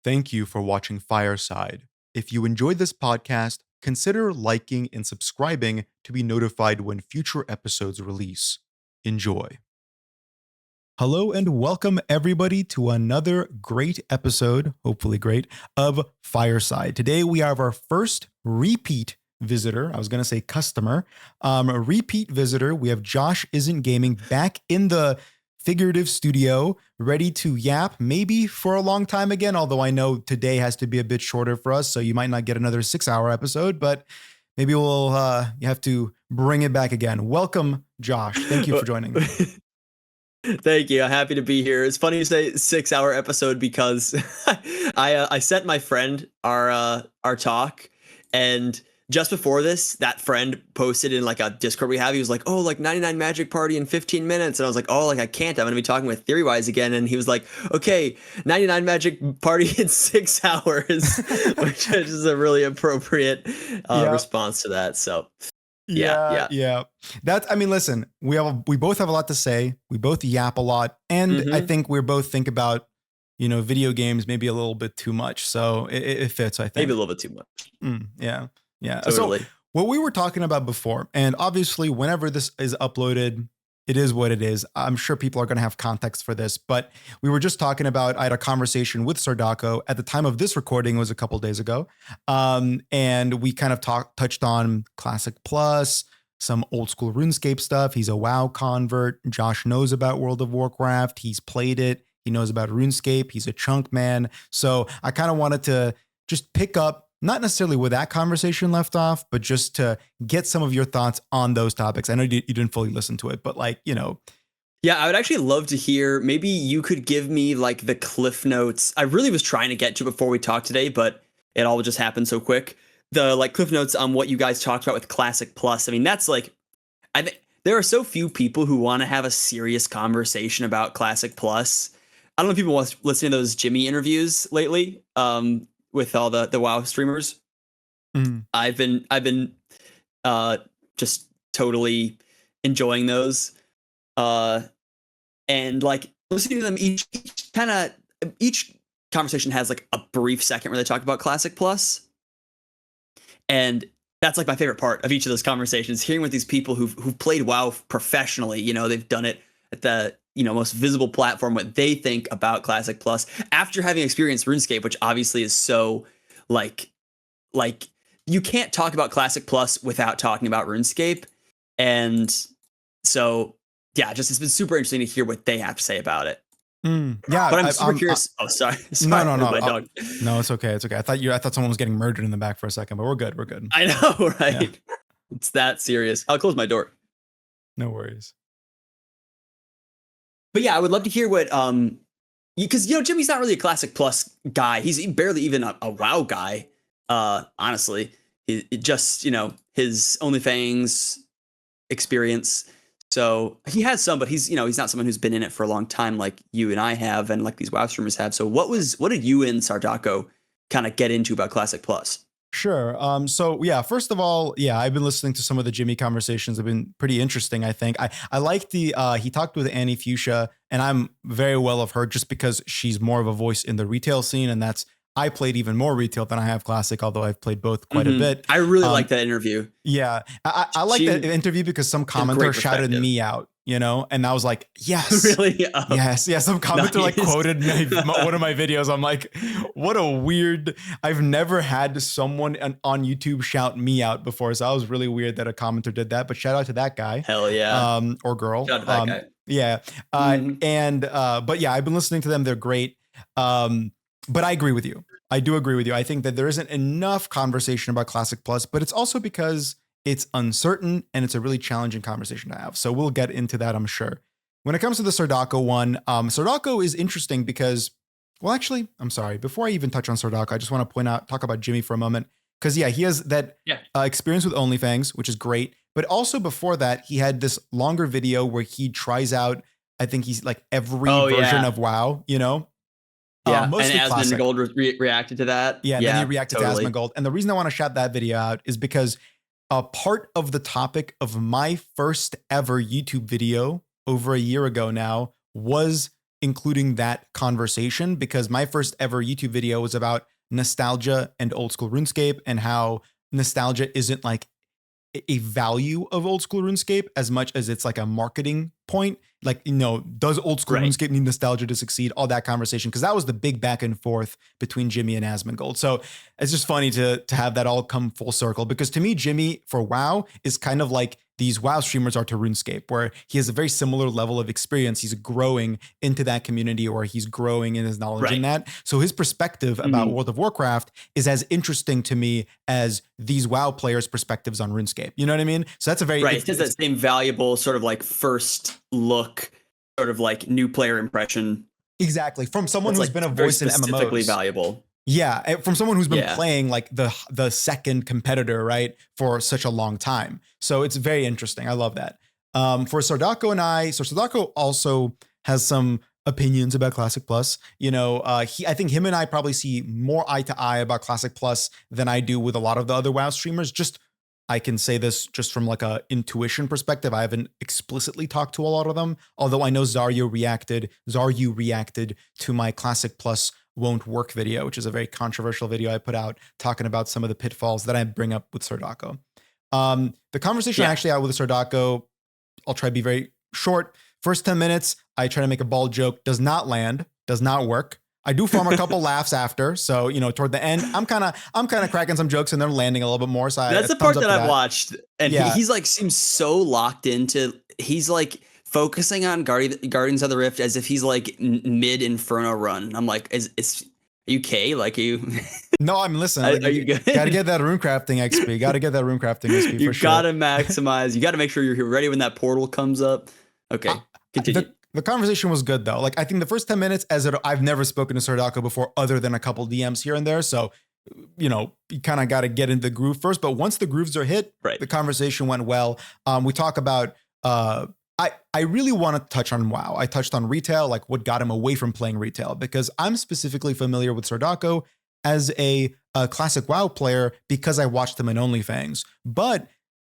Thank you for watching Fireside. If you enjoyed this podcast, consider liking and subscribing to be notified when future episodes release. Enjoy. Hello and welcome everybody to another great episode, hopefully great, of Fireside. Today we have our first repeat visitor. I was going to say customer. A repeat visitor. We have Josh Isn't Gaming back in the figurative studio, ready to yap, maybe for a long time again, although I know today has to be a bit shorter for us, so you might not get another 6-hour episode, but maybe we'll you have to bring it back again. Welcome, Josh. Thank you for joining me. Thank you. I'm happy to be here. It's funny you say 6-hour episode because I sent my friend our talk, and just before this, that friend posted in like a Discord we have. He was like, "Oh, like 99 Magic Party in 15 minutes," and I was like, "Oh, like I can't. I'm gonna be talking with Theorywise again." And he was like, "Okay, 99 Magic Party in 6 hours," which is a really appropriate response to that. So. Yeah. That's, I mean, listen, we both have a lot to say. We both yap a lot. And I think we both think about, video games maybe a little bit too much. So it fits, I think. Maybe a little bit too much. Yeah. Totally. So what we were talking about before, and obviously whenever this is uploaded, it is what it is. I'm sure people are going to have context for this, but we were just talking about, I had a conversation with Sardako at the time of this recording, it was a couple days ago. And we kind of touched on Classic Plus, some old school RuneScape stuff. He's a WoW convert. Josh knows about World of Warcraft. He's played it. He knows about RuneScape. He's a chunk man. So I kind of wanted to just pick up, not necessarily where that conversation left off, but just to get some of your thoughts on those topics. I know you didn't fully listen to it, but Yeah, I would actually love to hear, maybe you could give me like the cliff notes. I really was trying to get to before we talked today, but it all just happened so quick. The like cliff notes on what you guys talked about with Classic Plus. I mean, that's like, I think there are so few people who want to have a serious conversation about Classic Plus. I don't know if people want to listen to those Jimmy interviews lately. With all the WoW streamers. I've been just totally enjoying those. And like listening to them each conversation has like a brief second where they talk about Classic Plus. And that's like my favorite part of each of those conversations, hearing with these people who've played WoW professionally. They've done it at the most visible platform, what they think about Classic Plus after having experienced RuneScape, which obviously is so like you can't talk about Classic Plus without talking about RuneScape. And so, yeah, just it's been super interesting to hear what they have to say about it. Yeah, but I'm super curious. Sorry. No. My dog. No, it's okay. It's okay. I thought someone was getting murdered in the back for a second, but we're good. I know, right? Yeah. It's that serious. I'll close my door. No worries. But yeah, I would love to hear what because Jimmy's not really a Classic Plus guy. He's barely even a WoW guy. Honestly, he just his OnlyFans experience. So he has some, but he's not someone who's been in it for a long time like you and I have, and like these WoW streamers have. So what did you and Sardako kind of get into about Classic Plus? Sure. So yeah, first of all, I've been listening to some of the Jimmy conversations. Have been pretty interesting, I think. I like he talked with Annie Fuchsia, and I'm very well of her just because she's more of a voice in the retail scene. And I played even more retail than I have Classic, although I've played both quite a bit. I really like that interview. Yeah. I like that interview because some commenter shouted me out, and I was like, yes, really? Yes. Yeah. Some commenter like quoted one of my videos. I'm like, what a weird, I've never had someone on YouTube shout me out before. So that was really weird that a commenter did that, but shout out to that guy. Hell yeah. Or girl. Shout out to that guy. Yeah. But yeah, I've been listening to them. They're great. But I agree with you. I do agree with you. I think that there isn't enough conversation about Classic Plus, but it's also because it's uncertain and it's a really challenging conversation to have. So we'll get into that, I'm sure. When it comes to the Sardako one, Sardako is interesting because, well, actually, I'm sorry. Before I even touch on Sardako, I just want to talk about Jimmy for a moment. Because he has that experience with OnlyFans, which is great. But also before that, he had this longer video where he tries out, I think he's like every version of WoW, Yeah, mostly and Asmongold reacted to that. Yeah, then he reacted to Asmongold. And the reason I want to shout that video out is because a part of the topic of my first ever YouTube video over a year ago now was including that conversation because my first ever YouTube video was about nostalgia and old school RuneScape and how nostalgia isn't like a value of old school RuneScape as much as it's like a marketing point. Like, does old school Right. RuneScape need nostalgia to succeed? All that conversation, because that was the big back and forth between Jimmy and Asmongold. So it's just funny to have that all come full circle because to me, Jimmy for WoW is kind of like these WoW streamers are to RuneScape, where he has a very similar level of experience. He's growing into that community or he's growing in his knowledge in Right. that. So his perspective about World of Warcraft is as interesting to me as these WoW players' perspectives on RuneScape. You know what I mean? So that's a very, Right. It has that same valuable sort of like first look, sort of like new player impression. exactly from someone That's who's like been a very voice in specifically MMOs. valuable. Yeah, from someone who's been Yeah. playing like the second competitor, right, for such a long time. So it's very interesting. I love that. For Sardako and so Sardako also has some opinions about Classic Plus. I think him and I probably see more eye to eye about Classic Plus than I do with a lot of the other WoW streamers. Just I can say this just from like a intuition perspective. I haven't explicitly talked to a lot of them, although I know Zaryu reacted to my Classic Plus won't work video, which is a very controversial video I put out talking about some of the pitfalls that I bring up with Sardako. The conversation I actually had with Sardako, I'll try to be very short. First 10 minutes, I try to make a bald joke, does not land, does not work. I do form a couple laughs after. So, toward the end, I'm kind of cracking some jokes and they're landing a little bit more. So That's the part that I've watched. And he's like seems so locked into, he's like focusing on Guardians of the Rift as if he's like mid Inferno run. I'm like, are you okay? Like, are you? No, I'm listening. Are you good? Gotta get that runecrafting XP. Gotta get that runecrafting XP. You gotta maximize. You gotta make sure you're ready when that portal comes up. Okay, continue. The conversation was good though. Like I think the first 10 minutes, I've never spoken to Sardako before, other than a couple DMs here and there. So, you kind of got to get into the groove first. But once the grooves are hit, the conversation went well. We talk about. I really want to touch on WoW. I touched on retail, like what got him away from playing retail, because I'm specifically familiar with Sardako as a classic WoW player because I watched him in OnlyFans. But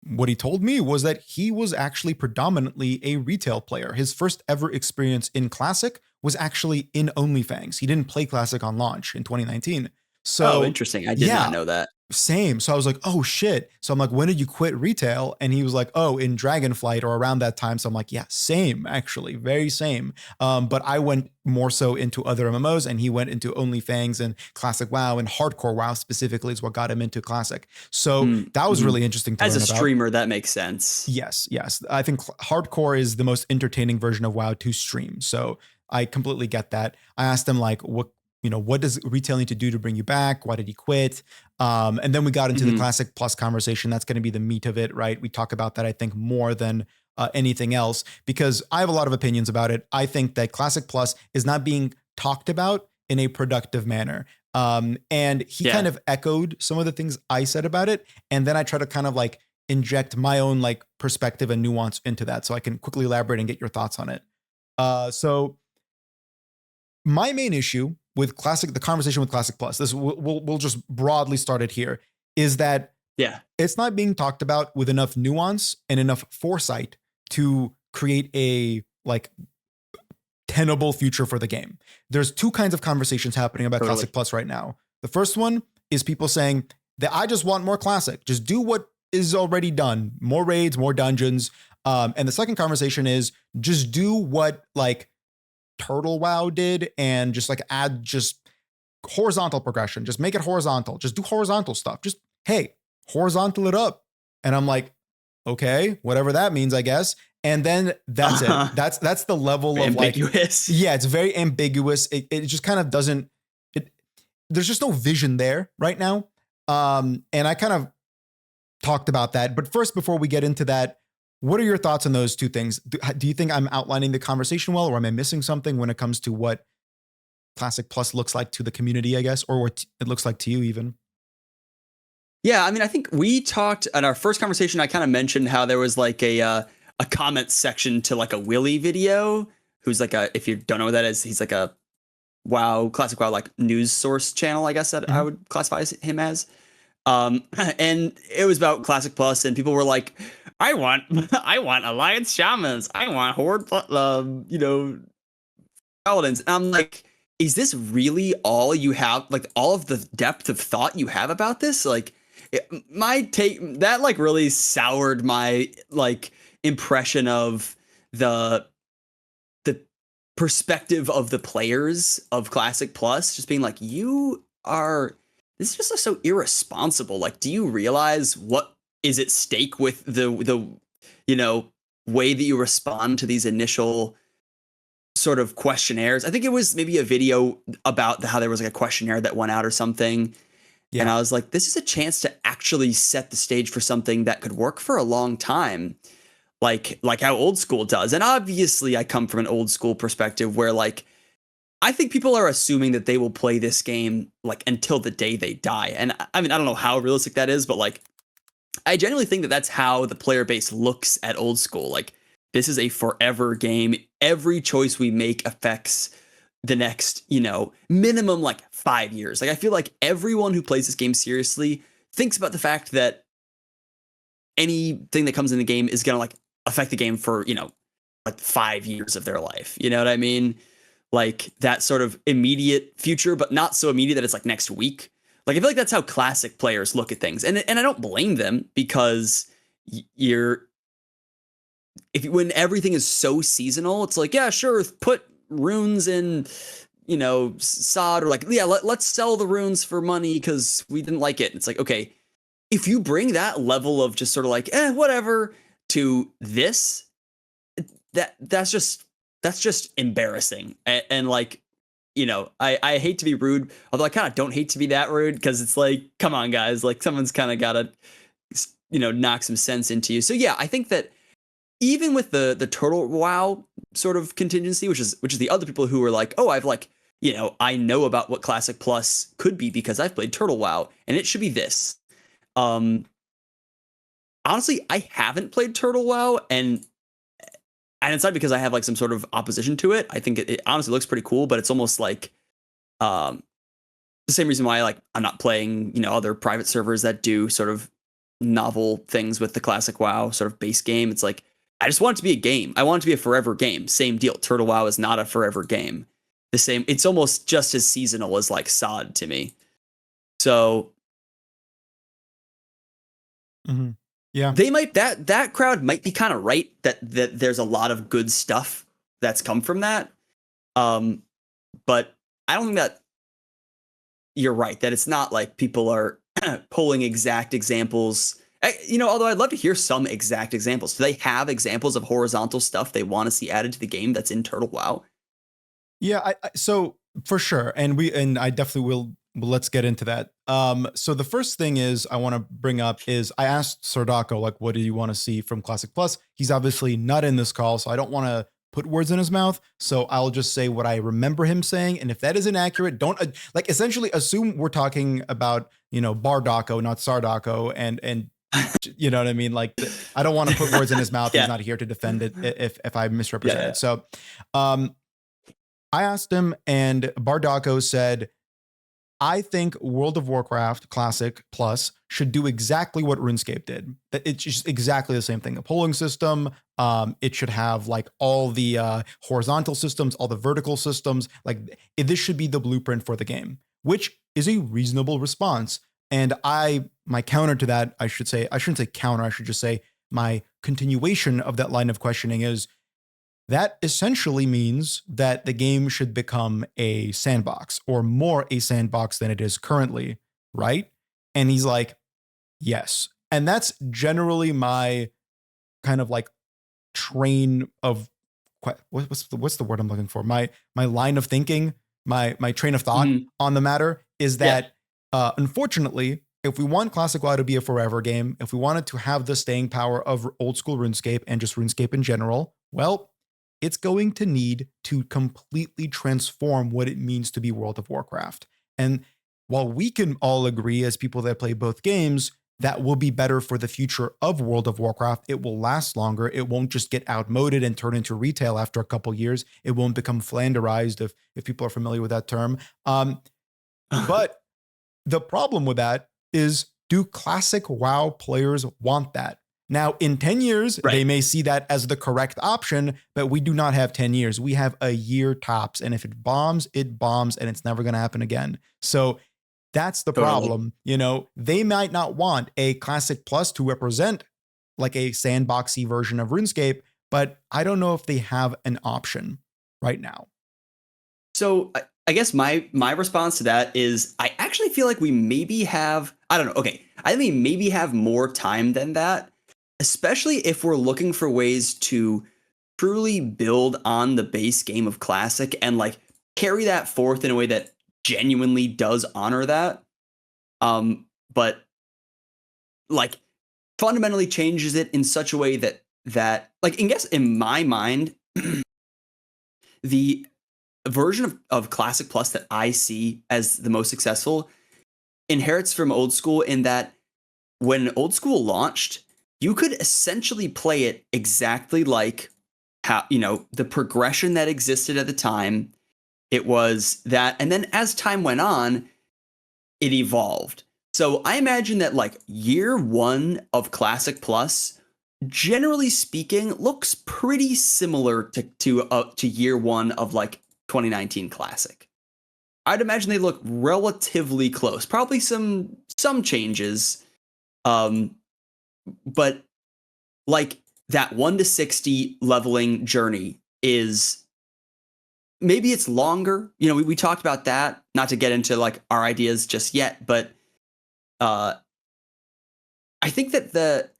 what he told me was that he was actually predominantly a retail player. His first ever experience in Classic was actually in OnlyFans. He didn't play Classic on launch in 2019. So, interesting. I did not know that. Same. So I was like, oh shit. So I'm like, when did you quit retail? And he was like, oh, in Dragonflight or around that time. So I'm like, yeah, same, actually, very same. But I went more so into other MMOs and he went into OnlyFans and Classic WoW, and Hardcore WoW specifically is what got him into Classic. So that was really interesting to learn about. As a streamer, that makes sense. Yes. I think Hardcore is the most entertaining version of WoW to stream. So I completely get that. I asked him like, what does retail need to do to bring you back? Why did he quit? And then we got into the Classic Plus conversation. That's going to be the meat of it, right? We talk about that, I think, more than anything else, because I have a lot of opinions about it. I think that Classic Plus is not being talked about in a productive manner. And he kind of echoed some of the things I said about it. And then I try to kind of like inject my own like perspective and nuance into that so I can quickly elaborate and get your thoughts on it. So my main issue with the conversation with Classic Plus, we'll just broadly start it here, is that it's not being talked about with enough nuance and enough foresight to create a like tenable future for the game. There's two kinds of conversations happening about Classic Plus right now. The first one is people saying that I just want more Classic, just do what is already done, more raids, more dungeons. And the second conversation is just do what like Turtle WoW did and just like add just horizontal progression. Just make it horizontal. Just do horizontal stuff. Just, hey, horizontal it up. And I'm like, okay, whatever that means, I guess. And then that's it. That's the level of ambiguous. Like, yeah, it's very ambiguous. It just kind of doesn't, there's just no vision there right now. And I kind of talked about that. But first, before we get into that, what are your thoughts on those two things? Do you think I'm outlining the conversation well, or am I missing something when it comes to what Classic Plus looks like to the community, I guess, or what it looks like to you even? Yeah, I mean, I think we talked in our first conversation, I kind of mentioned how there was like a comment section to like a Willy video, who's like if you don't know what that is, he's like a Classic WoW like news source channel, I guess that I would classify him as. And it was about Classic Plus, and people were like, I want Alliance Shamans. I want Horde, Paladins. And I'm like, is this really all you have? Like all of the depth of thought you have about this? Like my take that like really soured my like impression of the the perspective of the players of Classic Plus, just being like, you are this is just so irresponsible. Like, do you realize what is at stake with the you know way that you respond to these initial sort of questionnaires? I think it was maybe a video about how there was like a questionnaire that went out or something. And Yeah. I was like, this is a chance to actually set the stage for something that could work for a long time. Like how old school does. And obviously I come from an old school perspective where like I think people are assuming that they will play this game like until the day they die. And I mean, I don't know how realistic that is, but like I genuinely think that that's how the player base looks at old school. Like this is a forever game. Every choice we make affects the next, minimum like 5 years. Like I feel like everyone who plays this game seriously thinks about the fact that anything that comes in the game is going to like affect the game for, like 5 years of their life. You know what I mean? Like that sort of immediate future, but not so immediate that it's like next week. Like I feel like that's how classic players look at things. And I don't blame them because you're if when everything is so seasonal, it's like, yeah, sure, put runes in, sod, or like, yeah, let's sell the runes for money because we didn't like it. And it's like, okay, if you bring that level of just sort of like, whatever to this, that's just embarrassing. And like, I hate to be rude, although I kind of don't hate to be that rude because it's like, come on, guys, like someone's kind of got to, knock some sense into you. So yeah, I think that even with the Turtle WoW sort of contingency, which is the other people who are like, oh, I've like, I know about what Classic Plus could be because I've played Turtle WoW and it should be this. Honestly, I haven't played Turtle WoW and it's not because I have like some sort of opposition to it. I think it honestly looks pretty cool, but it's almost like the same reason why like I'm not playing, other private servers that do sort of novel things with the Classic WoW sort of base game. It's like I just want it to be a game. I want it to be a forever game. Same deal. Turtle WoW is not a forever game. The same. It's almost just as seasonal as like SOD to me. So Yeah. they might that crowd might be kind of right that there's a lot of good stuff that's come from that. But I don't think that you're right that it's not like people are pulling exact examples. Although I'd love to hear some exact examples. Do they have examples of horizontal stuff they want to see added to the game that's in Turtle WoW? Yeah, so for sure, and I definitely will. Let's get into that. So the first thing is I want to bring up is I asked Sardako like, what do you want to see from Classic Plus? He's obviously not in this call, so I don't want to put words in his mouth. So I'll just say what I remember him saying, and if that is inaccurate, don't like essentially assume we're talking about Bardako, not Sardako, and you know what I mean? Like I don't want to put words in his mouth. Yeah. He's not here to defend it if I misrepresent Yeah. it. So I asked him, and Bardako said, I think World of Warcraft Classic Plus should do exactly what RuneScape did. It's just exactly the same thing. A polling system. It should have like all the horizontal systems, all the vertical systems. Like this should be the blueprint for the game, which is a reasonable response. And my counter to that, I shouldn't say counter, I should just say my continuation of that line of questioning is that essentially means that the game should become a sandbox or more a sandbox than it is currently, right? And he's like, yes. And that's generally my kind of like train of what's the word I'm looking for? My line of thinking, my train of thought on the matter is that unfortunately, if we want Classic WoW to be a forever game, if we want it to have the staying power of old school RuneScape and just RuneScape in general, well, it's going to need to completely transform what it means to be World of Warcraft. And while we can all agree as people that play both games, that will be better for the future of World of Warcraft. It will last longer. It won't just get outmoded and turn into retail after a couple years. It won't become flanderized if people are familiar with that term. But the problem with that is, do classic WoW players want that? Now, in 10 years, Right. they may see that as the correct option, but we do not have 10 years. We have a year tops. And if it bombs, and it's never going to happen again. So that's the Totally. problem. They might not want a Classic Plus to represent like a sandboxy version of RuneScape, but I don't know if they have an option right now. So I guess my response to that is I actually feel like we maybe have, I don't know. Okay. I think we maybe have more time than that, especially if we're looking for ways to truly build on the base game of Classic and like carry that forth in a way that genuinely does honor that. But like fundamentally changes it in such a way that like, I guess in my mind, the version of Classic Plus that I see as the most successful inherits from Old School in that when Old School launched, you could essentially play it exactly like how, the progression that existed at the time. It was that, and then as time went on, it evolved. So I imagine that like year one of Classic Plus, generally speaking, looks pretty similar to year one of like 2019 Classic. I'd imagine they look relatively close. Probably some changes, but like that 1 to 60 leveling journey is maybe it's longer. We talked about that. Not to get into like our ideas just yet, but I think that the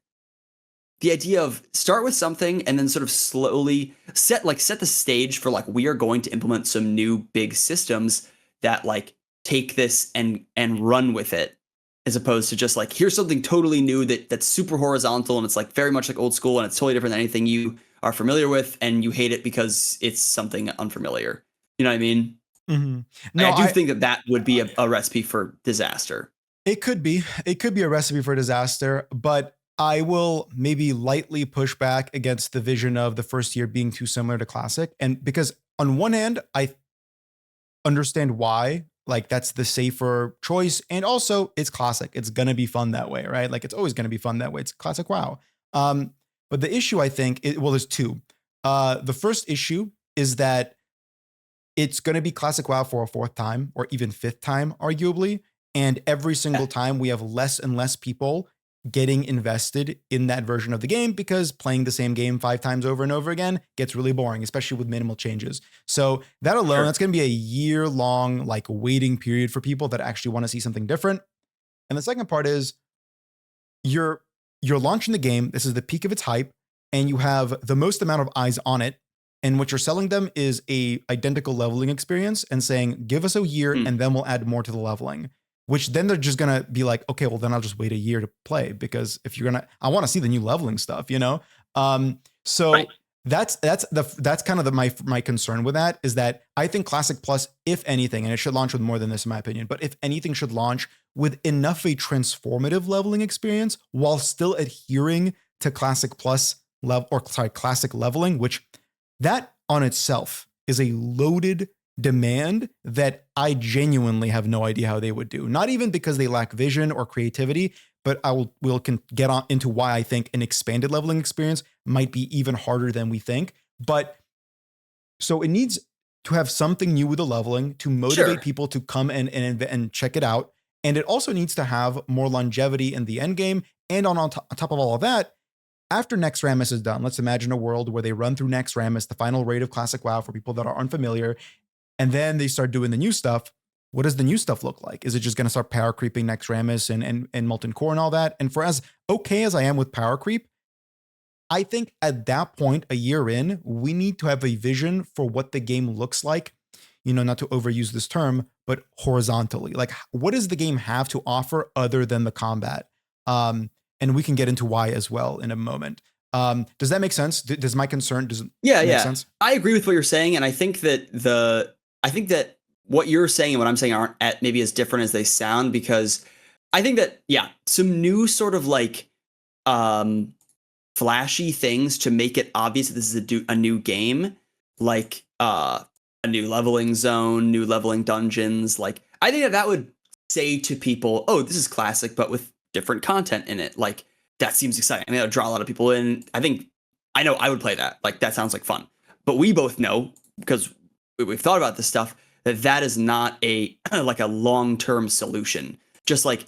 idea of start with something and then sort of slowly set the stage for like we are going to implement some new big systems that like take this and run with it, as opposed to just like here's something totally new that's super horizontal and it's like very much like Old School and it's totally different than anything you are familiar with and you hate it because it's something unfamiliar. You know what I mean? Mm-hmm. No, I do think that would be a recipe for disaster. It could be a recipe for disaster, but I will maybe lightly push back against the vision of the first year being too similar to Classic. And because on one hand, I understand why, like that's the safer choice. And also it's Classic. It's going to be fun that way, right? Like it's always going to be fun that way. It's Classic WoW. But the issue I think, there's two. The first issue is that it's going to be Classic WoW for a fourth time or even fifth time, arguably. And every single time we have less and less people getting invested in that version of the game because playing the same game 5 times over and over again gets really boring, especially with minimal changes. So that alone, that's going to be a year-long like waiting period for people that actually want to see something different. And the second part is you're launching the game. This is the peak of its hype, and you have the most amount of eyes on it. And what you're selling them is a identical leveling experience and saying, give us a year and then we'll add more to the leveling. Which then they're just gonna be like, okay, well then I'll just wait a year to play because if I want to see the new leveling stuff, So right. that's kind of my concern with that is that I think Classic Plus, if anything, and it should launch with more than this in my opinion, but if anything, should launch with enough a transformative leveling experience while still adhering to Classic Plus Classic leveling, which that on itself is a loaded demand that I genuinely have no idea how they would do. Not even because they lack vision or creativity, but we'll get on into why I think an expanded leveling experience might be even harder than we think. But so it needs to have something new with the leveling to motivate people to come and check it out. And it also needs to have more longevity in the end game. And on top of all of that, after Naxxramas is done, let's imagine a world where they run through Naxxramas, the final raid of Classic WoW for people that are unfamiliar, and then they start doing the new stuff. What does the new stuff look like? Is it just going to start power creeping Naxxramas and Molten Core and all that? And for as okay as I am with power creep, I think at that point, a year in, we need to have a vision for what the game looks like. Not to overuse this term, but horizontally. Like, what does the game have to offer other than the combat? And we can get into why as well in a moment. Does that make sense? Does my concern make sense? I agree with what you're saying, and I think that what you're saying and what I'm saying aren't maybe as different as they sound, because I think that some new sort of like flashy things to make it obvious that this is a new game, like a new leveling zone, new leveling dungeons. Like I think that would say to people, oh, this is Classic, but with different content in it. Like that seems exciting. I mean, that'll draw a lot of people in. I know I would play that. Like, that sounds like fun. But we both know, because we've thought about this stuff, that is not a like a long-term solution. Just like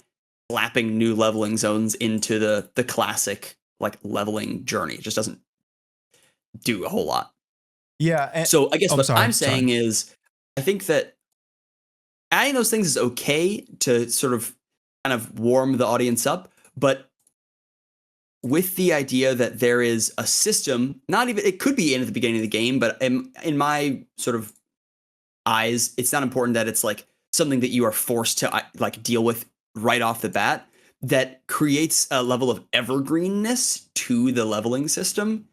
slapping new leveling zones into the classic like leveling journey. It just doesn't do a whole lot. Yeah. And, So I guess I'm what sorry. I'm saying is, I think that adding those things is okay to sort of kind of warm the audience up, but with the idea that there is a system, not even, it could be in at the beginning of the game, but in my sort of eyes, it's not important that it's like something that you are forced to like deal with right off the bat, that creates a level of evergreenness to the leveling system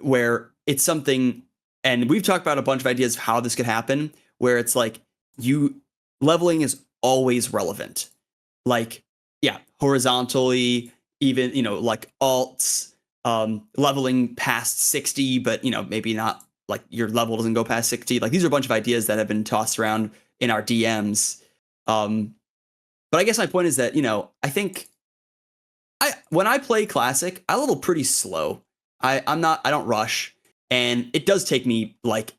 where it's something, and we've talked about a bunch of ideas of how this could happen, where it's like leveling is always relevant. Like, yeah, horizontally, even, like alts, leveling past 60, but, maybe not like your level doesn't go past 60. Like, these are a bunch of ideas that have been tossed around in our DMs. But I guess my point is that, I think when I play Classic, I level pretty slow. I don't rush. And it does take me like,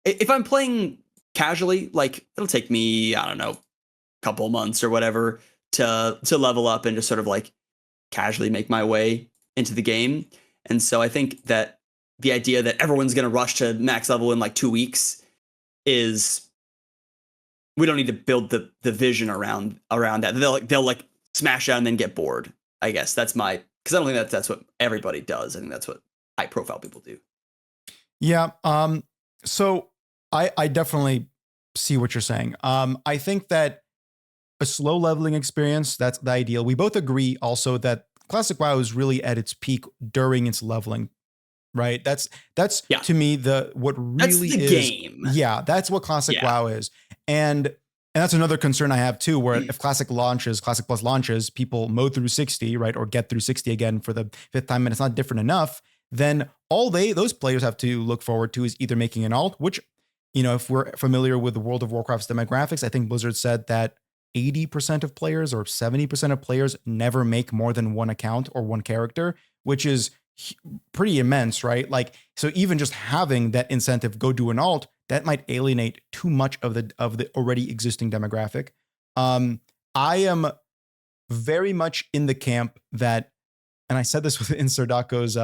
if I'm playing casually, like it'll take me, I don't know, a couple months or whatever to level up and just sort of like casually make my way into the game. And so I think that the idea that everyone's going to rush to max level in like 2 weeks is, we don't need to build the vision around that. They'll like smash out and then get bored. I guess that's because I don't think that's what everybody does. I think that's what high profile people do. Yeah. So I definitely see what you're saying. I think that a slow leveling experience, that's the ideal. We both agree also that Classic WoW is really at its peak during its leveling, right? That's Yeah. to me what really That's the is game. Yeah, that's what Classic Yeah. WoW is. And that's another concern I have too, where if Classic Plus launches, people mow through 60, right? Or get through 60 again for the 5th time, and it's not different enough, then all those players have to look forward to is either making an alt, which, if we're familiar with the World of Warcraft's demographics, I think Blizzard said that 80% of players or 70% of players never make more than one account or one character, which is pretty immense, right? Like, so even just having that incentive, go do an alt, that might alienate too much of the already existing demographic. I am very much in the camp that, and I said this within Sardako's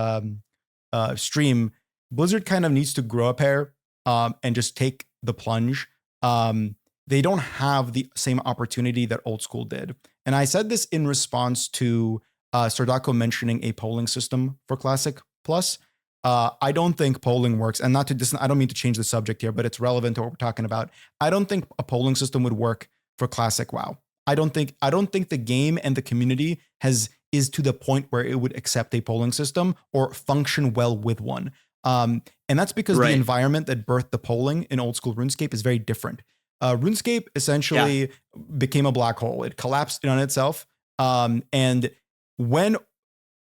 stream, Blizzard kind of needs to grow a pair and just take the plunge. They don't have the same opportunity that Oldschool did. And I said this in response to Sardako mentioning a polling system for Classic Plus. I don't think polling works, and I don't mean to change the subject here, but it's relevant to what we're talking about. I don't think a polling system would work for Classic WoW. I don't think the game and the community is to the point where it would accept a polling system or function well with one. And that's because the environment that birthed the polling in old school RuneScape is very different. RuneScape essentially became a black hole. It collapsed in on itself. And when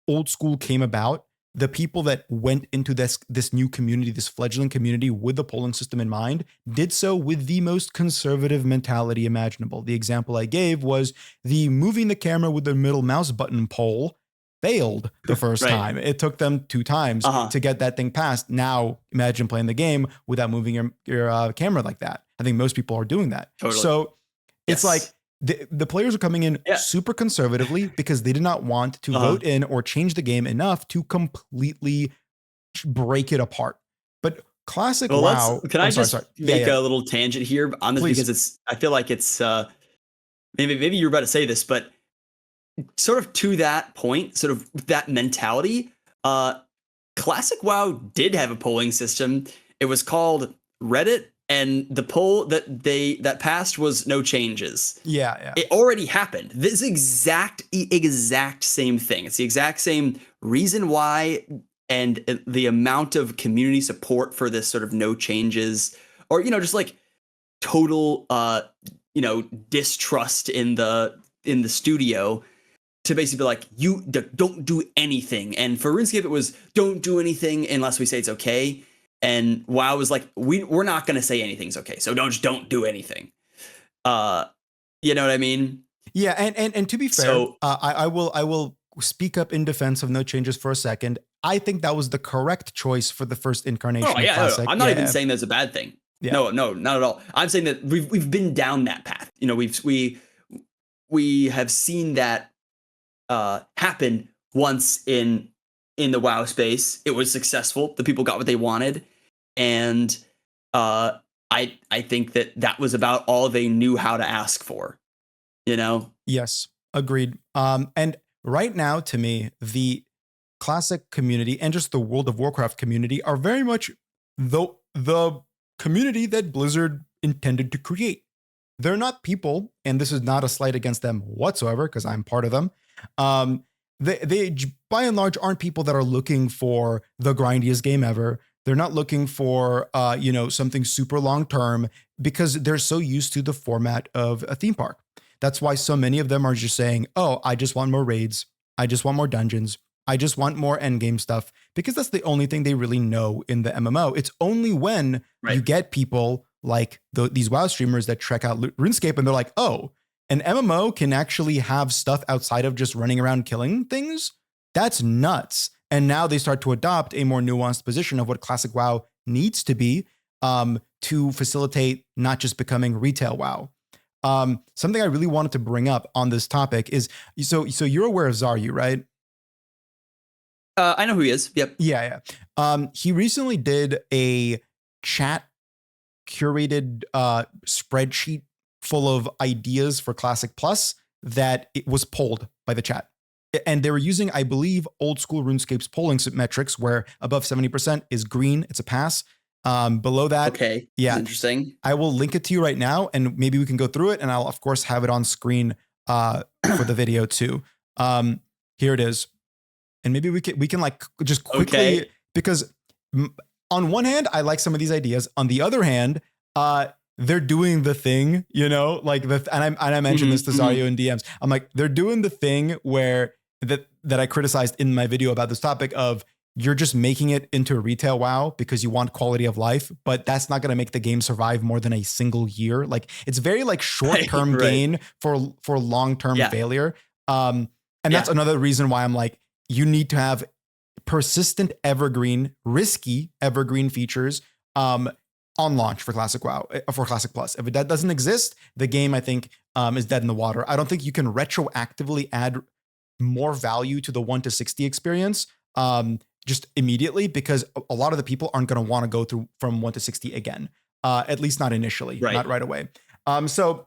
old school came about, the people that went into this new community, this fledgling community with the polling system in mind, did so with the most conservative mentality imaginable. The example I gave was the moving the camera with the middle mouse button poll failed the first time. It took them 2 times to get that thing passed. Now imagine playing the game without moving your camera like that. I think most people are doing that. Totally. So it's like the players are coming in super conservatively because they did not want to vote in or change the game enough to completely break it apart. But Classic WoW. Can I just make a little tangent here on this? Please. Because I feel like it's maybe you're about to say this, but sort of to that point, sort of that mentality, Classic WoW did have a polling system. It was called Reddit, and the poll that passed was no changes. Yeah. It already happened. This exact same thing. It's the exact same reason why, and the amount of community support for this sort of no changes, or just like total distrust in the studio, to basically be like, you don't do anything. And for RuneScape, it was don't do anything unless we say it's okay. And WoW was like, we're not going to say anything's okay, so don't do anything. You know what I mean? Yeah, and to be fair, So, I will speak up in defense of No Changes for a second. I think that was the correct choice for the first oh incarnation of yeah, no, no, Classic. I'm not even Yeah, saying that's a bad thing. yeah, No, no, not at all. I'm saying that we've been down that path. You know, we have seen that happen once in the WoW space. It was successful. The people got what they wanted, and uh, I think that that was about all they knew how to ask for. You know, yes, agreed. And right now, to me, the Classic community and just the World of Warcraft community are very much the community that Blizzard intended to create. They're not people, and this is not a slight against them whatsoever because I'm part of them. Um, they by and large aren't people that are looking for the grindiest game ever. They're not looking for something super long term because they're so used to the format of a theme park. That's why so many of them are just saying, "Oh, I just want more raids. I just want more dungeons. I just want more endgame stuff," because that's the only thing they really know in the MMO. It's only when you right? get people like these WoW streamers that check out RuneScape and they're like, "Oh, an MMO can actually have stuff outside of just running around killing things? That's nuts." And now they start to adopt a more nuanced position of what Classic WoW needs to be to facilitate not just becoming retail WoW. Something I really wanted to bring up on this topic is so you're aware of Zaryu, right? I know who he is. Yep. Yeah, yeah. He recently did a chat curated spreadsheet full of ideas for Classic Plus that it was polled by the chat. And they were using, I believe, old school RuneScape's polling metrics, where above 70% is green, it's a pass. Below that, Okay. This is yeah, interesting. I will link it to you right now, and maybe we can go through it. And I'll of course have it on screen for the video too. Here it is, and maybe we can like just quickly Okay. because on one hand I like some of these ideas. On the other hand, they're doing the thing, like and I mentioned this to Mhm. Zario in DMs. I'm like, they're doing the thing where that I criticized in my video about this topic of you're just making it into a retail WoW because you want quality of life, but that's not going to make the game survive more than a single year. Like it's very like Right. short-term Right. gain for long-term Yeah. failure. And that's Yeah. another reason why I'm like, you need to have persistent evergreen, risky evergreen features on launch for Classic WoW, for Classic Plus. If that doesn't exist, the game I think is dead in the water. I don't think you can retroactively add more value to the 1 to 60 experience just immediately because a lot of the people aren't going to want to go through from 1 to 60 again. At least not initially, Right. not right away. So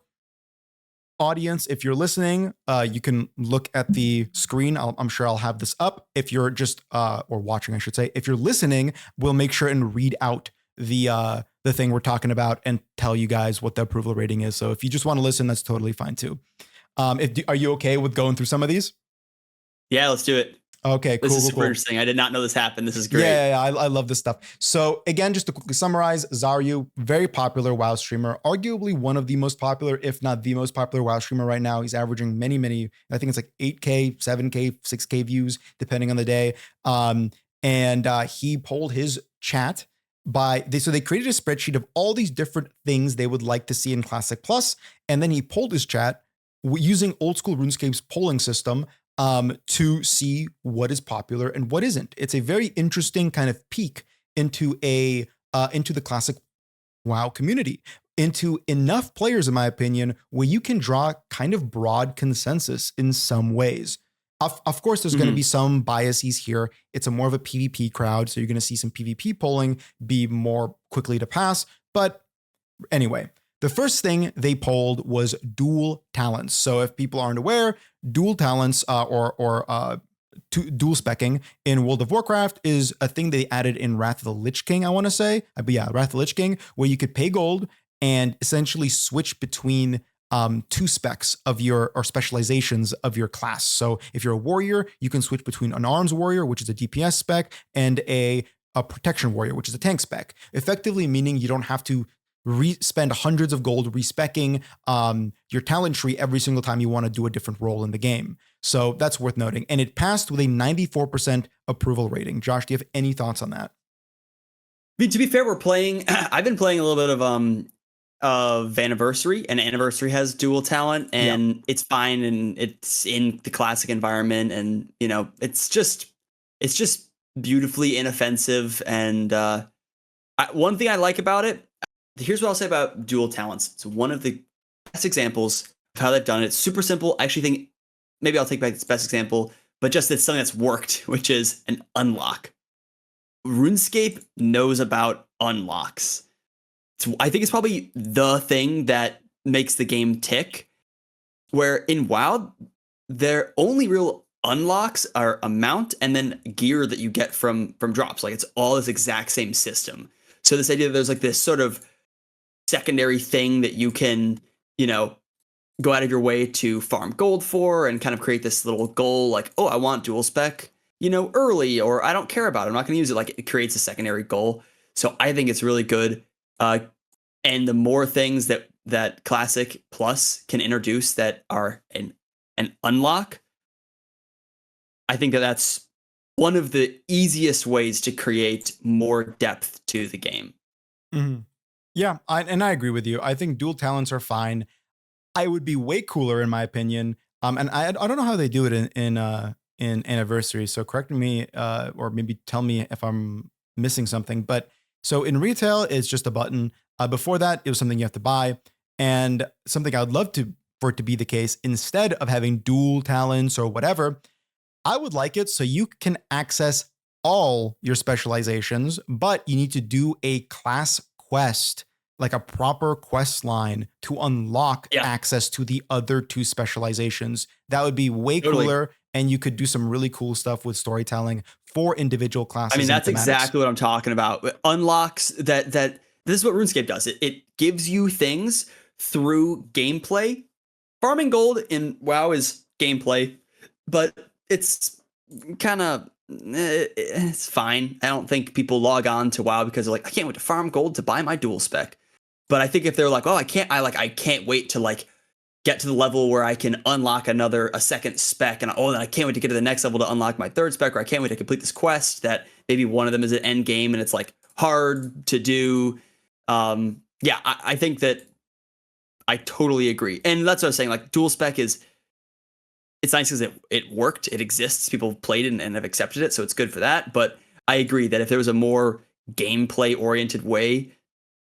audience, if you're listening, you can look at the screen. I'm sure I'll have this up. If you're just or watching, I should say, if you're listening, we'll make sure and read out the thing we're talking about and tell you guys what the approval rating is. So if you just want to listen, that's totally fine too. Are you okay with going through some of these? Yeah. Let's do it. Okay, This cool, is cool, super cool. interesting. I did not know this happened. This is Yeah, great. yeah, yeah, I love this stuff. So again, just to quickly summarize, Zaryu, very popular WoW streamer, arguably one of the most popular, if not the most popular WoW streamer right now. He's averaging many, I think it's like 8K, 7K, 6K views, depending on the day. And he polled his chat so they created a spreadsheet of all these different things they would like to see in Classic Plus. And then he polled his chat using old school RuneScape's polling system to see what is popular and what isn't. It's a very interesting kind of peek into into the Classic WoW community, into enough players, in my opinion, where you can draw kind of broad consensus in some ways. Of course, there's going to be Mhm. some biases here. It's a more of a PvP crowd, so you're going to see some PvP polling be more quickly to pass. But anyway, the first thing they polled was dual talents. So if people aren't aware, dual talents dual specking in World of Warcraft is a thing they added in Wrath of the Lich King, I want to say. But yeah, Wrath of the Lich King, where you could pay gold and essentially switch between two specs of your or specializations of your class. So if you're a warrior, you can switch between an arms warrior, which is a DPS spec, and a protection warrior, which is a tank spec. Effectively meaning you don't have to spend hundreds of gold respecking your talent tree every single time you want to do a different role in the game. So that's worth noting. And it passed with a 94% approval rating. Josh, do you have any thoughts on that? I mean, to be fair, we're playing. I've been playing a little bit of of Anniversary, and Anniversary has dual talent, Yep. and it's fine, and it's in the classic environment, and it's just beautifully inoffensive. And one thing I like about it, here's what I'll say about dual talents. It's one of the best examples of how they've done it. It's super simple. I actually think maybe I'll take back this best example, but just it's something that's worked, which is an unlock. RuneScape knows about unlocks. I think it's probably the thing that makes the game tick. Where in WoW, their only real unlocks are amount and then gear that you get from drops. Like it's all this exact same system. So this idea that there's like this sort of secondary thing that you can, you know, go out of your way to farm gold for and kind of create this little goal like, oh, I want dual spec, early, or I don't care about it. I'm not going to use it. Like it creates a secondary goal. So I think it's really good. And the more things that Classic Plus can introduce that are an unlock, I think that's one of the easiest ways to create more depth to the game. Mm-hmm. Yeah, and I agree with you. I think dual talents are fine. I would be way cooler in my opinion. And I don't know how they do it in Anniversary. So correct me, or maybe tell me if I'm missing something. But so in retail, it's just a button. Before that, it was something you have to buy, and something I would love for it to be the case instead of having dual talents or whatever. I would like it so you can access all your specializations, but you need to do a class quest, like a proper quest line to unlock Yeah, access to the other two specializations. That would be way totally. cooler. And you could do some really cool stuff with storytelling for individual I mean, classes and that's thematics. exactly what I'm talking about. Unlocks that this is what RuneScape does. It gives you things through gameplay. Farming gold in WoW is gameplay, but it's kind of it's fine. I don't think people log on to WoW because they're like, I can't wait to farm gold to buy my dual spec. But I think if they're like, oh, I can't wait to like get to the level where I can unlock a second spec, and then I can't wait to get to the next level to unlock my third spec, or I can't wait to complete this quest that maybe one of them is an end game and it's like hard to do. Yeah, I think that I totally agree, and that's what I was saying. Like dual spec it's nice because it worked, it exists, people played it and have accepted it, so it's good for that. But I agree that if there was a more gameplay oriented way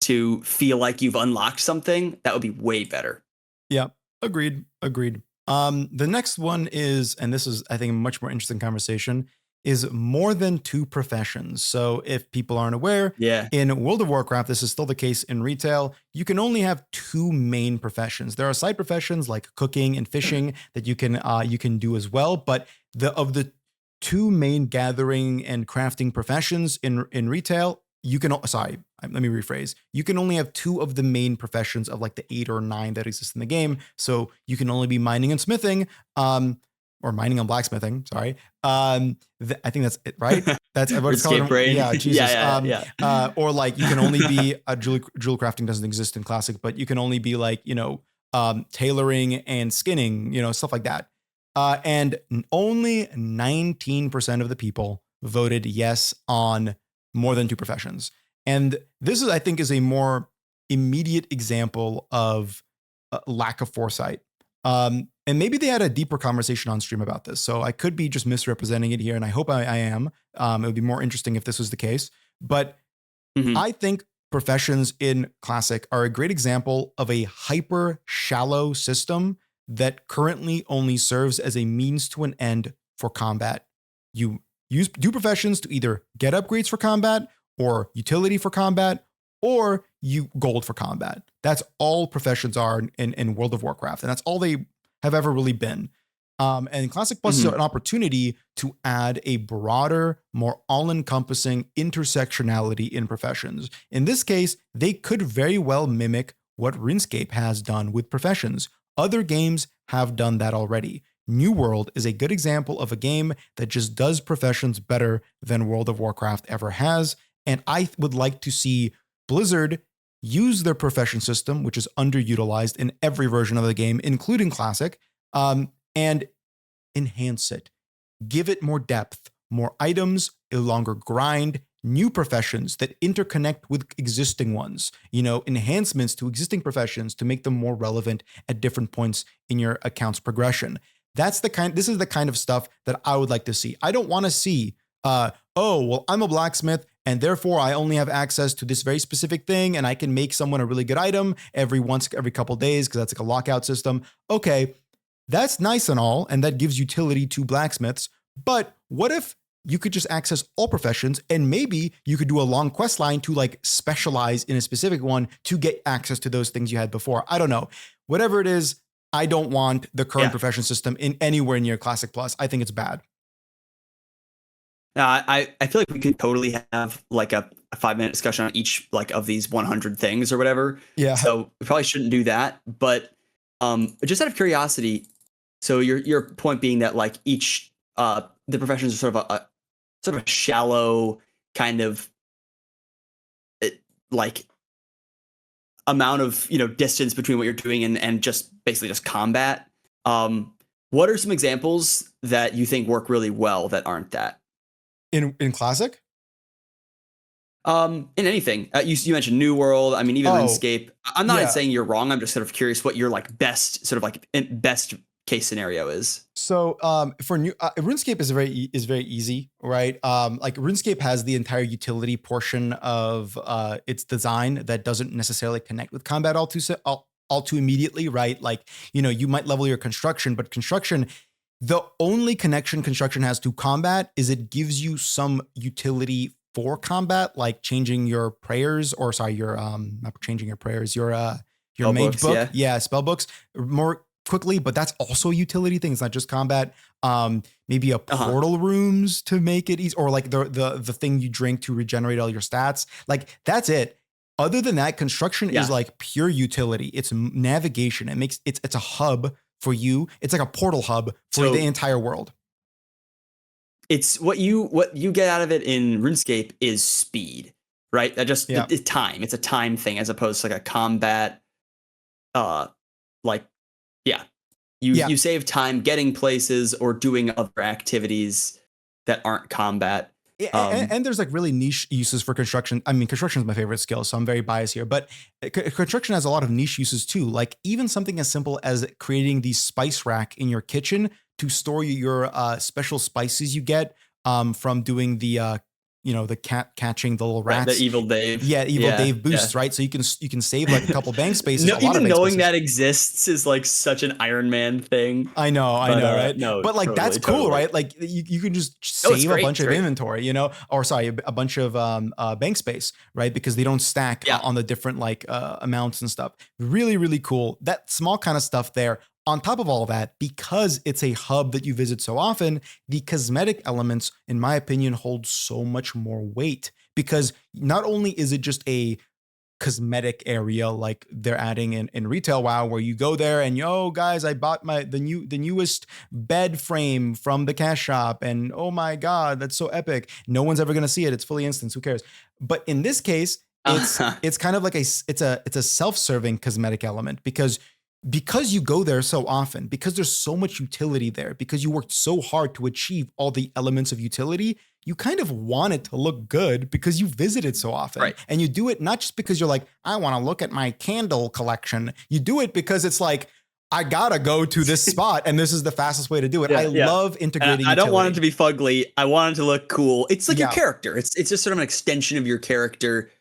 to feel like you've unlocked something, that would be way better. Yeah, agreed. Agreed. The next one is, and this is, I think, a much more interesting conversation, is more than two professions. So if people aren't aware, Yeah. in World of Warcraft, this is still the case in retail. You can only have two main professions. There are side professions like cooking and fishing that you can do as well. But of the two main gathering and crafting professions in retail, let me rephrase. You can only have two of the main professions of like the 8 or 9 that exist in the game. So you can only be mining and smithing, or mining and blacksmithing. Sorry. I think that's it, right? That's what it's called. RuneScape brain. Yeah, Jesus. Yeah. Or like you can only be jewel crafting doesn't exist in classic, but you can only be like, tailoring and skinning, stuff like that. And only 19% of the people voted yes on more than two professions. And this is, I think, is a more immediate example of lack of foresight. And maybe they had a deeper conversation on stream about this. So I could be just misrepresenting it here, and I hope I am. It would be more interesting if this was the case. But Mhm. I think professions in Classic are a great example of a hyper shallow system that currently only serves as a means to an end for combat. You do professions to either get upgrades for combat, or utility for combat, or you gold for combat. That's all professions are in World of Warcraft, and that's all they have ever really been. And Classic Plus is Mhm. an opportunity to add a broader, more all-encompassing intersectionality in professions. In this case, they could very well mimic what RuneScape has done with professions. Other games have done that already. New World is a good example of a game that just does professions better than World of Warcraft ever has. And I would like to see Blizzard use their profession system, which is underutilized in every version of the game, including Classic, and enhance it. Give it more depth, more items, a longer grind, new professions that interconnect with existing ones, enhancements to existing professions to make them more relevant at different points in your account's progression. This is the kind of stuff that I would like to see. I don't want to see, oh, well, I'm a blacksmith and therefore I only have access to this very specific thing and I can make someone a really good item every couple days because that's like a lockout system. Okay, that's nice and all, and that gives utility to blacksmiths. But what if you could just access all professions and maybe you could do a long quest line to like specialize in a specific one to get access to those things you had before? I don't know. Whatever it is, I don't want the current profession system in anywhere near Classic Plus. I think it's bad. I feel like we could totally have like a 5-minute discussion on each like of these 100 things or whatever. Yeah. So we probably shouldn't do that. But just out of curiosity, so your point being that like each the professions are sort of a shallow kind of like amount of distance between what you're doing and just basically just combat. What are some examples that you think work really well that aren't that in Classic? In anything, you mentioned New World. I mean, even RuneScape. I'm not saying you're wrong. I'm just sort of curious what your like best case scenario is. So for new RuneScape is very easy, right? Like RuneScape has the entire utility portion of its design that doesn't necessarily connect with combat all too immediately, right? Like, you might level your construction, but the only connection construction has to combat is it gives you some utility for combat, like changing your prayers, or sorry, not changing your prayers, your mage book, spell books more quickly, but that's also a utility thing. It's not just combat. Maybe a portal rooms to make it easy, or like the thing you drink to regenerate all your stats. Like that's it. Other than that, construction is like pure utility. It's navigation. It's a hub for you. It's like a portal hub for the entire world. It's what you get out of it in RuneScape is speed, right? That just it's time. It's a time thing as opposed to like a combat. You save time getting places or doing other activities that aren't combat. And there's like really niche uses for construction. I mean, construction is my favorite skill, so I'm very biased here. But construction has a lot of niche uses too. Like even something as simple as creating the spice rack in your kitchen to store your special spices you get from doing the the cat catching the little rats. The Evil Dave. Yeah, Dave boosts, right? So you can save like a couple bank spaces. Even knowing that exists is like such an Iron Man thing. I know, right? No, but like totally, that's cool, right? Like you can just save a bunch of inventory, or sorry, a bunch of bank space, right? Because they don't stack on the different like amounts and stuff. Really, really cool. That small kind of stuff there. On top of all that, because it's a hub that you visit so often, the cosmetic elements, in my opinion, hold so much more weight, because not only is it just a cosmetic area like they're adding in retail WoW, where you go there and guys, I bought the newest bed frame from the cash shop, and oh my god, that's so epic. No one's ever gonna see it. It's fully instanced. Who cares? But in this case, it's kind of like it's a self-serving cosmetic element, because you go there so often, because there's so much utility there, because you worked so hard to achieve all the elements of utility, you kind of want it to look good because you visit it so often. Right. And you do it not just because you're like, I want to look at my candle collection. You do it because it's like, I gotta go to this spot and this is the fastest way to do it. I love integrating I don't want it to be fugly. I want it to look cool. It's like your character. It's just sort of an extension of your character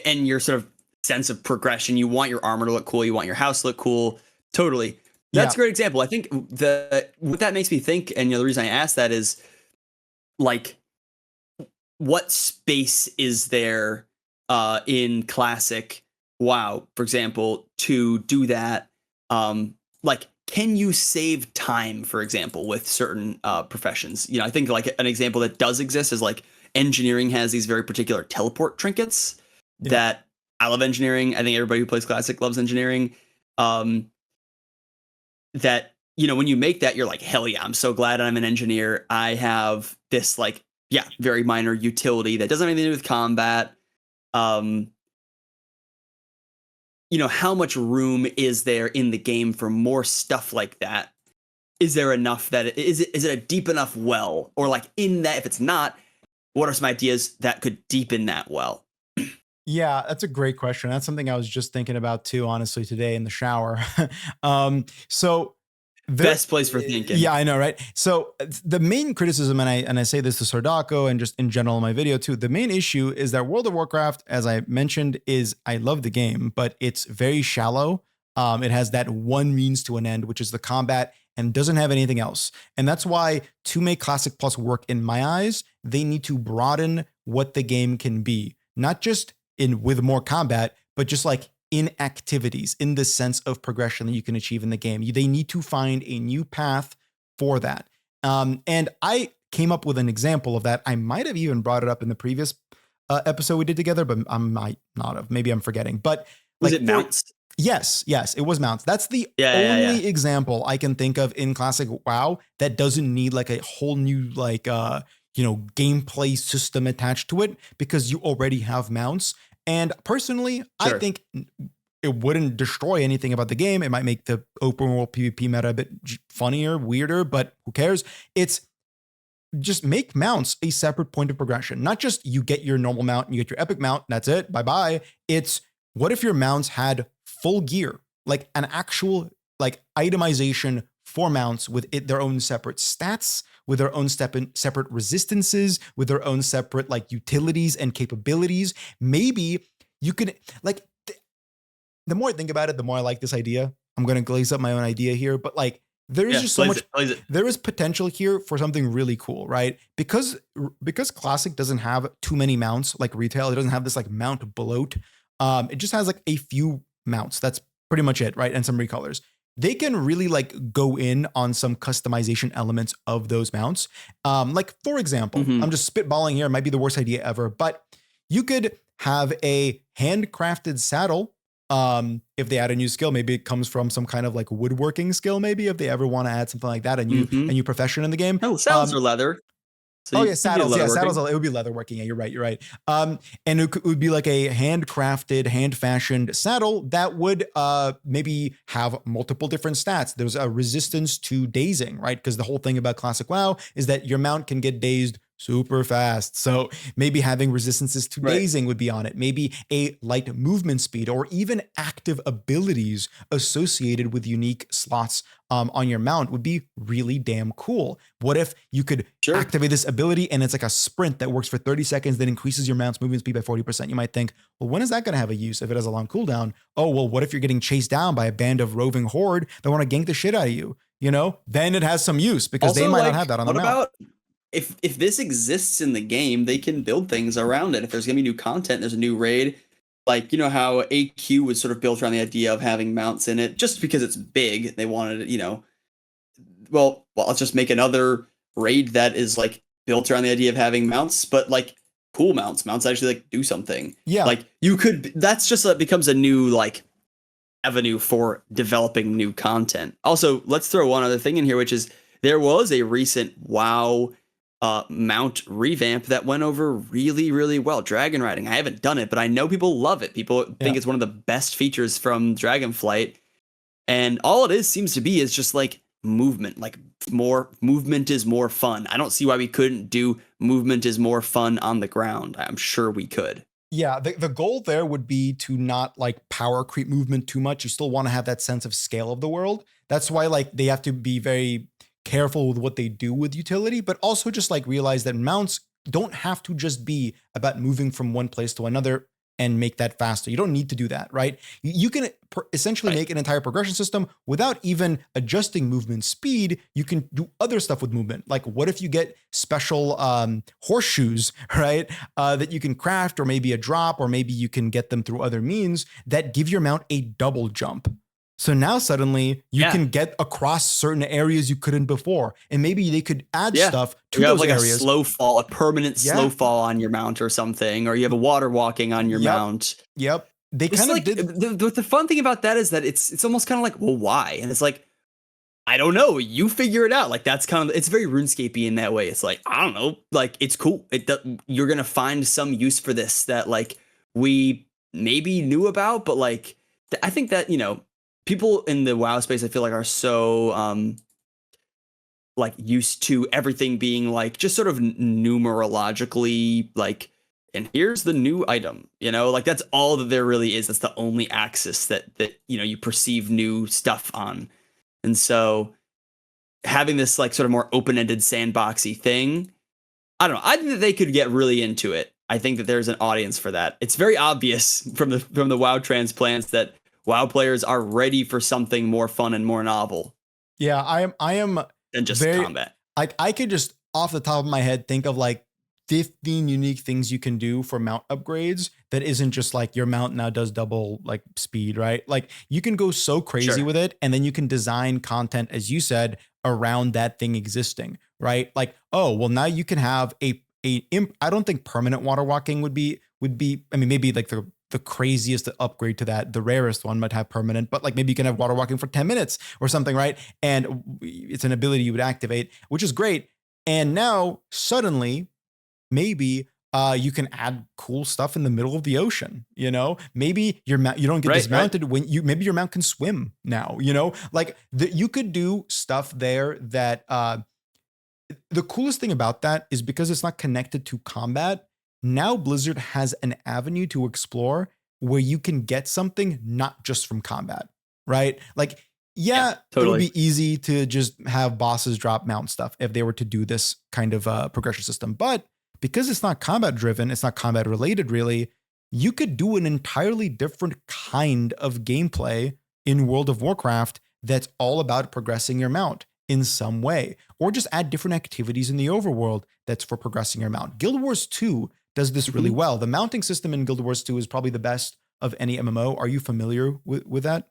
and your sort of sense of progression. You want your armor to look cool. You want your house to look cool. Totally. That's a great example. I think what that makes me think, and the reason I asked that is like, what space is there in Classic WoW, for example, to do that? Like, can you save time, for example, with certain professions? I think like an example that does exist is like engineering has these very particular teleport trinkets that I love engineering. I think everybody who plays Classic loves engineering. That, when you make that, you're like, hell yeah, I'm so glad I'm an engineer. I have this like, very minor utility that doesn't have anything to do with combat. How much room is there in the game for more stuff like that? Is there enough that is it a deep enough well? Or like in that, if it's not, what are some ideas that could deepen that well? Yeah, that's a great question. That's something I was just thinking about too, honestly, today in the shower. So there, Best place for thinking. yeah, I know, right? So the main criticism, and I say this to Sardako and just in general in my video too, the main issue is that World of Warcraft, as I mentioned, is I love the game, but it's very shallow. It has that one means to an end, which is the combat, and doesn't have anything else. And that's why to make Classic Plus work in my eyes, they need to broaden what the game can be, not just in with more combat, but just like in activities, in the sense of progression that you can achieve in the game. They need to find a new path for that. And I came up with an example of that. I might have even brought it up in the previous episode we did together, but I might not have. Maybe I'm forgetting. But Was like it mounts? yes, it was mounts. That's the Yeah. only example I can think of in classic WoW that doesn't need like a whole new like gameplay system attached to it, because you already have mounts. And personally, I Sure. think it wouldn't destroy anything about the game. It might make the open world PvP meta a bit funnier, weirder, but who cares? It's just make mounts a separate point of progression. Not just you get your normal mount and you get your epic mount, that's it, bye-bye. It's what if your mounts had full gear, like an actual like itemization for mounts with their own separate stats, with their own separate resistances, with their own separate like utilities and capabilities. Maybe you could like the more I think about it, the more I like this idea. I'm going to glaze up my own idea here, but like there is just so much there is potential here for something really cool, right? Because classic doesn't have too many mounts like retail. It doesn't have this like mount bloat. It just has like a few mounts. That's pretty much it, right? And some recolors. They can really like go in on some customization elements of those mounts. Like for example, I'm just spitballing here. It might be the worst idea ever, but you could have a handcrafted saddle. If they add a new skill, maybe it comes from some kind of like woodworking skill. Maybe if they ever want to add something like that, a new profession in the game. Oh, saddles are leather. So saddles. Yeah, saddles. It would be leatherworking. Yeah, you're right. And it would be like a handcrafted, hand-fashioned saddle that would maybe have multiple different stats. There's a resistance to dazing, right? Because the whole thing about Classic WoW is that your mount can get dazed super fast. So maybe having resistances to dazing would be on it. Maybe a light movement speed or even active abilities associated with unique slots on your mount would be really damn cool. What if you could activate this ability and it's like a sprint that works for 30 seconds, that increases your mount's movement speed by 40%? You might think, well, when is that going to have a use if it has a long cooldown? Oh, well, what if you're getting chased down by a band of roving horde that want to gank the shit out of you? Then it has some use because also, they might not have that on the mount. What about if this exists in the game, they can build things around it. If there's gonna be new content, there's a new raid. Like, you know how AQ was sort of built around the idea of having mounts in it, just because it's big. They wanted, well, let's just make another raid that is like built around the idea of having mounts, but like cool mounts that actually like do something. Yeah. Like you could, that's just becomes a new like avenue for developing new content. Also, let's throw one other thing in here, which is there was a recent WoW mount revamp that went over really, really well. Dragon riding. I haven't done it, but I know people love it. People think it's one of the best features from Dragonflight. And all it seems to be is just like movement. Like more movement is more fun. I don't see why we couldn't do movement is more fun on the ground. I'm sure we could. Yeah, the goal there would be to not like power creep movement too much. You still want to have that sense of scale of the world. That's why like they have to be very careful with what they do with utility, but also just like realize that mounts don't have to just be about moving from one place to another and make that faster. You don't need to do that, right? You can essentially make an entire progression system without even adjusting movement speed. You can do other stuff with movement. Like what if you get special horseshoes, right? That you can craft, or maybe a drop, or maybe you can get them through other means that give your mount a double jump. So now suddenly you can get across certain areas you couldn't before. And maybe they could add stuff to those like areas. A slow fall, a permanent slow fall on your mount or something, or you have a water walking on your mount. Yep. They kind of did. The fun thing about that is that it's almost kind of like, well, why? And it's like, I don't know. You figure it out. Like that's kind of, it's very RuneScapey in that way. It's like, I don't know. Like it's cool. You're going to find some use for this that like we maybe knew about, but like, I think that, people in the WoW space, I feel like are so like used to everything being like just sort of numerologically like, and here's the new item, you know, like that's all that there really is. That's the only axis that you know you perceive new stuff on. And so having this like sort of more open-ended sandboxy thing, I don't know. I think that they could get really into it. I think that there's an audience for that. It's very obvious from the WoW transplants that WoW players are ready for something more fun and more novel Yeah, I am than just very combat. like I could just off the top of my head think of like 15 unique things you can do for mount upgrades that isn't just like your mount now does double like speed, right? Like you can go so crazy Sure. with it and then you can design content as you said around that thing existing, right? Like, oh, well now you can have I don't think permanent water walking would be I mean maybe like the craziest upgrade to that, the rarest one might have permanent, but like maybe you can have water walking for 10 minutes or something, right? And it's an ability you would activate, which is great. And now suddenly maybe you can add cool stuff in the middle of the ocean. You know, maybe your mount you don't get Right, dismounted when you maybe your mount can swim now. You know, like you could do stuff there that the coolest thing about that is because it's not connected to combat. Now Blizzard has an avenue to explore where you can get something not just from combat, right? Like, Yeah, yeah, it would totally. be easy to just have bosses drop mount stuff if they were to do this kind of progression system. But because it's not combat driven, it's not combat related really, you could do an entirely different kind of gameplay in World of Warcraft that's all about progressing your mount in some way, or just add different activities in the overworld that's for progressing your mount. Guild Wars 2 does this really Mhm. well. The mounting system in Guild Wars 2 is probably the best of any MMO. Are you familiar with that?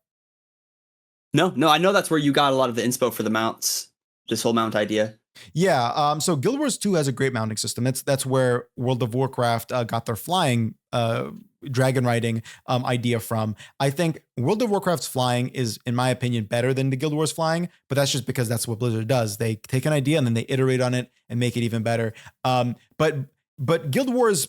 No, no, I know that's where you got a lot of the inspo for the mounts. This whole mount idea. Yeah. So Guild Wars 2 has a great mounting system. That's where World of Warcraft got their flying dragon riding idea from. I think World of Warcraft's flying is, in my opinion, better than the Guild Wars flying, but that's just because that's what Blizzard does. They take an idea and then they iterate on it and make it even better. But Guild Wars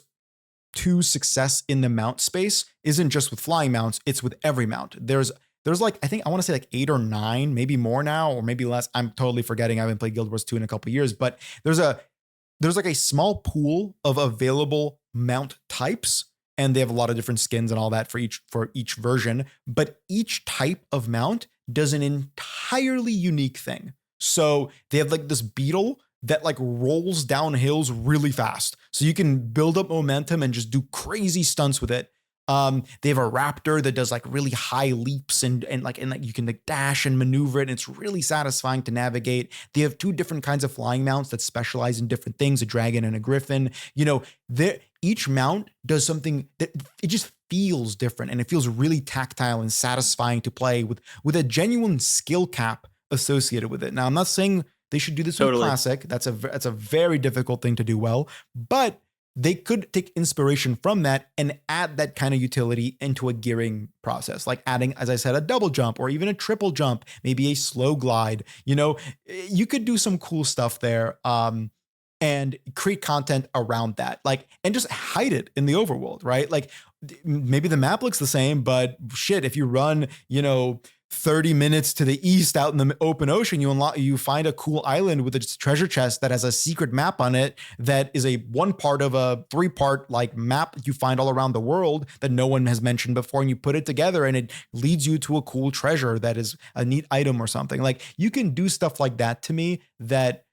2 success in the mount space isn't just with flying mounts, it's with every mount. There's like I think I want to say like 8 or 9, maybe more now, or maybe less. I'm totally forgetting. I haven't played Guild Wars 2 in a couple of years, but there's like a small pool of available mount types, and they have a lot of different skins and all that for each version. But each type of mount does an entirely unique thing. So they have like this beetle that like rolls down hills really fast. So you can build up momentum and just do crazy stunts with it. They have a raptor that does like really high leaps and you can like dash and maneuver it. And it's really satisfying to navigate. They have 2 different kinds of flying mounts that specialize in different things, a dragon and a griffin. You know, each mount does something that it just feels different and it feels really tactile and satisfying to play with a genuine skill cap associated with it. Now, I'm not saying they should do this with Totally. classic. That's a very difficult thing to do well, but they could take inspiration from that and add that kind of utility into a gearing process, like adding, as I said, a double jump or even a triple jump, maybe a slow glide. You know, you could do some cool stuff there. And create content around that, like, and just hide it in the overworld, right? Like, maybe the map looks the same, but shit, if you run, 30 minutes to the east out in the open ocean, you find a cool island with a treasure chest that has a secret map on it that is a one part of a 3-part like map that you find all around the world that no one has mentioned before, and you put it together and it leads you to a cool treasure that is a neat item or something. Like, you can do stuff like that to me that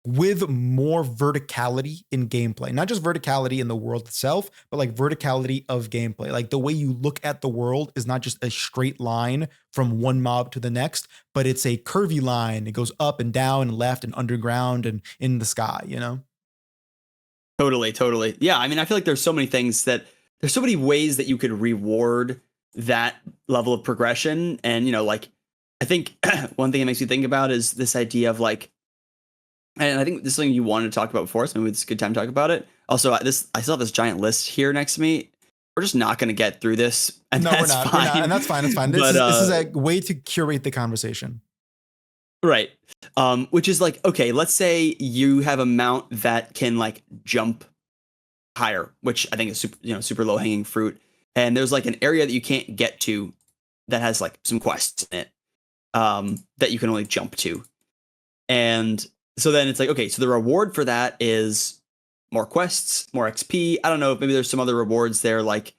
with more verticality in gameplay, not just verticality in the world itself, but like verticality of gameplay. Like the way you look at the world is not just a straight line from one mob to the next, but it's a curvy line. It goes up and down and left and underground and in the sky, you know? Totally, totally. Yeah, I mean, I feel like there's so many ways that you could reward that level of progression. And, you know, like, I think one thing it makes me think about is this idea of like, and I think this is something you wanted to talk about before, so maybe it's a good time to talk about it. Also, I still have this giant list here next to me. We're just not going to get through this, and No, we're that's not. We're not. And fine. that's fine. It's fine. This But is a way to curate the conversation. right, which is like, okay, let's say you have a mount that can like jump higher, which I think is super low hanging fruit. And there's like an area that you can't get to that has like some quests in it that you can only jump to. And so then it's like, okay, so the reward for that is more quests, more XP. I don't know if maybe there's some other rewards there, like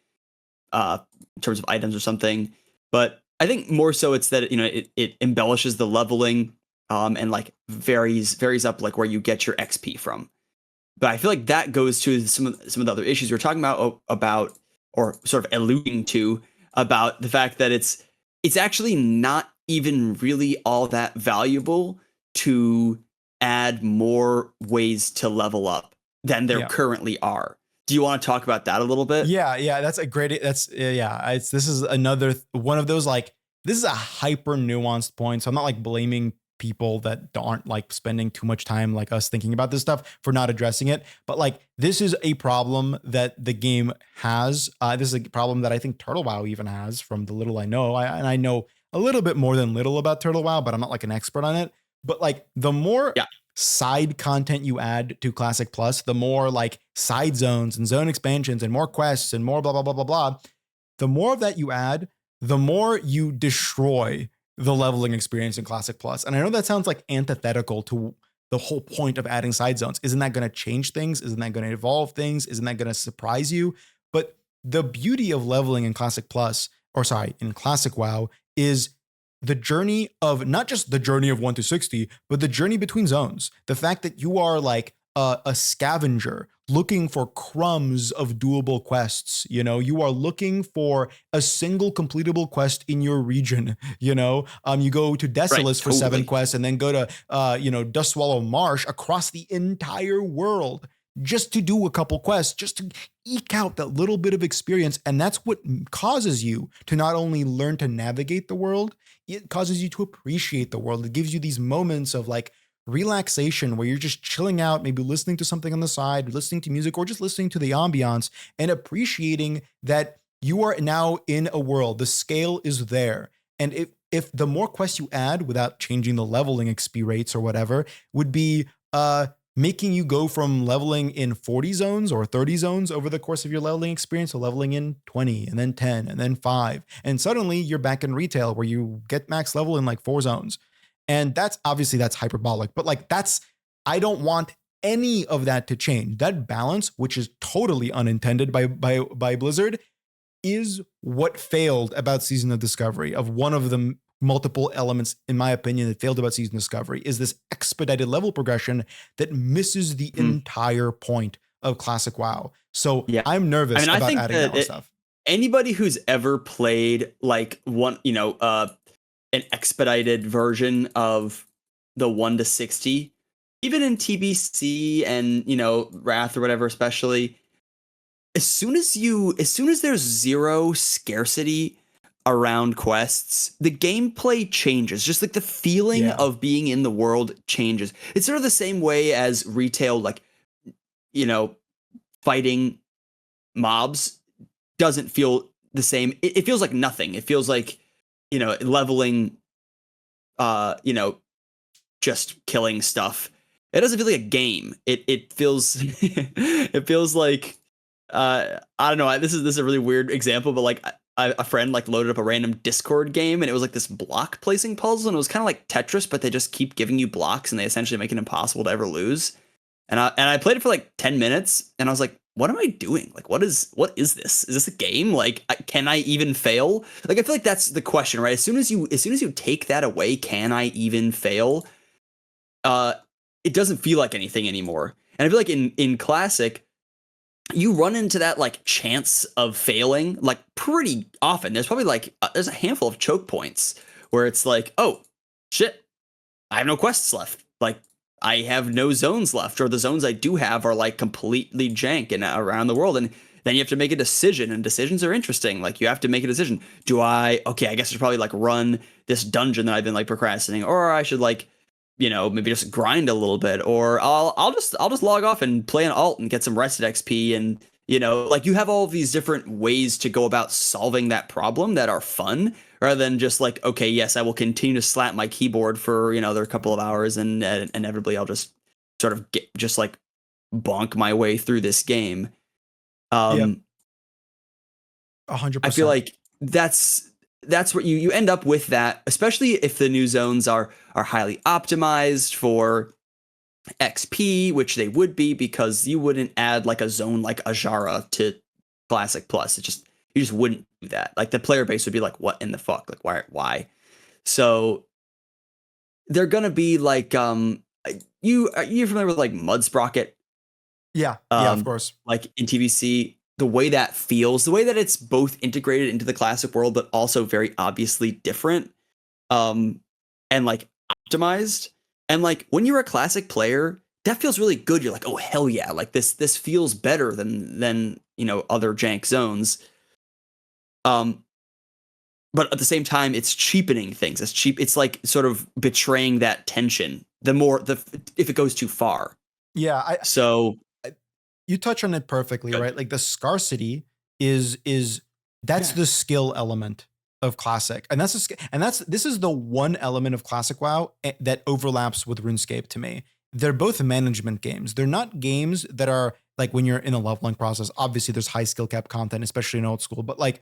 in terms of items or something. But I think more so it's that, it embellishes the leveling, and like varies up like where you get your XP from. But I feel like that goes to some of the other issues you're talking about, or sort of alluding to, about the fact that it's actually not even really all that valuable to add more ways to level up than there Yeah. currently are. Do you want to talk about that a little bit? Yeah, that's a great. That's yeah. This is another one of those, like, this is a hyper nuanced point. So I'm not like blaming people that aren't like spending too much time like us thinking about this stuff for not addressing it. But like, this is a problem that the game has. This is a problem that I think Turtle WoW even has, from the little I know. And I know a little bit more than little about Turtle WoW, but I'm not like an expert on it. But like, the more Yeah. side content you add to Classic Plus, the more like side zones and zone expansions and more quests and more blah, blah, blah, blah, blah. The more of that you add, the more you destroy the leveling experience in Classic Plus. And I know that sounds like antithetical to the whole point of adding side zones. Isn't that going to change things? Isn't that going to evolve things? Isn't that going to surprise you? But the beauty of leveling in Classic Plus, or sorry, in Classic WoW, is the journey of not just the journey of 1 to 60, but the journey between zones. The fact that you are like a scavenger looking for crumbs of doable quests. You are looking for a single completable quest in your region. You go to Desolus for 7 quests, and then go to Dustswallow Marsh across the entire world just to do a couple quests, just to eke out that little bit of experience. And that's what causes you to not only learn to navigate the world, it causes you to appreciate the world. It gives you these moments of like relaxation where you're just chilling out, maybe listening to something on the side, listening to music, or just listening to the ambiance and appreciating that you are now in a world. The scale is there. And if the more quests you add without changing the leveling XP rates or whatever, would be making you go from leveling in 40 zones or 30 zones over the course of your leveling experience to leveling in 20 and then 10 and then 5. And suddenly you're back in retail where you get max level in like 4 zones. And that's hyperbolic, but like I don't want any of that to change. That balance, which is totally unintended by Blizzard, is what failed about Season of Discovery. Of one of the multiple elements, in my opinion, that failed about Season of Discovery is this expedited level progression that misses the entire point of Classic WoW. So yeah. I'm nervous about adding that stuff. Anybody who's ever played like an expedited version of the 1 to 60, even in TBC and Wrath or whatever, especially, as soon as there's zero scarcity around quests, the gameplay changes. Just like the feeling of being in the world changes. It's sort of the same way as retail, like, fighting mobs doesn't feel the same. It feels like nothing. It feels like, leveling, just killing stuff. It doesn't feel like a game. It feels it feels like I don't know. This is a really weird example, but like a friend like loaded up a random Discord game, and it was like this block placing puzzle, and it was kind of like Tetris, but they just keep giving you blocks, and they essentially make it impossible to ever lose. And I played it for like 10 minutes, and I was like, what am I doing? Like, what is this? Is this a game? Like, can I even fail? Like, I feel like that's the question, right? As soon as you take that away, can I even fail? It doesn't feel like anything anymore. And I feel like in Classic, you run into that like chance of failing like pretty often. There's probably like there's a handful of choke points where it's like, oh shit, I have no quests left. Like, I have no zones left, or the zones I do have are like completely jank and around the world. And then you have to make a decision, and decisions are interesting. Like, you have to make a decision. I guess I should probably like run this dungeon that I've been like procrastinating, or I should like, maybe just grind a little bit, or I'll just log off and play an alt and get some rested XP. And, like, you have all of these different ways to go about solving that problem that are fun, rather than just like, okay, yes, I will continue to slap my keyboard for, another couple of hours, and inevitably I'll just sort of bonk my way through this game. 100%. I feel like that's that's what you end up with that, especially if the new zones are highly optimized for XP, which they would be, because you wouldn't add like a zone like Ajara to Classic Plus. You just wouldn't do that. Like the player base would be like, what in the fuck? Like why? So they're gonna be like you're familiar with like Mud Sprocket? Yeah, of course. Like in TBC, the way that feels, the way that it's both integrated into the classic world, but also very obviously different, and like optimized. And like when you're a classic player, that feels really good. You're like, oh hell yeah, like this feels better than other jank zones. But at the same time, it's cheapening things. It's like sort of betraying that tension. If it goes too far. Yeah, so you touch on it perfectly, right? Like the scarcity is the skill element of classic, and this is the one element of classic WoW that overlaps with RuneScape to me. They're both management games. They're not games that are like when you're in a leveling process. Obviously, there's high skill cap content, especially in old school. But like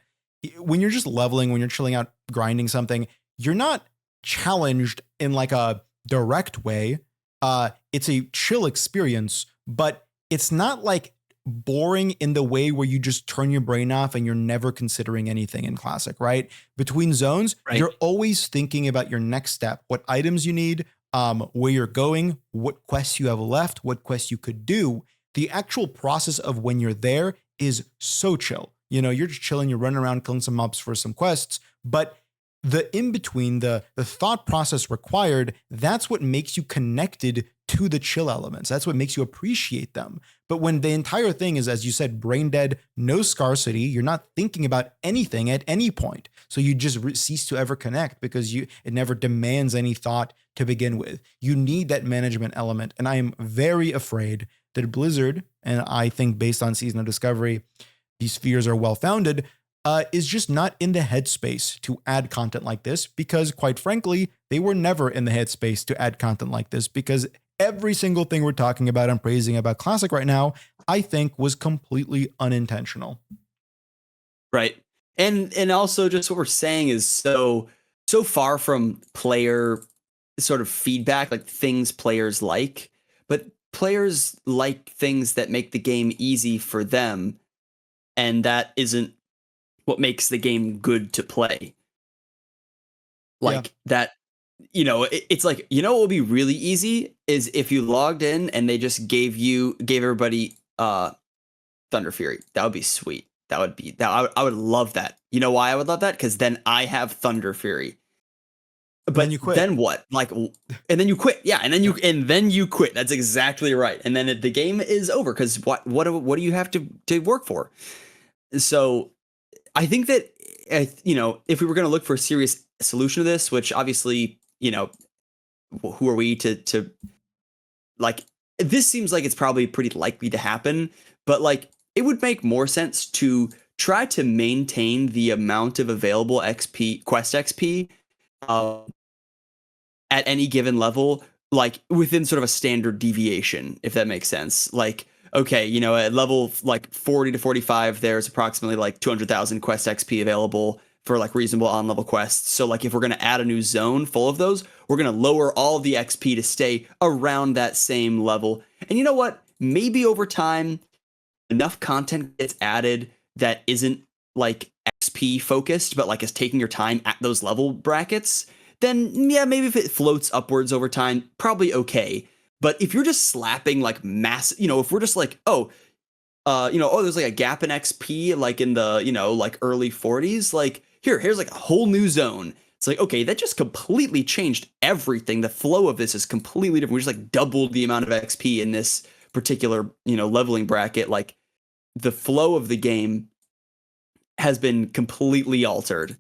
when you're just leveling, when you're chilling out, grinding something, you're not challenged in like a direct way. It's a chill experience, but it's not like boring in the way where you just turn your brain off and you're never considering anything in classic, right? Between zones, right. You're always thinking about your next step, what items you need, where you're going, what quests you have left, what quests you could do. The actual process of when you're there is so chill. You're just chilling, you're running around killing some mobs for some quests, but the in-between, the thought process required, that's what makes you connected to the chill elements. That's what makes you appreciate them. But when the entire thing is, as you said, brain dead, no scarcity, you're not thinking about anything at any point. So you just cease to ever connect because it never demands any thought to begin with. You need that management element. And I am very afraid that Blizzard, and I think based on Season of Discovery, these fears are well-founded, is just not in the headspace to add content like this because, quite frankly, they were never in the headspace to add content like this because every single thing we're talking about and praising about Classic right now, I think was completely unintentional. Right. And also just what we're saying is so far from player sort of feedback, like things players like, but players like things that make the game easy for them. And that isn't what makes the game good to play. Like that, it's like, what would be really easy is if you logged in and they just gave everybody Thunder Fury. That would be sweet. I would love that. You know why I would love that? Because then I have Thunder Fury. But then you quit. Then what? Like, and then you quit. Yeah, and then you quit. That's exactly right. And then the game is over because what do you have to work for? So I think that if we were going to look for a serious solution to this, which obviously who are we to like? This seems like it's probably pretty likely to happen, but like it would make more sense to try to maintain the amount of available quest XP at any given level, like within sort of a standard deviation, if that makes sense. Like, okay, at level like 40 to 45, there's approximately like 200,000 quest XP available for like reasonable on-level quests. So like if we're going to add a new zone full of those, we're going to lower all the XP to stay around that same level. And you know what? Maybe over time, enough content gets added that isn't like XP focused, but like is taking your time at those level brackets, then yeah, maybe if it floats upwards over time, probably okay. But if you're just slapping like if we're just like, there's like a gap in XP, like in the, like early 40s, like here's like a whole new zone. It's like, okay, that just completely changed everything. The flow of this is completely different. We just like doubled the amount of XP in this particular, leveling bracket. Like the flow of the game has been completely altered.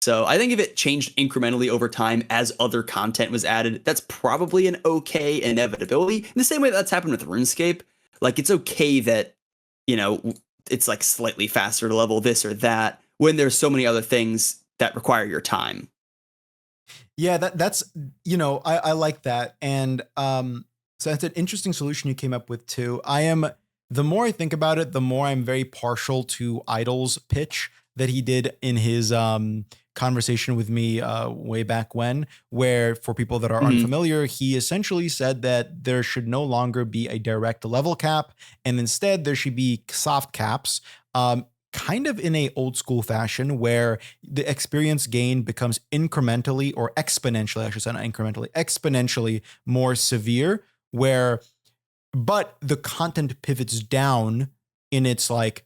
So I think if it changed incrementally over time as other content was added, that's probably an okay inevitability. In the same way that's happened with RuneScape. Like it's okay that, it's like slightly faster to level this or that when there's so many other things that require your time. Yeah, that's I like that. And so that's an interesting solution you came up with too. The more I think about it, the more I'm very partial to Idle's pitch that he did in his conversation with me way back when, where for people that are unfamiliar, he essentially said that there should no longer be a direct level cap, and instead there should be soft caps. Kind of in a old school fashion where the experience gain becomes incrementally or exponentially, I should say, not incrementally, exponentially more severe, but the content pivots down in its like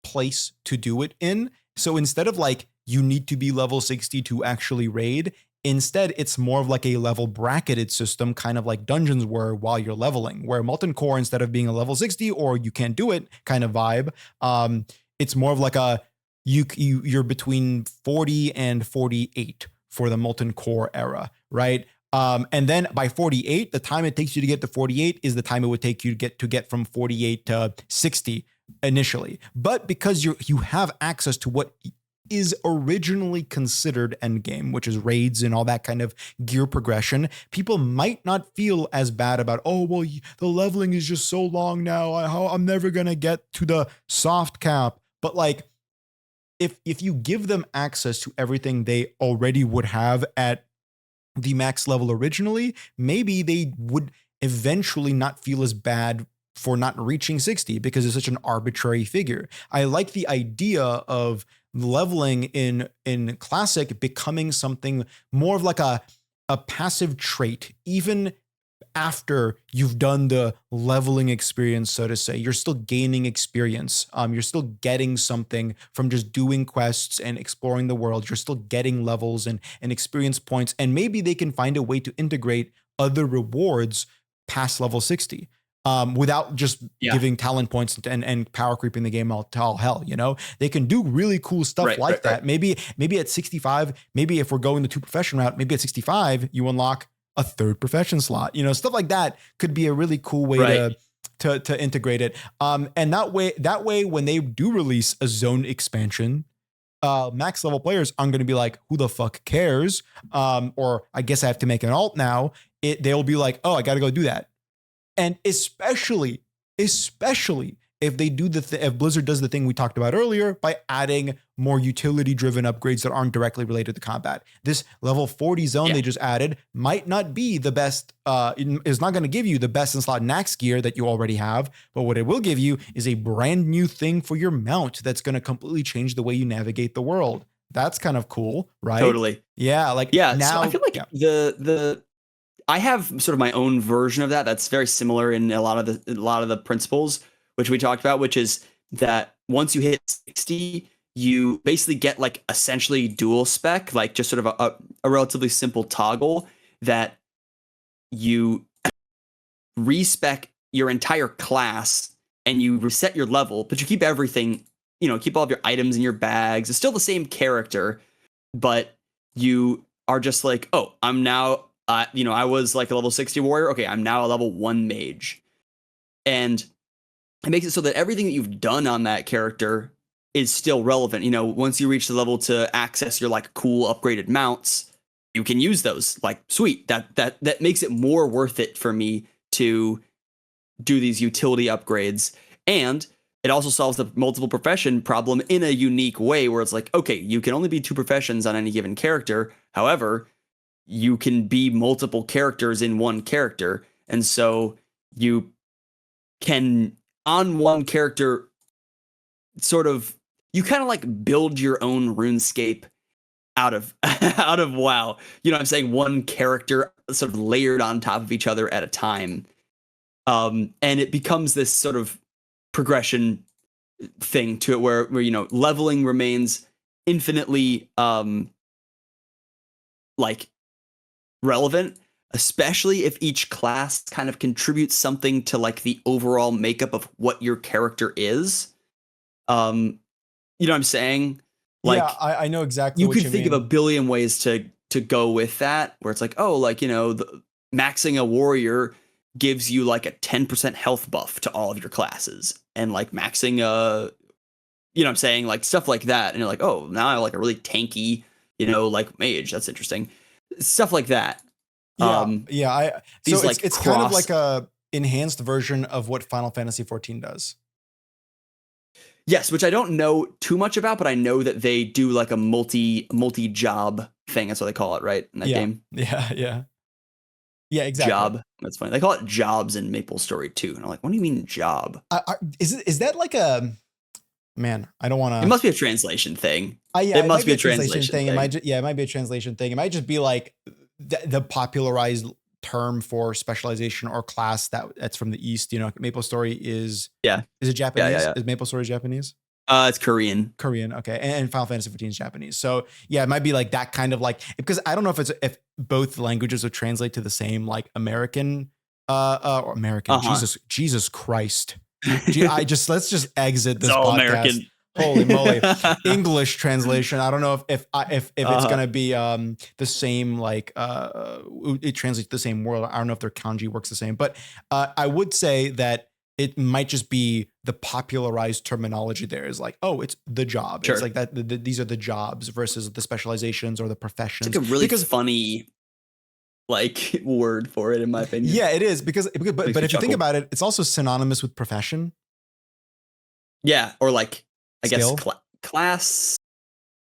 place to do it in. So instead of like, you need to be level 60 to actually raid, instead it's more of like a level bracketed system, kind of like dungeons were while you're leveling, where Molten Core, instead of being a level 60 or you can't do it kind of vibe, it's more of like you're between 40 and 48 for the Molten Core era, right? And then by 48, the time it takes you to get to 48 is the time it would take you to get from 48 to 60 initially. But because you have access to what is originally considered endgame, which is raids and all that kind of gear progression, people might not feel as bad about, oh, well, the leveling is just so long now, I'm never going to get to the soft cap. But like, if you give them access to everything they already would have at the max level originally, maybe they would eventually not feel as bad for not reaching 60 because it's such an arbitrary figure. I like the idea of leveling in Classic becoming something more of like a passive trait, even after you've done the leveling experience, so to say. You're still gaining experience. You're still getting something from just doing quests and exploring the world. You're still getting levels and experience points. And maybe they can find a way to integrate other rewards past level 60. Without just giving talent points and power creeping the game all hell, you know? They can do really cool stuff that. Right. Maybe at 65, maybe if we're going the 2 profession route, maybe at 65, you unlock a 3rd profession slot, you know, stuff like that could be a really cool way to integrate it. And that way, when they do release a zone expansion, max level players aren't going to be like, who the fuck cares? Or I guess I have to make an alt now. They'll be like, oh, I got to go do that. And especially if they do if Blizzard does the thing we talked about earlier by adding more utility driven upgrades that aren't directly related to combat. This level 40 zone they just added might not be the best, is not going to give you the best in slot Nax gear that you already have, but what it will give you is a brand new thing for your mount that's going to completely change the way you navigate the world. That's kind of cool, right? Totally. Yeah, like now so I feel like I have sort of my own version of that. That's very similar in a lot of the principles, which we talked about, which is that once you hit 60, you basically get like essentially dual spec, like just sort of a relatively simple toggle that you respec your entire class and you reset your level, but you keep everything, you know, keep all of your items in your bags. It's still the same character, but you are just like, oh, I'm now, you know, I was like a level 60 warrior. Okay, I'm now a level 1 mage. And it makes it so that everything that you've done on that character is still relevant. You know, once you reach the level to access your like cool upgraded mounts, you can use those. Like, sweet. That makes it more worth it for me to do these utility upgrades. And it also solves the multiple profession problem in a unique way where it's like, okay, you can only be 2 professions on any given character. However, you can be multiple characters in one character. And so you can, on one character, sort of, you kind of like build your own RuneScape out of WoW. You know what I'm saying? One character sort of layered on top of each other at a time. And it becomes this sort of progression thing to it where you know, leveling remains infinitely like relevant, especially if each class kind of contributes something to like the overall makeup of what your character is. You know what I'm saying? Like, yeah, I know exactly you what could you think mean. of a billion ways to go with that, where it's like, oh, like, you know, maxing a warrior gives you like a 10% health buff to all of your classes, and like maxing a, you know what I'm saying, like stuff like that, and you're like, oh, now I like a really tanky, you know, like mage. That's interesting. Stuff like that. Yeah. These so like it's kind of like a enhanced version of what Final Fantasy 14 does. Yes, which I don't know too much about, but I know that they do like a multi-job thing. That's what they call it, right? In that game. Yeah, exactly. Job. That's funny. They call it jobs in MapleStory 2. And I'm like, what do you mean job? Is that like a man? I don't want to. It must be a translation thing. Yeah, it must be a translation thing. It might be a translation thing. It might just be like the popularized term for specialization or class that's from the East. You know, MapleStory is it Japanese? Yeah. Is MapleStory Japanese? It's Korean. Okay, and Final Fantasy 15 is Japanese. So yeah, it might be like that kind of like, because I don't know if both languages would translate to the same like American or American. Jesus Christ. Let's just exit this podcast. American. Holy moly. English translation. I don't know if it's gonna be the same, like it translates to the same world. I don't know if their kanji works the same, but I would say that it might just be the popularized terminology there is like, oh, it's the job. Sure. It's like that. These are the jobs versus the specializations or the professions. It's like a really funny like word for it, in my opinion. Yeah, it is but if you think about it, it's also synonymous with profession. Yeah, or like I Skill? guess class.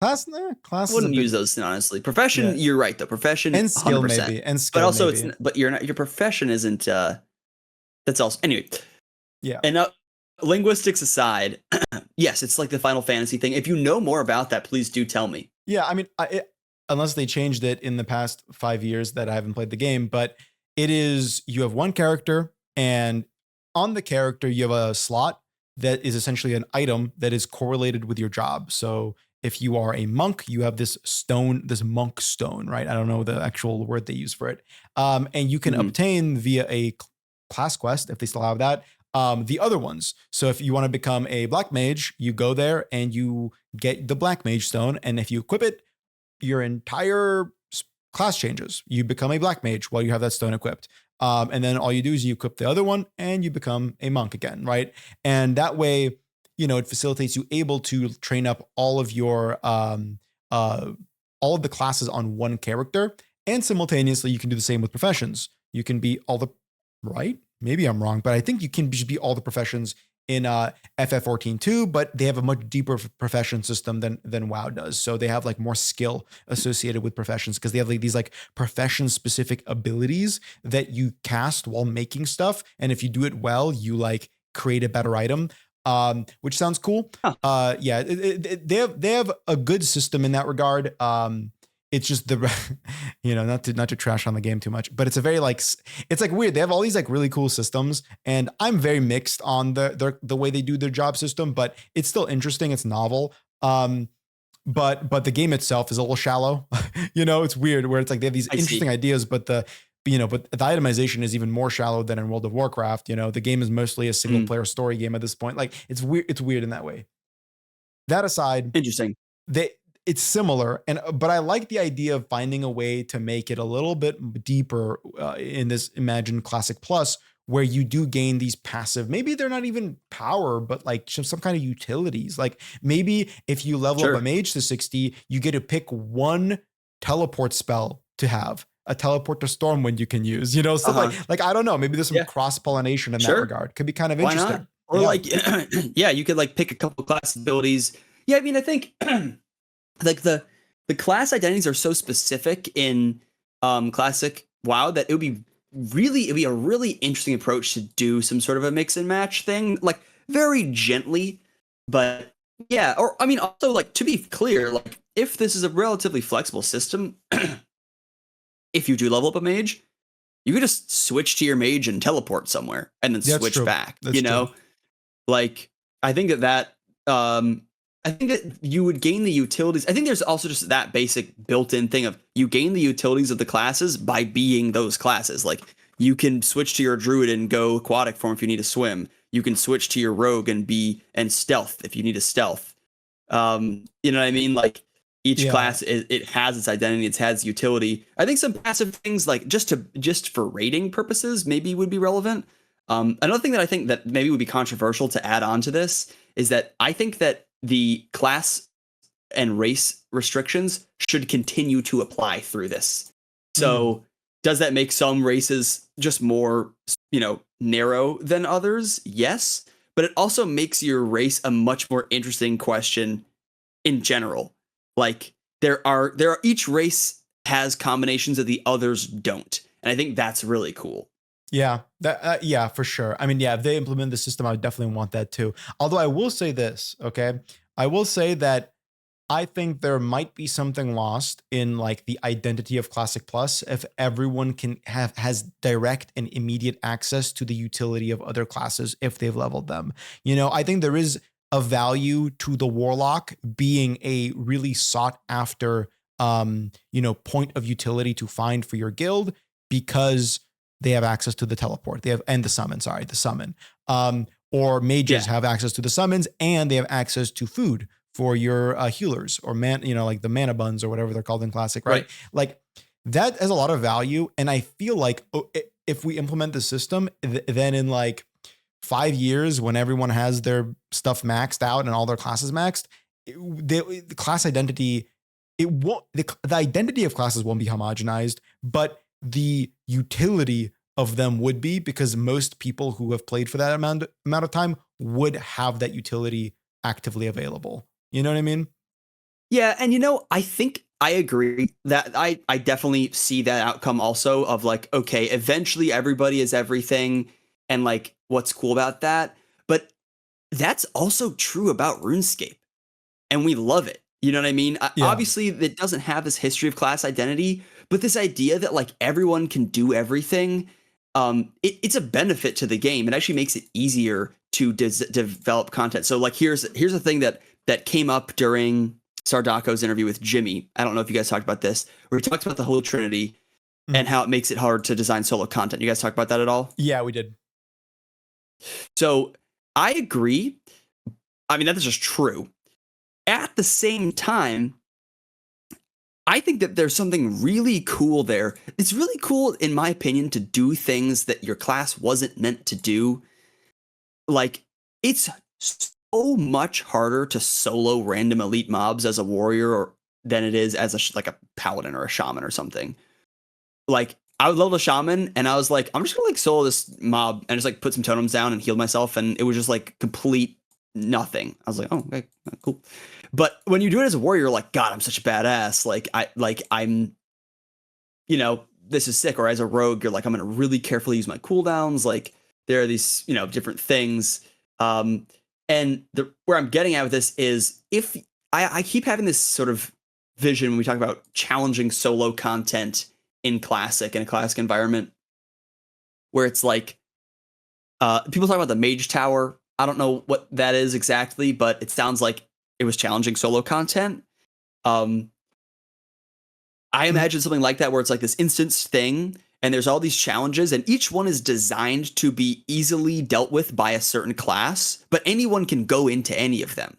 Class I wouldn't use those synonymously. Profession, Yeah. You're right though. Profession and skill 100%. maybe, and skill But also maybe. but your profession isn't that's also anyway. Yeah. And linguistics aside, yes, it's like the Final Fantasy thing. If you know more about that, please do tell me. Yeah, I mean, unless they changed it in the past 5 years that I haven't played the game, but it is, you have one character, and on the character you have a slot that is essentially an item that is correlated with your job. So if you are a monk, you have this stone, this monk stone, right? I don't know the actual word they use for it. And you can obtain via a class quest, if they still have that, the other ones. So if you want to become a black mage, you go there and you get the black mage stone. And if you equip it, your entire class changes. You become a black mage while you have that stone equipped. And then all you do is you equip the other one and you become a monk again, right? And that way, you know, it facilitates you able to train up all of your all of the classes on one character. And simultaneously, you can do the same with professions. You can be all the, right? Maybe I'm wrong, but I think you can just be all the professions in FF14 too, but they have a much deeper profession system than WoW does. So they have like more skill associated with professions because they have like these like profession specific abilities that you cast while making stuff. And if you do it well, you like create a better item. Which sounds cool. Huh. Yeah, they have a good system in that regard. It's just the, you know, not to trash on the game too much, but it's a very like, it's like weird. They have all these like really cool systems, and I'm very mixed on the way they do their job system, but it's still interesting. It's novel. But the game itself is a little shallow. You know, it's weird where it's like they have these interesting ideas, but the itemization is even more shallow than in World of Warcraft. You know, the game is mostly a single player story game at this point. Like it's weird. It's weird in that way. That aside, interesting. It's similar, but I like the idea of finding a way to make it a little bit deeper in this Imagine Classic Plus, where you do gain these passive, maybe they're not even power, but like some kind of utilities. Like maybe if you level up a mage to 60, you get to pick one teleport spell to have. A teleport to Stormwind you can use, you know, stuff like I don't know, maybe there's some cross-pollination in that regard. Could be kind of interesting. Not? Or like, yeah, you could like pick a couple class abilities. Yeah, I mean, I think like the class identities are so specific in classic WoW that it'd be a really interesting approach to do some sort of a mix and match thing, like very gently, but yeah. Or I mean, also like to be clear, like if this is a relatively flexible system, if you do level up a mage, you could just switch to your mage and teleport somewhere and then switch back. That's true. Like I think that you would gain the utilities. I think there's also just that basic built-in thing of you gain the utilities of the classes by being those classes. Like you can switch to your druid and go aquatic form if you need to swim. You can switch to your rogue and stealth if you need to stealth. You know what I mean? Like each class, it has its identity, it has utility. I think some passive things like just for rating purposes maybe would be relevant. Another thing that I think that maybe would be controversial to add on to this is that I think that the class and race restrictions should continue to apply through this. So does that make some races just more, narrow than others? Yes. but it also makes your race a much more interesting question in general. Like there are each race has combinations that the others don't, and I think that's really cool. Yeah, yeah, for sure. I mean, yeah, if they implement the system, I would definitely want that too. Although I will say this, okay? I will say that I think there might be something lost in like the identity of Classic Plus if everyone has direct and immediate access to the utility of other classes if they've leveled them. You know, I think there is a value to the Warlock being a really sought after point of utility to find for your guild because they have access to the teleport. They have and the summon, sorry, the summon. Or mages have access to the summons and they have access to food for your healers or like the mana buns or whatever they're called in Classic, right? Like that has a lot of value. And I feel like if we implement the system, then in like 5 years, when everyone has their stuff maxed out and all their classes maxed, the class identity, the identity of classes won't be homogenized, but the utility of them would be, because most people who have played for that amount of time would have that utility actively available. You know what I mean? Yeah, and I think I agree that I definitely see that outcome also of like, okay, eventually everybody is everything, and like what's cool about that. But that's also true about RuneScape, and we love it. You know what I mean? Yeah. Obviously, it doesn't have this history of class identity, but this idea that like everyone can do everything, it's a benefit to the game. It actually makes it easier to develop content. So like here's a thing that came up during Sardako's interview with Jimmy. I don't know if you guys talked about this, where he talked about the Holy Trinity and how it makes it hard to design solo content. You guys talk about that at all? Yeah, we did. So I agree. I mean, that's just true. At the same time, I think that there's something really cool there. It's really cool, in my opinion, to do things that your class wasn't meant to do. Like, it's so much harder to solo random elite mobs as a warrior than it is as a paladin or a shaman or something. Like, I would level a shaman, and I was like, I'm just gonna like solo this mob and just like put some totems down and heal myself, and it was just like complete nothing. I was like, oh, okay, cool. But when you do it as a warrior, you're like, God, I'm such a badass. I'm, this is sick. Or as a rogue, you're like, I'm gonna really carefully use my cooldowns. Like there are these, different things. And where I'm getting at with this is, if I keep having this sort of vision when we talk about challenging solo content in a classic environment, where it's like, people talk about the mage tower. I don't know what that is exactly, but it sounds like it was challenging solo content. I imagine something like that, where it's like this instance thing, and there's all these challenges, and each one is designed to be easily dealt with by a certain class, but anyone can go into any of them.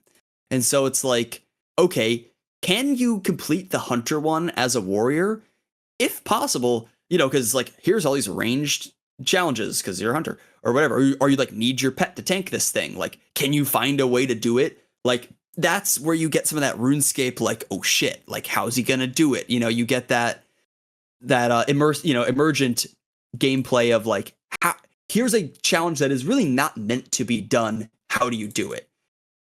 And so it's like, okay, can you complete the hunter one as a warrior? If possible, because like, here's all these ranged challenges because you're a hunter or whatever, or you like need your pet to tank this thing. Like, can you find a way to do it? Like, that's where you get some of that RuneScape, like, oh shit, like how's he gonna do it? You get that emergent gameplay of like, here's a challenge that is really not meant to be done. How do you do it?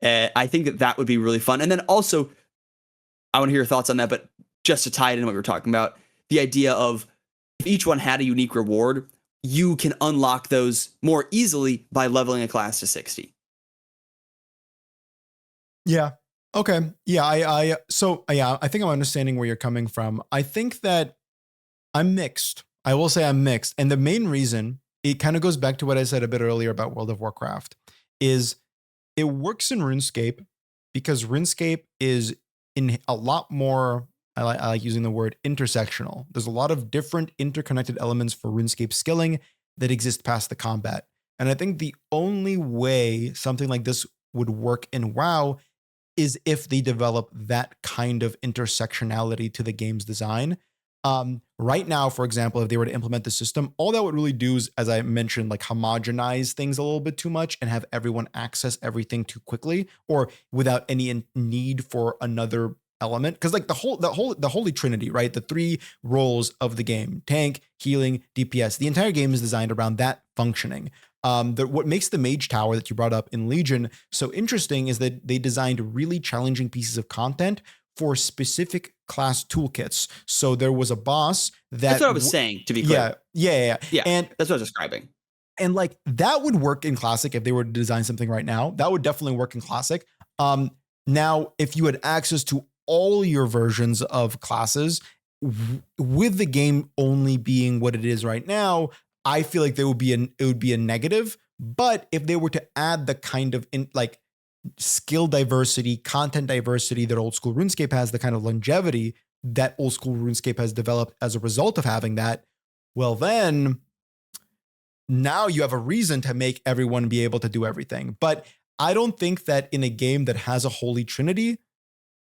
I think that would be really fun. And then also, I want to hear your thoughts on that, but just to tie it in what we were talking about, the idea of if each one had a unique reward, you can unlock those more easily by leveling a class to 60. Yeah. Okay. Yeah. I think I'm understanding where you're coming from. I think that I'm mixed. I will say I'm mixed. And the main reason, it kind of goes back to what I said a bit earlier about World of Warcraft, is it works in RuneScape because RuneScape is in a lot more, I like using the word intersectional. There's a lot of different interconnected elements for RuneScape skilling that exist past the combat. And I think the only way something like this would work in WoW is if they develop that kind of intersectionality to the game's design. Right now, for example, if they were to implement the system, all that would really do is, as I mentioned, like homogenize things a little bit too much and have everyone access everything too quickly or without any need for another element. Because like the holy trinity, right? The three roles of the game: tank, healing, DPS. The entire game is designed around that functioning. What makes the Mage Tower that you brought up in Legion so interesting is that they designed really challenging pieces of content for specific class toolkits. So there was a boss that That's what I was saying, to be clear. Yeah. Yeah, And that's what I was describing. and like that would work in Classic if they were to design something right now. That would definitely work in Classic. Now, if you had access to all your versions of classes with the game only being what it is right now, I feel like it would be a negative. But if they were to add the kind of skill diversity, content diversity that Old School RuneScape has, the kind of longevity that Old School RuneScape has developed as a result of having that, well then now you have a reason to make everyone be able to do everything. But I don't think that in a game that has a holy trinity,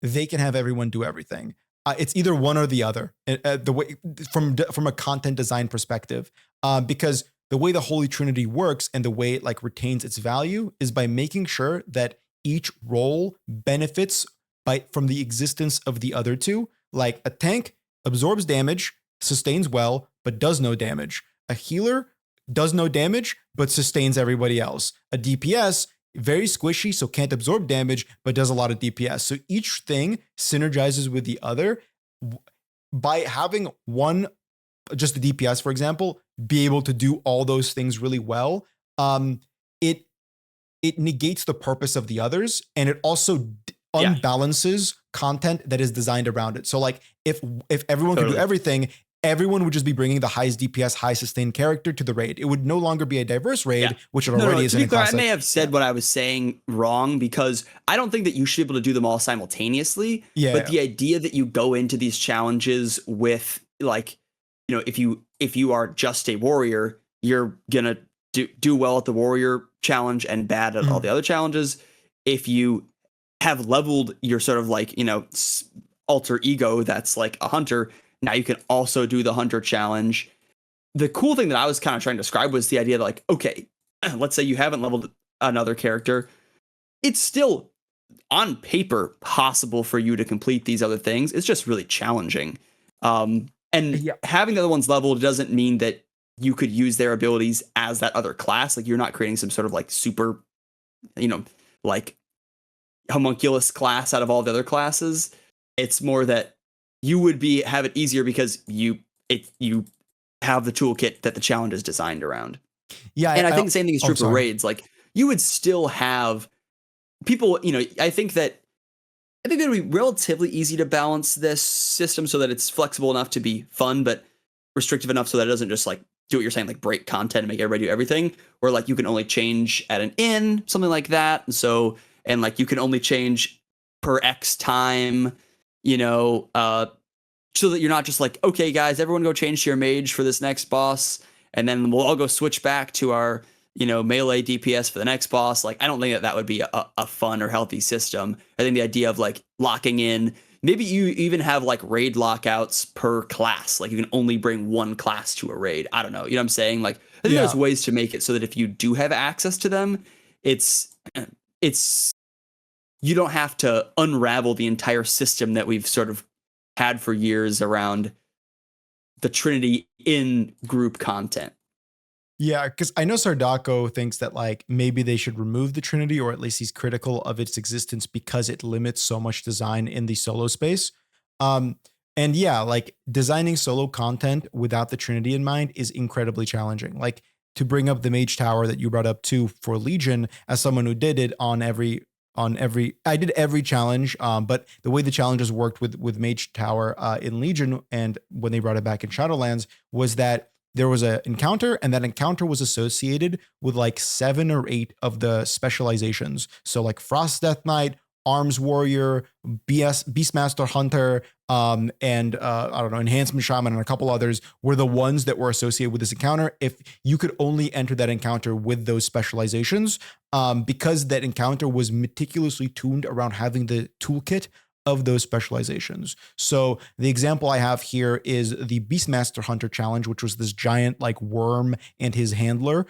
they can have everyone do everything. It's either one or the other. The way from a content design perspective, because the way the holy trinity works and the way it retains its value is by making sure that each role benefits from the existence of the other two. Like a tank absorbs damage, sustains well, but does no damage. A healer does no damage, but sustains everybody else. A DPS, very squishy, so can't absorb damage, but does a lot of DPS. So each thing synergizes with the other. By having one, just the DPS, for example, be able to do all those things really well, it negates the purpose of the others, and it also unbalances content that is designed around it. So like if everyone could do everything, everyone would just be bringing the highest DPS, high sustained character to the raid. It would no longer be a diverse raid, which it already is in Classic. I may have said what I was saying wrong, because I don't think that you should be able to do them all simultaneously. But the idea that you go into these challenges with if you are just a warrior, you're gonna do well at the warrior challenge and bad at all the other challenges. If you have leveled your sort of alter ego that's like a hunter, now you can also do the hunter challenge. The cool thing that I was kind of trying to describe was the idea that okay, let's say you haven't leveled another character. It's still on paper possible for you to complete these other things. It's just really challenging. Having the other ones leveled doesn't mean that you could use their abilities as that other class. Like you're not creating some sort of super, homunculus class out of all the other classes. It's more that you would have it easier because you have the toolkit that the challenge is designed around. Yeah, and I think the same thing is true for raids. Like you would still have people. I think it would be relatively easy to balance this system so that it's flexible enough to be fun, but restrictive enough so that it doesn't just do what you're saying, break content and make everybody do everything. Or you can only change at an inn, something like that. And so you can only change per X time. So that you're not just okay, guys, everyone go change to your mage for this next boss, and then we'll all go switch back to our, melee DPS for the next boss. I don't think that would be a fun or healthy system. I think the idea of locking in, maybe you even have raid lockouts per class. You can only bring one class to a raid. I don't know. You know what I'm saying? I think there's ways to make it so that if you do have access to them, it's you don't have to unravel the entire system that we've sort of had for years around the Trinity in group content. Yeah, because I know Sardako thinks that maybe they should remove the Trinity, or at least he's critical of its existence because it limits so much design in the solo space. And designing solo content without the Trinity in mind is incredibly challenging. To bring up the Mage Tower that you brought up too for Legion, as someone who did it I did every challenge, but the way the challenges worked with Mage Tower in Legion and when they brought it back in Shadowlands was that there was an encounter, and that encounter was associated with 7 or 8 of the specializations. So Frost Death Knight, Arms Warrior, Beastmaster Hunter, and I don't know, Enhancement Shaman, and a couple others were the ones that were associated with this encounter. If you could only enter that encounter with those specializations, because that encounter was meticulously tuned around having the toolkit of those specializations. So the example I have here is the Beastmaster Hunter challenge, which was this giant worm and his handler,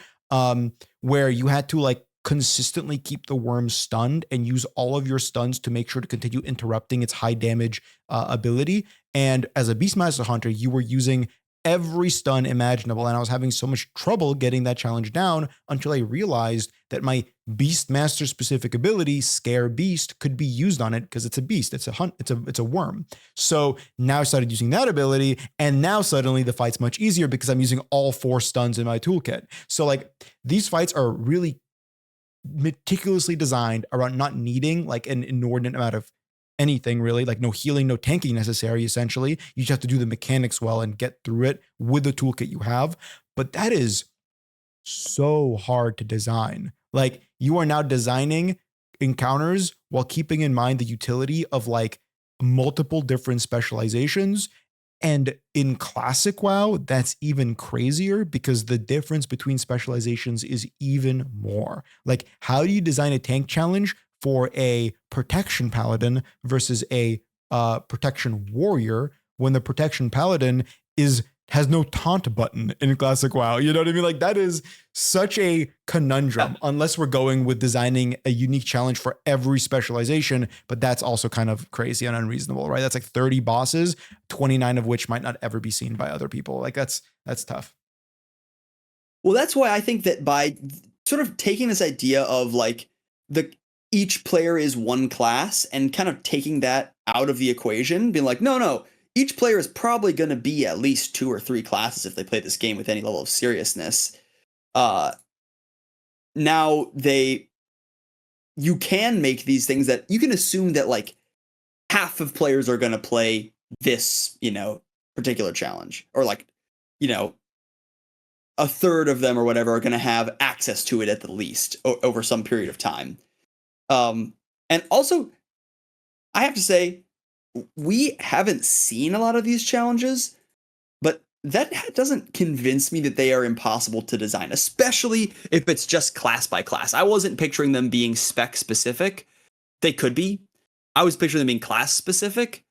where you had to consistently keep the worm stunned and use all of your stuns to make sure to continue interrupting its high damage ability. And as a Beastmaster Hunter, you were using every stun imaginable. And I was having so much trouble getting that challenge down until I realized that my Beastmaster specific ability, Scare Beast, could be used on it because it's a beast. It's a hunt. It's a worm. So now I started using that ability, and now suddenly the fight's much easier because I'm using all 4 stuns in my toolkit. So like these fights are really meticulously designed around not needing like an inordinate amount of anything really, like no healing, no tanking necessary. Essentially, you just have to do the mechanics well and get through it with the toolkit you have. But that is so hard to design. Like you are now designing encounters while keeping in mind the utility of like multiple different specializations. And in classic WoW, that's even crazier because the difference between specializations is even more. Like, how do you design a tank challenge for a protection paladin versus a protection warrior when the protection paladin has no taunt button in classic WoW? You know what I mean? Like that is such a conundrum unless we're going with designing a unique challenge for every specialization, but that's also kind of crazy and unreasonable, right? That's like 30 bosses, 29 of which might not ever be seen by other people. Like that's tough. Well, that's why I think that by sort of taking this idea of like each player is one class and kind of taking that out of the equation, being like, no, each player is probably going to be at least 2 or 3 classes if they play this game with any level of seriousness. Now you can make these things that you can assume that like half of players are going to play this, particular challenge, or like, a third of them or whatever are going to have access to it at the least over some period of time. And also, I have to say, we haven't seen a lot of these challenges, but that doesn't convince me that they are impossible to design, especially if it's just class by class. I wasn't picturing them being spec specific. They could be. I was picturing them being class specific.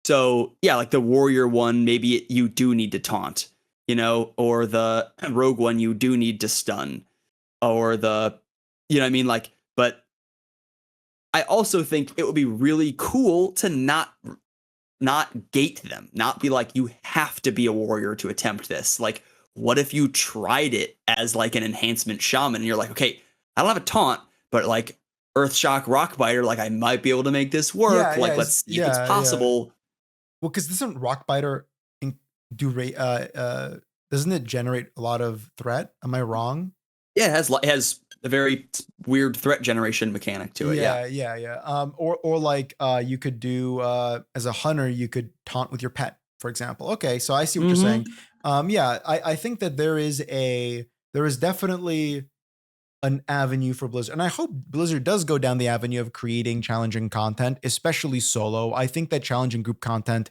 So yeah, like the warrior one, maybe you do need to taunt, or the rogue one, you do need to stun, or but I also think it would be really cool to not gate them, not be like, you have to be a warrior to attempt this. Like, what if you tried it as like an enhancement shaman and you're like, okay, I don't have a taunt, but like Earthshock Rockbiter, like I might be able to make this work. Let's see if it's possible. Yeah. Well, because doesn't Rockbiter doesn't it generate a lot of threat? Am I wrong? Yeah, it has a very weird threat generation mechanic to it. Yeah. Or like you could do as a hunter, you could taunt with your pet, for example. Okay, so I see what you're saying. I think that there is definitely an avenue for Blizzard, and I hope Blizzard does go down the avenue of creating challenging content, especially solo. I think that challenging group content,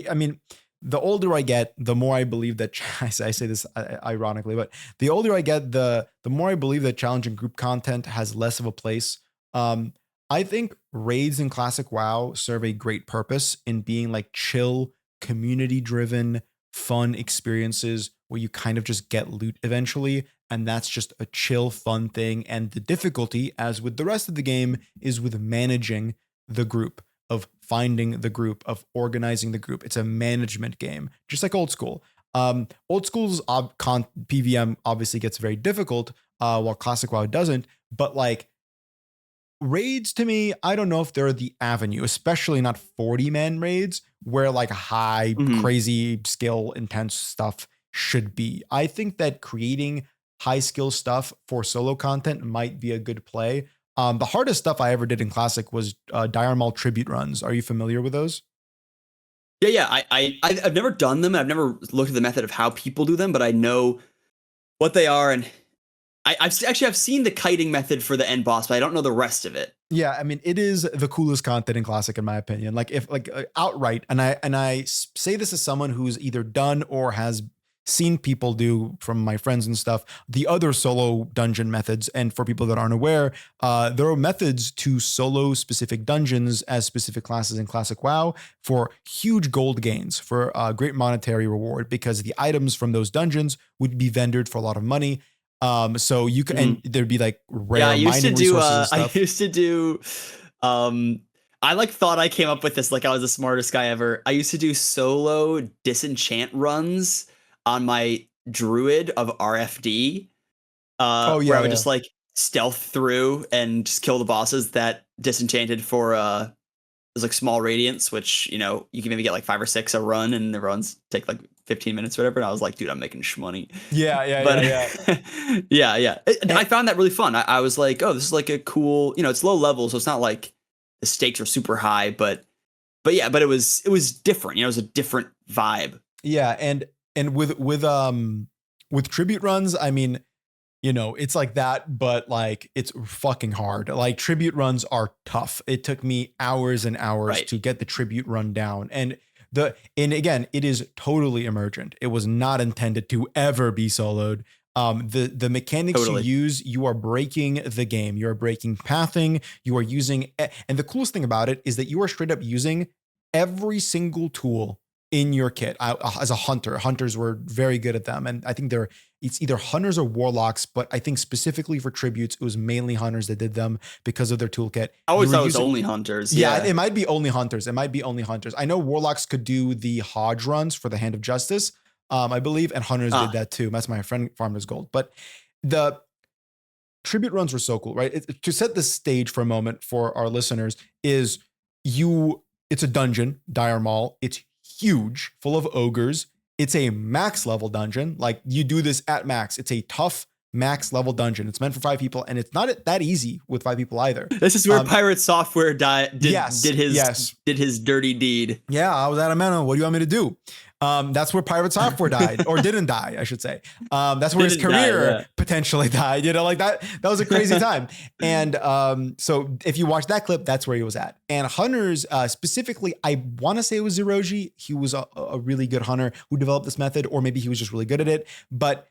I mean, the older I get, the more I believe that I say this ironically, but the older I get, the more I believe that challenging group content has less of a place. I think raids in classic WoW serve a great purpose in being like chill, community-driven, fun experiences where you kind of just get loot eventually, and that's just a chill, fun thing. And the difficulty, as with the rest of the game, is with managing the group, of finding the group, of organizing the group. It's a management game, just like Old School. Old School's PVM obviously gets very difficult, while classic WoW doesn't. But like raids, to me, I don't know if they're the avenue, especially not 40-man raids where like high, crazy skill, intense stuff should be. I think that creating high skill stuff for solo content might be a good play. The hardest stuff I ever did in Classic was Dire Maul tribute runs. Are you familiar with those? Yeah. I've never done them. I've never looked at the method of how people do them, but I know what they are. And I've seen the kiting method for the end boss, but I don't know the rest of it. Yeah, I mean, it is the coolest content in Classic, in my opinion. Like if outright, and I say this as someone who's either done or has seen people do, from my friends and stuff, the other solo dungeon methods. And for people that aren't aware, there are methods to solo specific dungeons as specific classes in classic WoW for huge gold gains, for a great monetary reward, because the items from those dungeons would be vendored for a lot of money. So you can, and there'd be like rare mining resources and stuff. I used to do, I like thought I came up with this like I was the smartest guy ever. I used to do solo disenchant runs on my druid of RFD, Oh, where yeah, I would yeah. just like stealth through and just kill the bosses that disenchanted for there's like small radiance, which you know you can maybe get like 5 or 6 a run, and the runs take like 15 minutes or whatever. And I was like, dude, I'm making shmoney. Yeah, yeah, But yeah, yeah. I And- found that really fun. I was like, oh, this is like a cool, you know, it's low level, so it's not like the stakes are super high, but it was different. You know, it was a different vibe. yeah, and with tribute runs, I mean, you know, it's like that, but like it's fucking hard. Like tribute runs are tough. It took me hours and hours Right. to get the tribute run down. And again, it is totally emergent. It was not intended to ever be soloed. The mechanics Totally. you use, you are breaking the game. You are breaking pathing. You are using, and the coolest thing about it is that you are straight up using every single tool in your kit. As a hunter, hunters were very good at them, and I think it's either hunters or warlocks, but I think specifically for tributes, it was mainly hunters that did them because of their toolkit. I always You were thought it was using- only hunters. yeah, Yeah. it might be only hunters. It might be only hunters. I know warlocks could do the Hodge runs for the Hand of Justice, I believe, and hunters did that too. That's my friend Farmer's Gold. But the tribute runs were so cool, right? To set the stage for a moment for our listeners is it's a dungeon, Dire Maul. It's huge, full of ogres. It's a max level dungeon. Like you do this at max. It's a tough max level dungeon. It's meant for 5 people, and it's not that easy with 5 people either. This is where Pirate Software did his dirty deed. Yeah, I was at a Menno. What do you want me to do? That's where Pirate Software died, or didn't die, I should say. That's where his career potentially died. You know, like that was a crazy time. And so if you watch that clip, that's where he was at. And hunters, specifically, I want to say it was Zeroji. He was a really good hunter who developed this method, or maybe he was just really good at it. But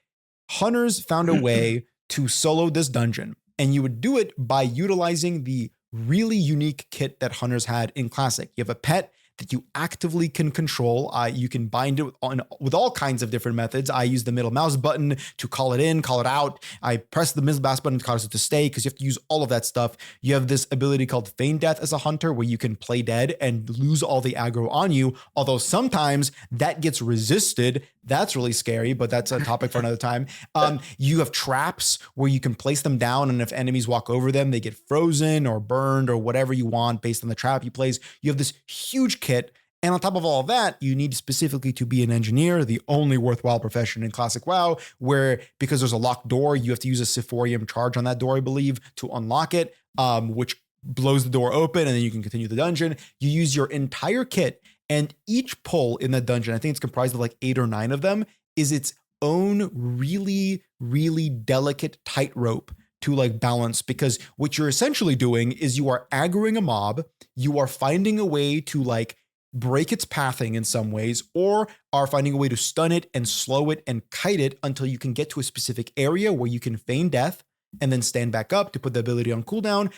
hunters found a way to solo this dungeon, and you would do it by utilizing the really unique kit that hunters had in Classic. You have a pet that you actively can control. You can bind it with all kinds of different methods. I use the middle mouse button to call it in, call it out. I press the middle mouse button to cause it to stay, because you have to use all of that stuff. You have this ability called Feign Death as a hunter, where you can play dead and lose all the aggro on you. Although sometimes that gets resisted. That's really scary, but that's a topic for another time. You have traps where you can place them down, and if enemies walk over them, they get frozen or burned or whatever you want based on the trap you place. You have this huge kit. And on top of all of that, you need specifically to be an engineer, the only worthwhile profession in Classic WoW, where because there's a locked door, you have to use a Sephorium charge on that door, I believe, to unlock it, which blows the door open, and then you can continue the dungeon. You use your entire kit, and each pull in the dungeon, I think it's comprised of like 8 or 9 of them, is its own really, really delicate tightrope to like balance, because what you're essentially doing is you are aggroing a mob, you are finding a way to like break its pathing in some ways, or are finding a way to stun it and slow it and kite it until you can get to a specific area where you can feign death and then stand back up to put the ability on cooldown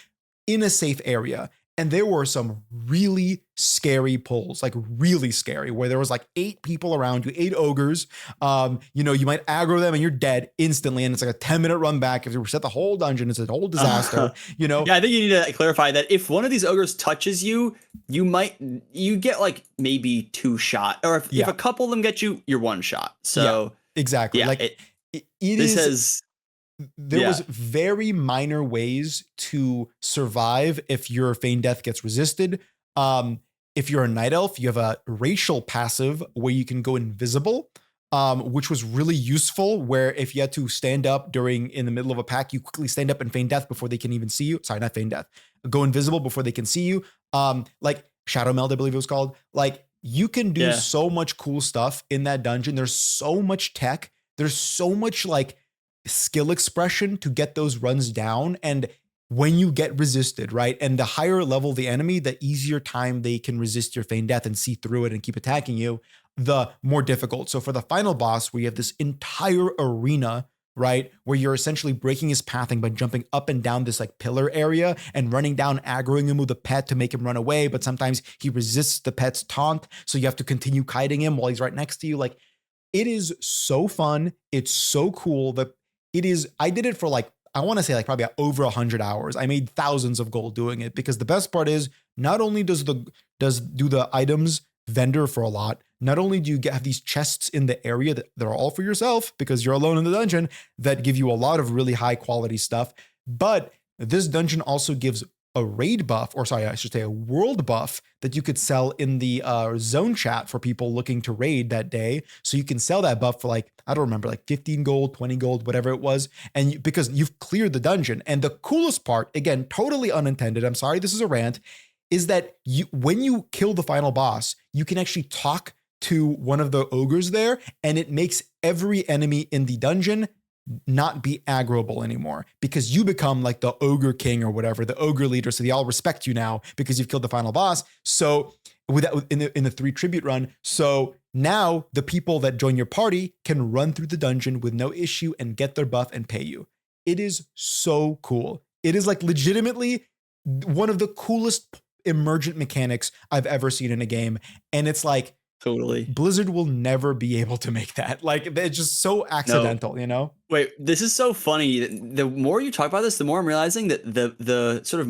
in a safe area. And there were some really scary pulls, like really scary, where there was like 8 people around you, 8 ogres. You might aggro them and you're dead instantly. And it's like a 10-minute run back. If you reset the whole dungeon, it's a whole disaster, you know? Yeah, I think you need to clarify that if one of these ogres touches you, you get like maybe 2 shot, or if a couple of them get you, you're 1 shot. So exactly. Yeah, like there was very minor ways to survive if your feign death gets resisted. If you're a night elf, you have a racial passive where you can go invisible, which was really useful, where if you had to stand up in the middle of a pack, you quickly stand up and feign death before they can even see you. Sorry, not feign death. Go invisible before they can see you. Like Shadow Meld, I believe it was called. Like you can do so much cool stuff in that dungeon. There's so much tech. There's so much like skill expression to get those runs down. And when you get resisted, right, and the higher level the enemy, the easier time they can resist your feign death and see through it and keep attacking you, the more difficult. So for the final boss, where you have this entire arena, right, where you're essentially breaking his pathing by jumping up and down this like pillar area and running down, aggroing him with a pet to make him run away, but sometimes he resists the pet's taunt, so you have to continue kiting him while he's right next to you. Like, it is so fun. It's so cool. I did it for like, I want to say like probably over 100 hours. I made thousands of gold doing it, because the best part is not only do the items vendor for a lot, not only do you have these chests in the area that are all for yourself because you're alone in the dungeon that give you a lot of really high quality stuff, but this dungeon also gives a raid buff, or sorry, I should say a world buff that you could sell in the zone chat for people looking to raid that day. So you can sell that buff for like, I don't remember, like 15 gold, 20 gold, whatever it was. And because you've cleared the dungeon. And the coolest part, again, totally unintended, I'm sorry, this is a rant, is that when you kill the final boss, you can actually talk to one of the ogres there, and it makes every enemy in the dungeon not be aggroable anymore because you become like the ogre king or whatever, the ogre leader. So they all respect you now because you've killed the final boss. So with that, in the 3 tribute run, so now the people that join your party can run through the dungeon with no issue and get their buff and pay you. It is so cool. It is like legitimately one of the coolest emergent mechanics I've ever seen in a game. And it's like, totally, Blizzard will never be able to make that. Like, it's just so accidental, you know? Wait, this is so funny. The more you talk about this, the more I'm realizing that the sort of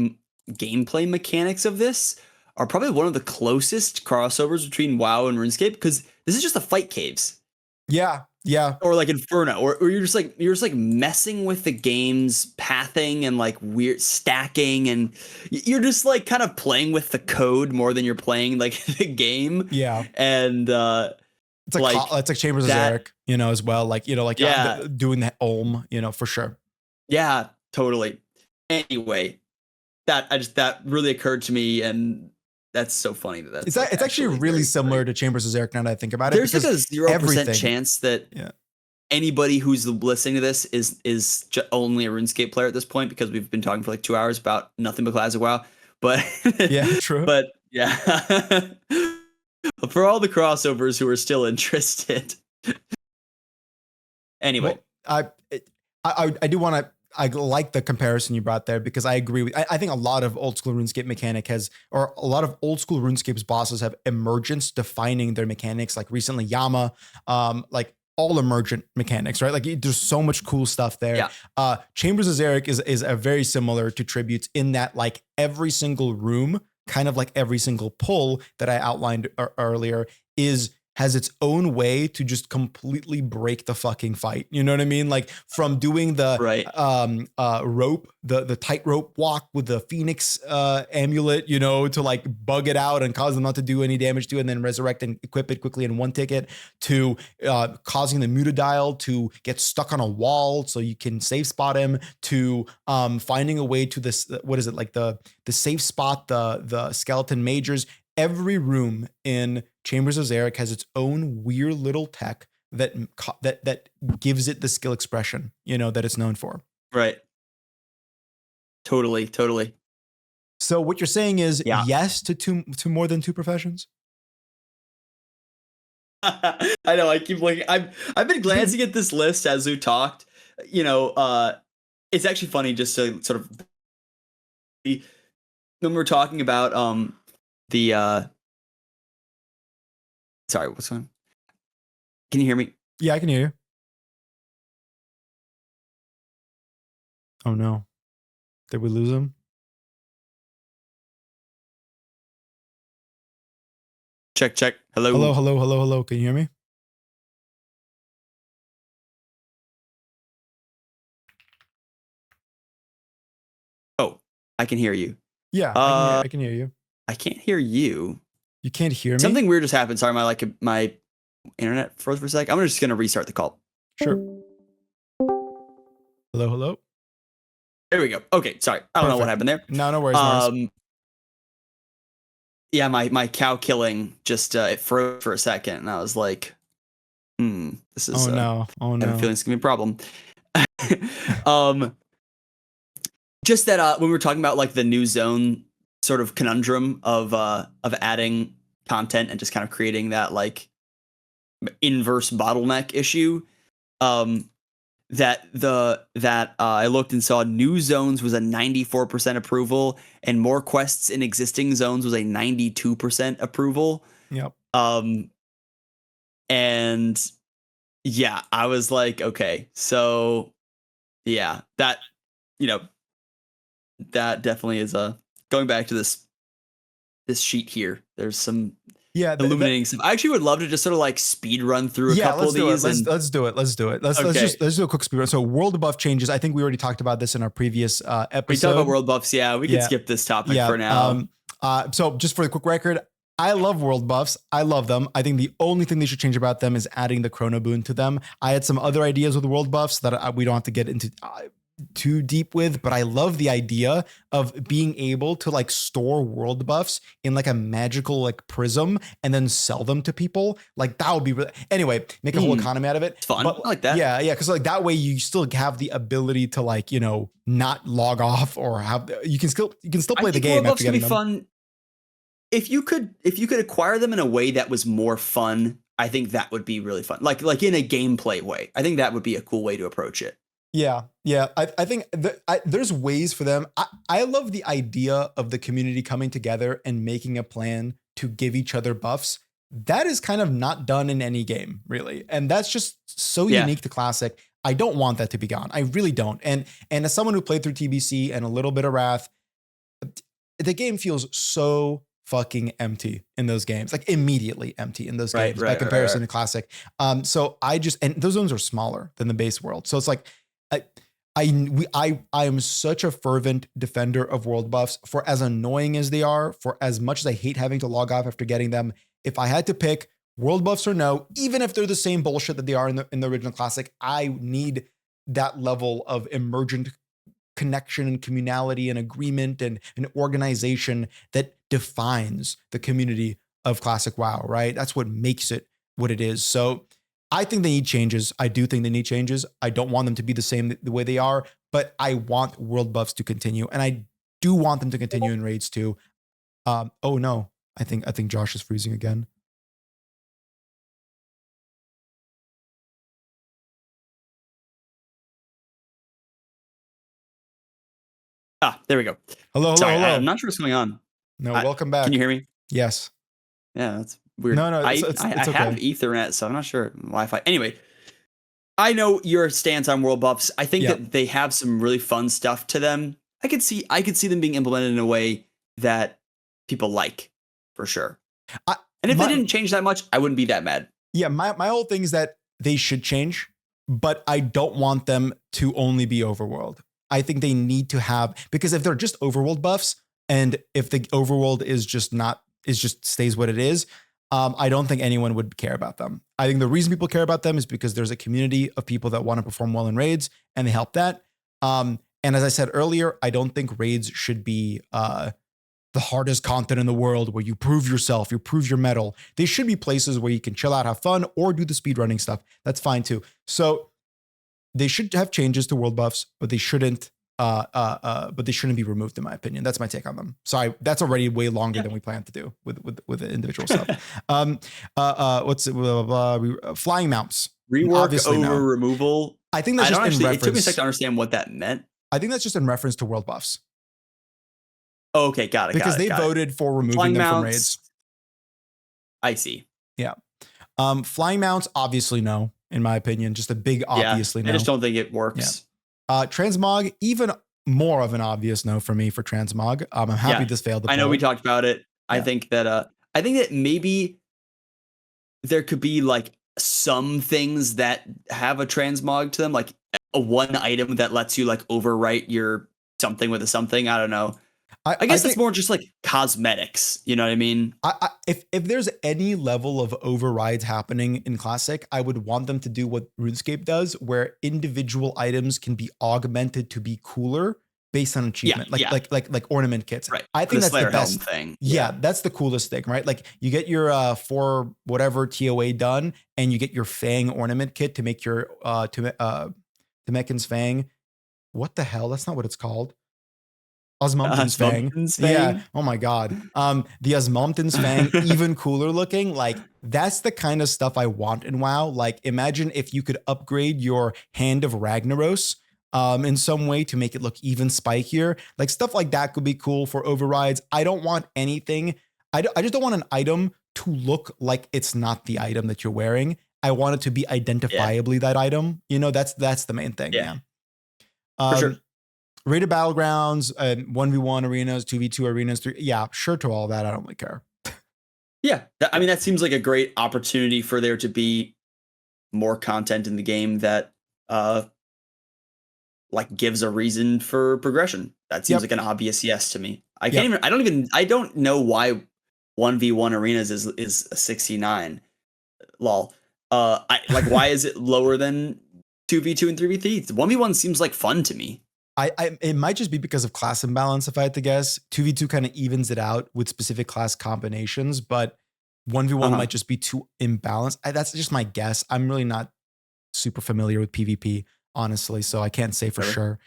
gameplay mechanics of this are probably one of the closest crossovers between WoW and RuneScape, because this is just the fight caves. Yeah, yeah. Or like Inferno, or you're just like messing with the game's pathing and like weird stacking, and you're just like kind of playing with the code more than you're playing like the game. Yeah. And it's like it's like Chambers of Xeric, you know, as well. Like, you know, like doing the Olm, you know, for sure. Yeah, totally. Anyway, that really occurred to me, and that's so funny that it's actually really similar to Chambers of Xeric now that I think about it. There's like a 0% chance that anybody who's listening to this is only a RuneScape player at this point, because we've been talking for like 2 hours about nothing but Classic WoW. But yeah, true. But yeah, for all the crossovers who are still interested. Anyway, well, I do want to. I like the comparison you brought there, because I agree with, I think a lot of old school RuneScape mechanic or a lot of old school RuneScape's bosses have emergence defining their mechanics. Like recently Yama, like all emergent mechanics, right? Like there's so much cool stuff there. Yeah. Chambers of Xeric is a very similar to Tributes in that like every single room, kind of like every single pull that I outlined earlier, has its own way to just completely break the fucking fight. You know what I mean? Like from doing the rope, the tightrope walk with the Phoenix amulet, you know, to like bug it out and cause them not to do any damage to it, and then resurrect and equip it quickly in one ticket, to causing the mutadial to get stuck on a wall so you can safe spot him, to finding a way to this, what is it, like the safe spot, the skeleton majors. Every room in Chambers of Xeric has its own weird little tech that gives it the skill expression, you know, that it's known for. Right. Totally. So what you're saying is yes to more than 2 professions? I know. I keep looking. I've been glancing at this list as we talked. You know, it's actually funny just to sort of when we're talking about sorry, what's going on? Can you hear me? Yeah, I can hear you. Oh no. Did we lose him? Check. Hello. Hello. Can you hear me? Oh, I can hear you. Yeah, I can hear you. I can't hear you. You can't hear me? Something weird just happened. Sorry, my internet froze for a sec. I'm just gonna restart the call. Sure. Hello. There we go. Okay, sorry. I don't know what happened there. No worries. Yeah, my cow killing just it froze for a second, and I was like, this is oh no. I have a feeling it's gonna be a problem. Just that when we were talking about like the new zone sort of conundrum of adding content and just kind of creating that like inverse bottleneck issue, that I looked and saw new zones was a 94% approval, and more quests in existing zones was a 92% approval. Yep. And yeah, I was like, okay, so yeah, that, you know, that definitely is going back to this sheet here. There's some Yeah, illuminating stuff. I actually would love to just sort of like speed run through a couple of these. Let's do it. Let's do a quick speed run. So world buff changes. I think we already talked about this in our previous episode. We talked about world buffs. Yeah, we can skip this topic for now. So just for the quick record, I love world buffs. I love them. I think the only thing they should change about them is adding the chrono boon to them. I had some other ideas with world buffs that we don't have to get into too deep with, but I love the idea of being able to like store world buffs in like a magical like prism and then sell them to people. Like that would be really, anyway, make a whole economy out of it. It's fun. But, I like that. Yeah. Because like that way you still have the ability to like, you know, not log off or have, you can still play the game. World buffs can be fun. If you could acquire them in a way that was more fun, I think that would be really fun. Like in a gameplay way. I think that would be a cool way to approach it. Yeah. I think there's ways for them. I love the idea of the community coming together and making a plan to give each other buffs. That is kind of not done in any game, really. And that's just so unique to Classic. I don't want that to be gone. I really don't. And as someone who played through TBC and a little bit of Wrath, the game feels so fucking empty in those games, like immediately empty in those games by comparison to Classic. So and those zones are smaller than the base world. So it's like, I am such a fervent defender of world buffs, for as annoying as they are, for as much as I hate having to log off after getting them. If I had to pick world buffs or no, even if they're the same bullshit that they are in the original Classic, I need that level of emergent connection and communality and agreement and an organization that defines the community of Classic WoW, right? That's what makes it what it is. So I think they need changes. I do think they need changes. I don't want them to be the same the way they are, but I want world buffs to continue. And I do want them to continue in raids too. Oh no, I think Josh is freezing again. There we go. Hello. I'm not sure what's going on. No, welcome back. Can you hear me? Yes. Yeah, that's weird. No, I okay. have Ethernet, so I'm not sure Wi-Fi. Anyway, I know your stance on world buffs. I think that they have some really fun stuff to them. I could see them being implemented in a way that people like, for sure. And if they didn't change that much, I wouldn't be that mad. Yeah, my whole thing is that they should change, but I don't want them to only be overworld. I think they need to have, because if they're just overworld buffs, and if the overworld is just stays what it is, I don't think anyone would care about them. I think the reason people care about them is because there's a community of people that want to perform well in raids, and they help that. And as I said earlier, I don't think raids should be the hardest content in the world where you prove yourself, you prove your mettle. They should be places where you can chill out, have fun, or do the speedrunning stuff. That's fine too. So they should have changes to world buffs, but they shouldn't be removed, in my opinion. That's my take on them. Sorry, that's already way longer than we planned to do with the individual stuff. What's it? Flying mounts. Rework over removal. I think that's just in reference. It took me a second to understand what that meant. I think that's just in reference to world buffs. Oh, okay, got it. Because they voted for removing flying them mounts, from raids. I see. Yeah. Flying mounts, obviously no, in my opinion. Just a big obviously no. I just don't think it works. Yeah. Transmog, even more of an obvious no for me for transmog. I'm happy this failed. I know we talked about it. Yeah. I think that maybe there could be like some things that have a transmog to them, like a one item that lets you like overwrite your something with a something. I don't know. I guess it's more just like cosmetics. You know what I mean? If there's any level of overrides happening in Classic, I would want them to do what RuneScape does, where individual items can be augmented to be cooler based on achievement, like ornament kits. Right. I think that's the best thing. Yeah, that's the coolest thing, right? Like you get your 4 whatever TOA done, and you get your Fang ornament kit to make your Temekin's Fang. What the hell? That's not what it's called. Osmumten's Fang. Yeah. Oh my God. The Osmumten's Fang, even cooler looking. Like that's the kind of stuff I want in WoW. Like imagine if you could upgrade your Hand of Ragnaros in some way to make it look even spikier. Like stuff like that could be cool for overrides. I don't want anything. I just don't want an item to look like it's not the item that you're wearing. I want it to be identifiably that item. You know, that's the main thing. Yeah. For sure. Rated battlegrounds, 1v1 arenas, 2v2 arenas, 3. Yeah, sure to all that. I don't really care. Yeah, I mean that seems like a great opportunity for there to be more content in the game that like gives a reason for progression. That seems Yep. like an obvious yes to me. Yep. I don't know why 1v1 arenas is a 69. Lol. Why is it lower than 2v2 and 3v3? 1v1 seems like fun to me. It might just be because of class imbalance, if I had to guess. 2v2 kind of evens it out with specific class combinations, but 1v1 Uh-huh. might just be too imbalanced. That's just my guess. I'm really not super familiar with PvP, honestly, so I can't say for Really? sure.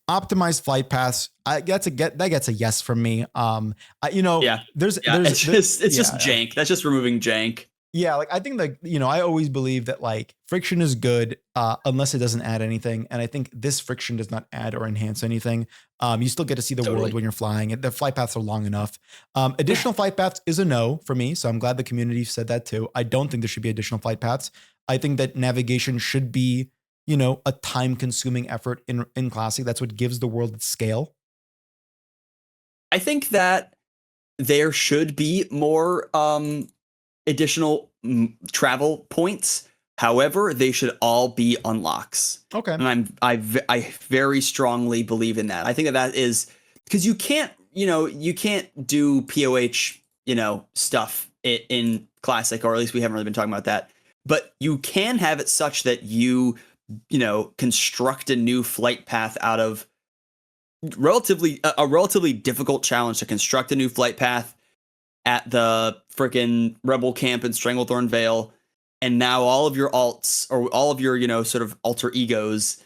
Optimized flight paths, that gets a yes from me. Yeah. There's Yeah, there's it's just yeah. jank. That's just removing jank. Yeah, like I think I always believe that like friction is good unless it doesn't add anything. And I think this friction does not add or enhance anything. You still get to see the world Totally. when you're flying. The flight paths are long enough. Yeah. Additional flight paths is a no for me. So I'm glad the community said that too. I don't think there should be additional flight paths. I think that navigation should be, a time consuming effort in Classic. That's what gives the world its scale. I think that there should be more additional travel points. However, they should all be unlocks. Okay. And I very strongly believe in that. I think that is because you can't do POH, stuff in Classic, or at least we haven't really been talking about that. But you can have it such that you construct a new flight path out of a relatively difficult challenge to construct a new flight path at the freaking rebel camp in Stranglethorn Vale, and now all of your alts or all of your sort of alter egos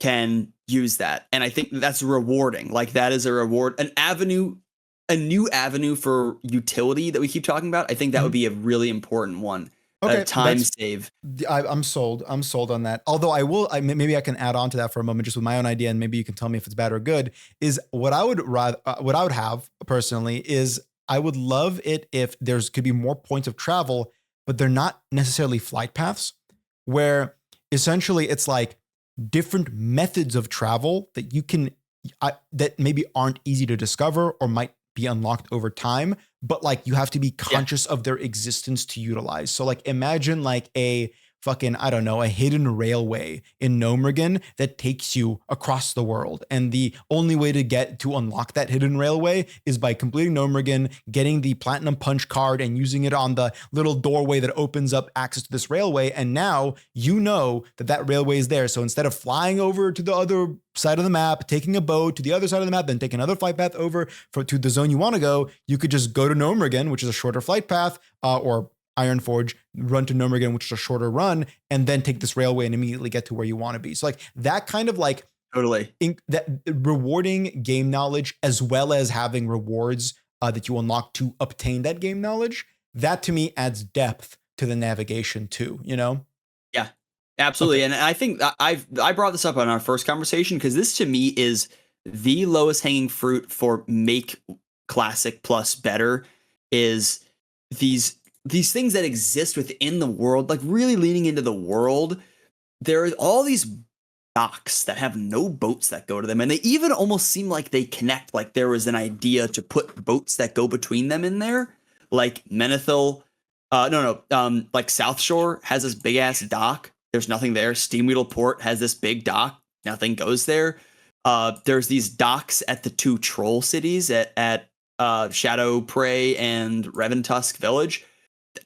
can use that, and I think that's rewarding. Like that is a reward, a new avenue for utility that we keep talking about. I think that would be a really important one. Okay, A time save. I'm sold. I'm sold on that. Although maybe I can add on to that for a moment, just with my own idea, and maybe you can tell me if it's bad or good. Is what I would rather, what I would have personally is I would love it if could be more points of travel, but they're not necessarily flight paths, where essentially it's like different methods of travel that you can that maybe aren't easy to discover or might be unlocked over time, but like you have to be conscious of their existence to utilize. So like imagine like a fucking, I don't know, a hidden railway in Gnomergan that takes you across the world. And the only way to unlock that hidden railway is by completing Gnomergan, getting the Platinum Punch card and using it on the little doorway that opens up access to this railway. And now you know that railway is there. So instead of flying over to the other side of the map, taking a boat to the other side of the map, then take another flight path over to the zone you want to go, you could just go to Gnomergan, which is a shorter flight path, or Ironforge, run to Gnomergan, which is a shorter run, and then take this railway and immediately get to where you want to be. So like that kind of like Totally. that rewarding game knowledge, as well as having rewards that you unlock to obtain that game knowledge, that to me adds depth to the navigation too, Yeah, absolutely. Okay. And I think I brought this up on our first conversation because this to me is the lowest hanging fruit for make Classic Plus better is these things that exist within the world, like really leaning into the world. There are all these docks that have no boats that go to them, and they even almost seem like they connect, like there was an idea to put boats that go between them in there. Like Menethil, like South Shore has this big ass dock. There's nothing there. Steamweedle Port has this big dock. Nothing goes there. There's these docks at the two troll cities at Shadow Prey and Reventusk Village.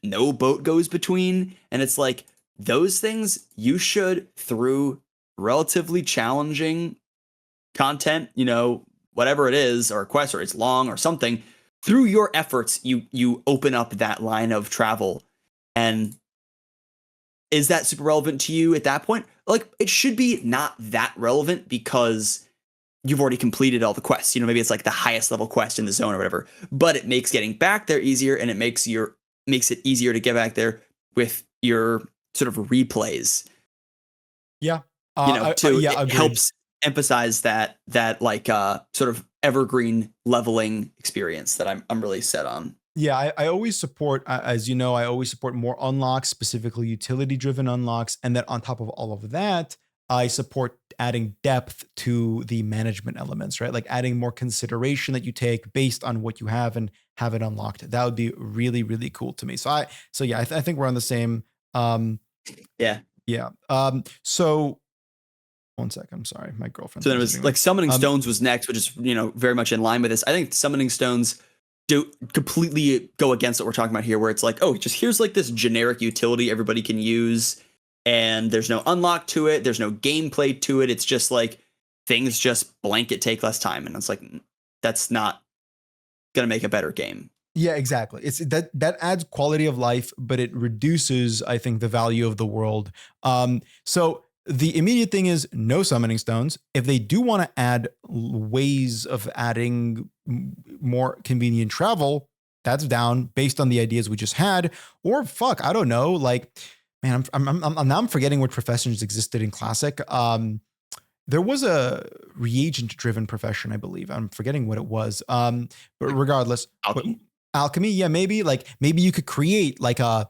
No boat goes between, and it's like those things you should, through relatively challenging content, whatever it is, or a quest, or it's long or something, through your efforts you open up that line of travel. And is that super relevant to you at that point? Like it should be not that relevant because you've already completed all the quests. Maybe it's like the highest level quest in the zone or whatever, but it makes getting back there easier, and it makes it easier to get back there with your sort of replays. Yeah. It helps emphasize that like sort of evergreen leveling experience that I'm really set on. Yeah, I always support, as you know, I always support more unlocks, specifically utility-driven unlocks. And then on top of all of that, I support adding depth to the management elements, right? Like adding more consideration that you take based on what you have and have it unlocked. That would be really, really cool to me. So yeah, I think we're on the same. Yeah. Yeah. So one second. I'm sorry. My girlfriend's So then it was like summoning stones was next, which is, very much in line with this. I think summoning stones do completely go against what we're talking about here, where it's like, oh, just here's like this generic utility everybody can use, and there's no unlock to it, there's no gameplay to it. It's just like things just blanket take less time, and it's like that's not gonna make a better game. Yeah, exactly. It's that adds quality of life, but it reduces, I think, the value of the world. So the immediate thing is no summoning stones. If they do want to add ways of adding more convenient travel, that's down based on the ideas we just had. Or fuck, I don't know. Like, man, I'm forgetting what professions existed in Classic. There was a reagent-driven profession, I believe. I'm forgetting what it was. But regardless, alchemy, yeah, maybe you could create like a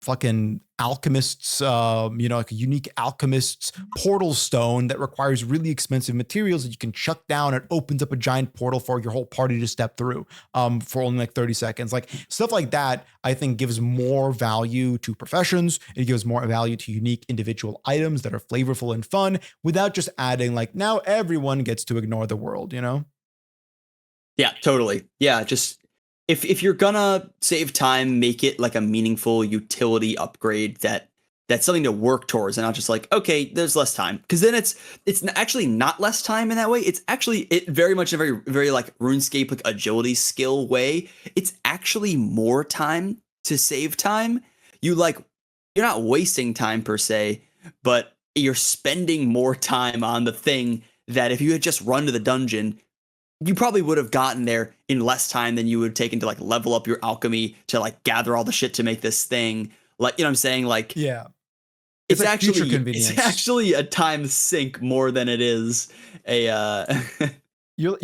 fucking alchemist's, like a unique alchemist's portal stone that requires really expensive materials that you can chuck down. It opens up a giant portal for your whole party to step through for only like 30 seconds. Like stuff like that, I think gives more value to professions. It gives more value to unique individual items that are flavorful and fun without just adding like now everyone gets to ignore the world, Yeah, totally. Yeah, just if you're gonna save time, make it like a meaningful utility upgrade that's something to work towards, and not just like, okay, there's less time, because then it's actually not less time in that way. It's actually it very much in a very very like RuneScape like agility skill way. It's actually more time to save time. You're not wasting time per se, but you're spending more time on the thing that if you had just run to the dungeon, you probably would have gotten there in less time than you would have taken to like level up your alchemy to like gather all the shit to make this thing. Like, you know what I'm saying? Like, yeah, it's like actually a time sink more than it is a you're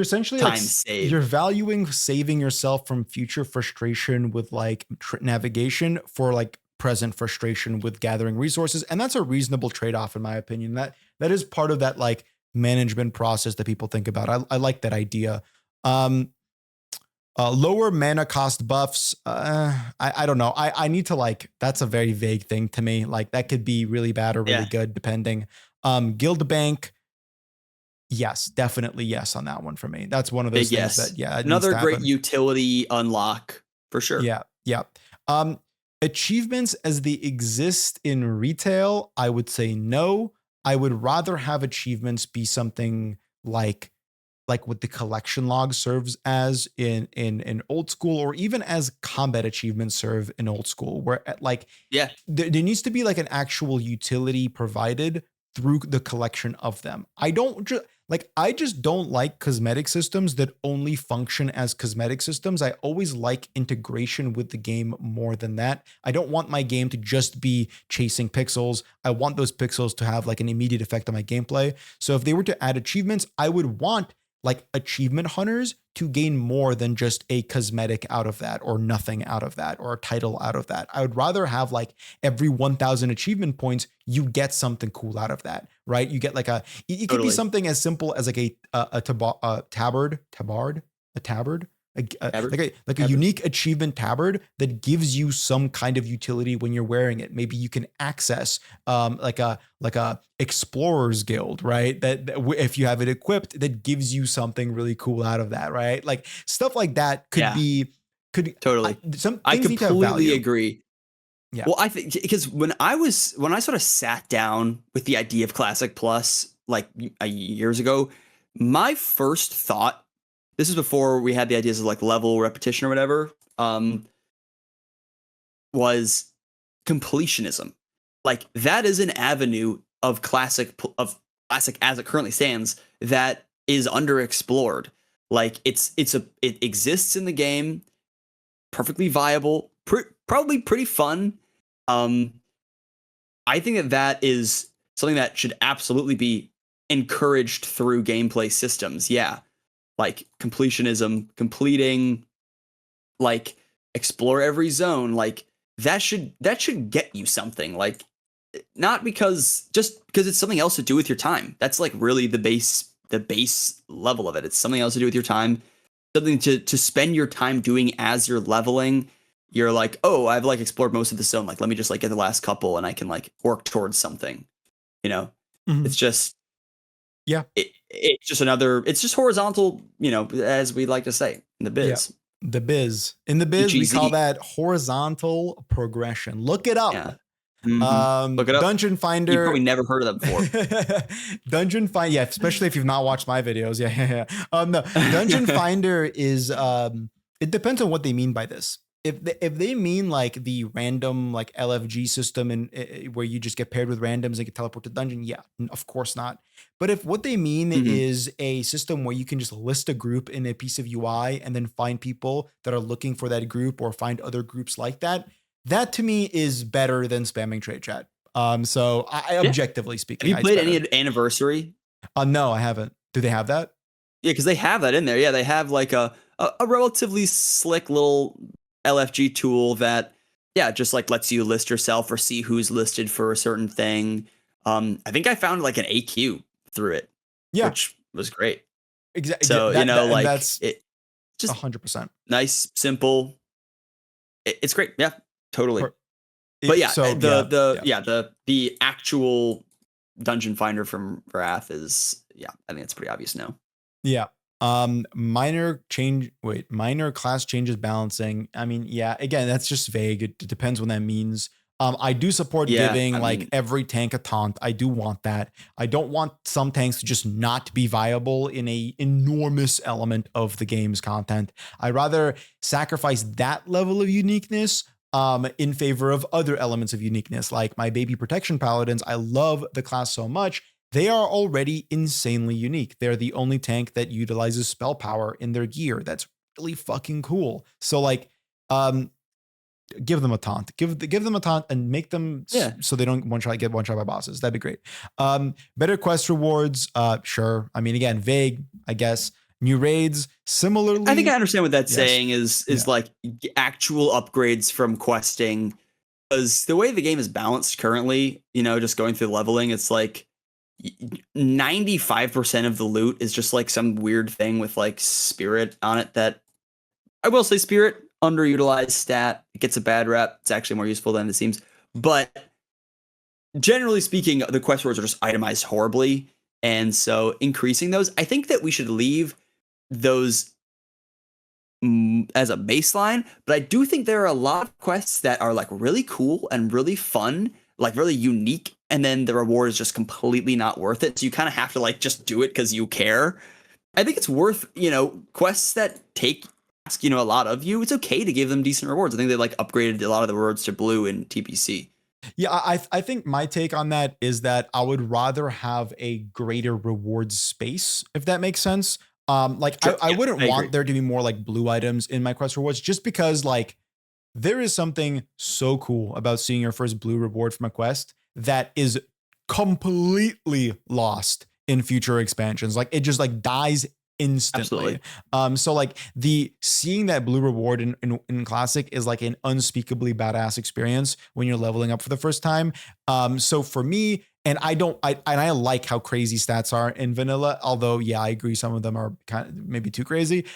essentially time like save. you're valuing saving yourself from future frustration with like navigation for like present frustration with gathering resources, and that's a reasonable trade-off in my opinion. That is part of that like management process that people think about. I like that idea. Lower mana cost buffs. I don't know. I need to like, that's a very vague thing to me. Like that could be really bad or really good depending. Guild bank. Yes, definitely yes on that one for me. That's one of those things that, another great utility unlock for sure. Yeah. Achievements as they exist in retail, I would say no. I would rather have achievements be something like what the collection log serves as in old school, or even as combat achievements serve in old school, where there needs to be like an actual utility provided through the collection of them. I just don't like cosmetic systems that only function as cosmetic systems. I always like integration with the game more than that. I don't want my game to just be chasing pixels. I want those pixels to have like an immediate effect on my gameplay. So if they were to add achievements, I would want like achievement hunters to gain more than just a cosmetic out of that, or nothing out of that, or a title out of that. I would rather have like every 1,000 achievement points, you get something cool out of that, right? You get like it could be something as simple as like a tabard, like a unique achievement tabard that gives you some kind of utility when you're wearing it. Maybe you can access like a explorer's guild, right? That if you have it equipped, that gives you something really cool out of that, right? Like stuff like that could totally. I completely agree. Yeah. Well, I think because when I sort of sat down with the idea of Classic Plus like years ago, my first thought, this is before we had the ideas of like level repetition or whatever, was completionism. Like that is an avenue of classic as it currently stands that is underexplored. Like it exists in the game, perfectly viable, probably pretty fun. I think that is something that should absolutely be encouraged through gameplay systems. Yeah. Like completionism, completing, like explore every zone, like that should get you something. Like not because it's something else to do with your time. That's like really the base level of it. It's something else to do with your time. something to spend your time doing as you're leveling. You're like, oh, I've like explored most of the zone. Like, let me just like get the last couple and I can like work towards something. You know, it's just, Yeah. It's just another, it's just horizontal, you know, as we like to say in the biz. The biz. In the biz, we HEZ. call that horizontal progression. Look it up. Yeah. Look it up. Dungeon Finder. You've probably never heard of them before. Dungeon Finder, yeah, especially if you've not watched my videos. Yeah. No, Dungeon Finder is it depends on what they mean by this. If they mean like the random like LFG system and where you just get paired with randoms and get teleport to dungeon, yeah, of course not. But if what they mean is a system where you can just list a group in a piece of UI and then find people that are looking for that group or find other groups like that, that to me is better than spamming trade chat. So I objectively speaking, have you played any Anniversary? No, I haven't. Do they have that? Yeah, because they have that in there. Yeah, they have like a relatively slick little LFG tool that, yeah, just like lets you list yourself or see who's listed for a certain thing. I think I found like an AQ through it, which was great. Exactly. So like that's it, just 100% nice, simple. It's great. Yeah, totally. But yeah, so the actual Dungeon Finder from Wrath is, I think it's pretty obvious now. Yeah. Minor class changes balancing. I mean, yeah, again, that's just vague. It depends what that means. I do support giving every tank a taunt. I do want that. I don't want some tanks to just not be viable in a enormous element of the game's content. I'd rather sacrifice that level of uniqueness in favor of other elements of uniqueness, like my baby protection paladins. I love the class so much. They are already insanely unique. They're the only tank that utilizes spell power in their gear. That's really fucking cool. So like, give them a taunt, give them a taunt and make them so they don't get one shot by bosses. That'd be great. Better quest rewards. Sure. I mean, again, vague, I guess. New raids, similarly. I think I understand what that's saying is like actual upgrades from questing. Because the way the game is balanced currently, just going through leveling, it's like 95% of the loot is just like some weird thing with like spirit on it that, I will say, spirit, underutilized stat. It gets a bad rep. It's actually more useful than it seems. But generally speaking, the quest rewards are just itemized horribly. And so increasing those, I think that we should leave those as a baseline. But I do think there are a lot of quests that are like really cool and really fun, like really unique. And then the reward is just completely not worth it. So you kind of have to like just do it because you care. I think it's worth, quests that ask a lot of you. It's okay to give them decent rewards. I think they like upgraded a lot of the rewards to blue in TPC. Yeah, I think my take on that is that I would rather have a greater reward space, if that makes sense. I wouldn't want there to be more like blue items in my quest rewards, just because like there is something so cool about seeing your first blue reward from a quest that is completely lost in future expansions. Like it just like dies instantly. Absolutely. So like the seeing that blue reward in classic is like an unspeakably badass experience when you're leveling up for the first time. So for me, and I like how crazy stats are in vanilla, although I agree some of them are kind of maybe too crazy.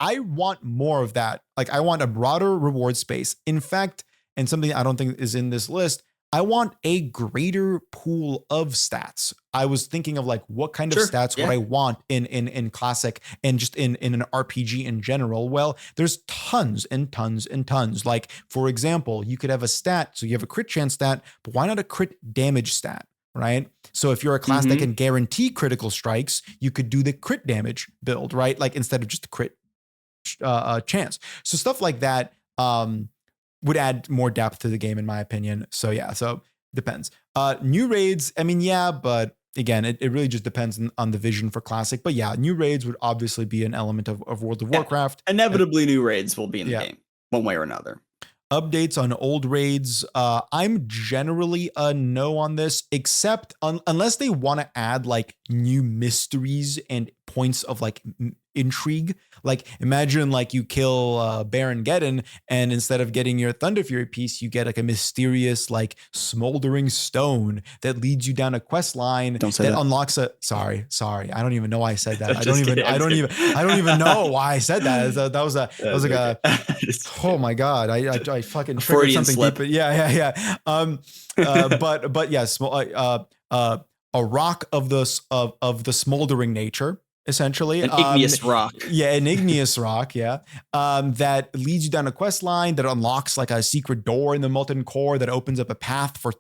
I want more of that. Like I want a broader reward space. In fact, and something I don't think is in this list, I want a greater pool of stats. I was thinking of like what kind of stats would I want in classic and just in an RPG in general. Well, there's tons and tons and tons. Like for example, you could have a stat. So you have a crit chance stat, but why not a crit damage stat? Right. So if you're a class that can guarantee critical strikes, you could do the crit damage build, right? Like instead of just the crit chance. So stuff like that would add more depth to the game, in my opinion. So depends. New raids, I mean, but again, it really just depends on the vision for classic. But new raids would obviously be an element of World of Warcraft. Inevitably, new raids will be in the game one way or another. Updates on old raids. I'm generally a no on this, except unless they want to add like new mysteries and points of like intrigue. Like imagine like you kill Baron Geddon, and instead of getting your Thunder Fury piece, you get like a mysterious like smoldering stone that leads you down a quest line Don't say that that. unlocks a sorry. I don't even know why I said that. I'm just kidding. I don't even know why I said that. That was like a Just oh my God. I fucking triggered Freudian something slip. deep. Yeah. But yes, a rock of the smoldering nature, essentially. an igneous rock. Yeah, an igneous rock, yeah. That leads you down a quest line that unlocks like a secret door in the Molten Core that opens up a path for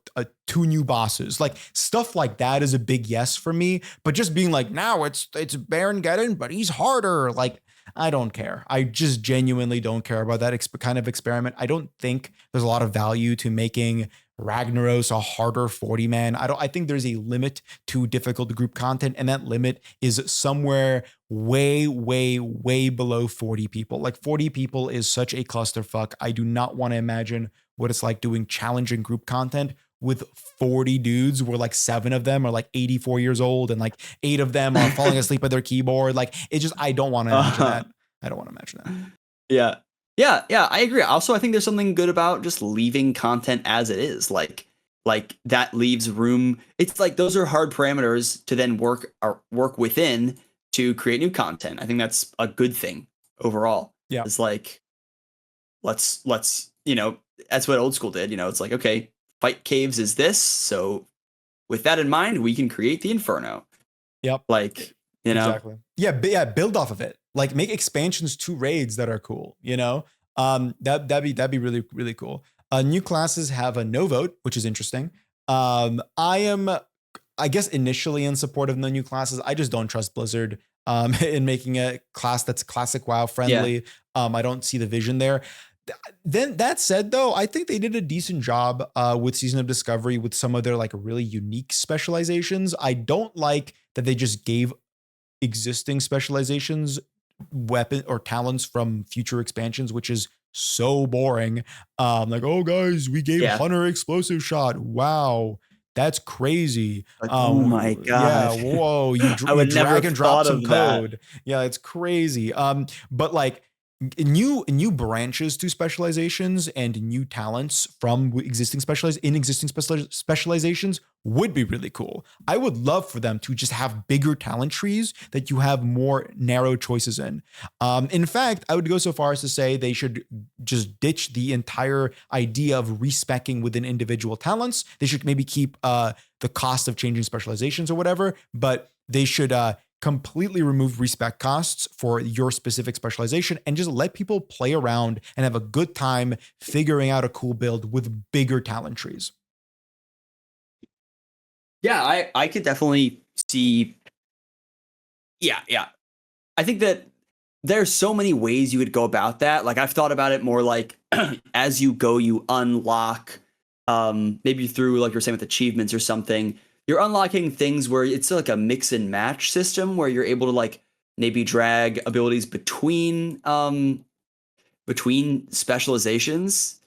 2 new bosses. Like stuff like that is a big yes for me. But just being like, now it's Baron Geddon, but he's harder. Like, I don't care. I just genuinely don't care about that kind of experiment. I don't think there's a lot of value to making Ragnaros a harder 40 man. I think there's a limit to difficult group content, and that limit is somewhere way below 40 people. Like 40 people is such a clusterfuck. I do not want to imagine what it's like doing challenging group content with 40 dudes where like 7 of them are like 84 years old and like 8 of them are falling asleep at their keyboard. Like it's just, I don't want to imagine that. I don't want to imagine that. Yeah, I agree. Also, I think there's something good about just leaving content as it is. Like that leaves room. It's like those are hard parameters to then work within to create new content. I think that's a good thing overall. Yeah. It's like let's that's what Old School did. It's like, okay, Fight Caves is this, so with that in mind, we can create the Inferno. Yep. Like, Exactly. Yeah, build off of it. Like make expansions to raids that are cool, that'd be really, really cool. New classes have a no vote, which is interesting. I am, I guess, initially in support of the new classes. I just don't trust Blizzard in making a class that's classic WoW friendly. Yeah. I don't see the vision there. Then that said, though, I think they did a decent job with Season of Discovery with some of their like really unique specializations. I don't like that they just gave existing specializations weapon or talents from future expansions, which is so boring. Like, oh guys, we gave Hunter explosive shot. Wow. That's crazy. Like, oh my God. Yeah. Whoa. You drag and drop some code. Yeah. It's crazy. But like new branches to specializations and new talents from existing specializations would be really cool. I would love for them to just have bigger talent trees that you have more narrow choices in. In fact, I would go so far as to say they should just ditch the entire idea of respecking within individual talents. They should maybe keep the cost of changing specializations or whatever, but they should completely remove respec costs for your specific specialization and just let people play around and have a good time figuring out a cool build with bigger talent trees. Yeah, I could definitely see. Yeah. I think that there's so many ways you would go about that. Like I've thought about it more like as you go, you unlock, maybe through like you're saying with achievements or something, you're unlocking things where it's like a mix and match system where you're able to like maybe drag abilities between specializations.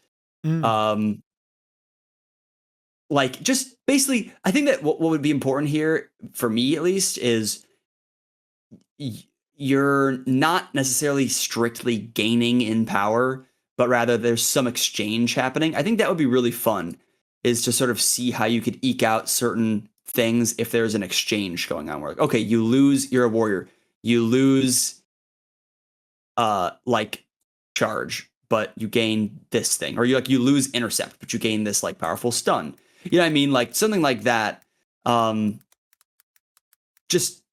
Like just basically, I think that what would be important here for me at least is you're not necessarily strictly gaining in power, but rather there's some exchange happening. I think that would be really fun, is to sort of see how you could eke out certain things if there's an exchange going on where, like, okay, you're a warrior, you lose like charge, but you gain this thing, or you lose intercept, but you gain this like powerful stun. You know what I mean? Like something like that. Just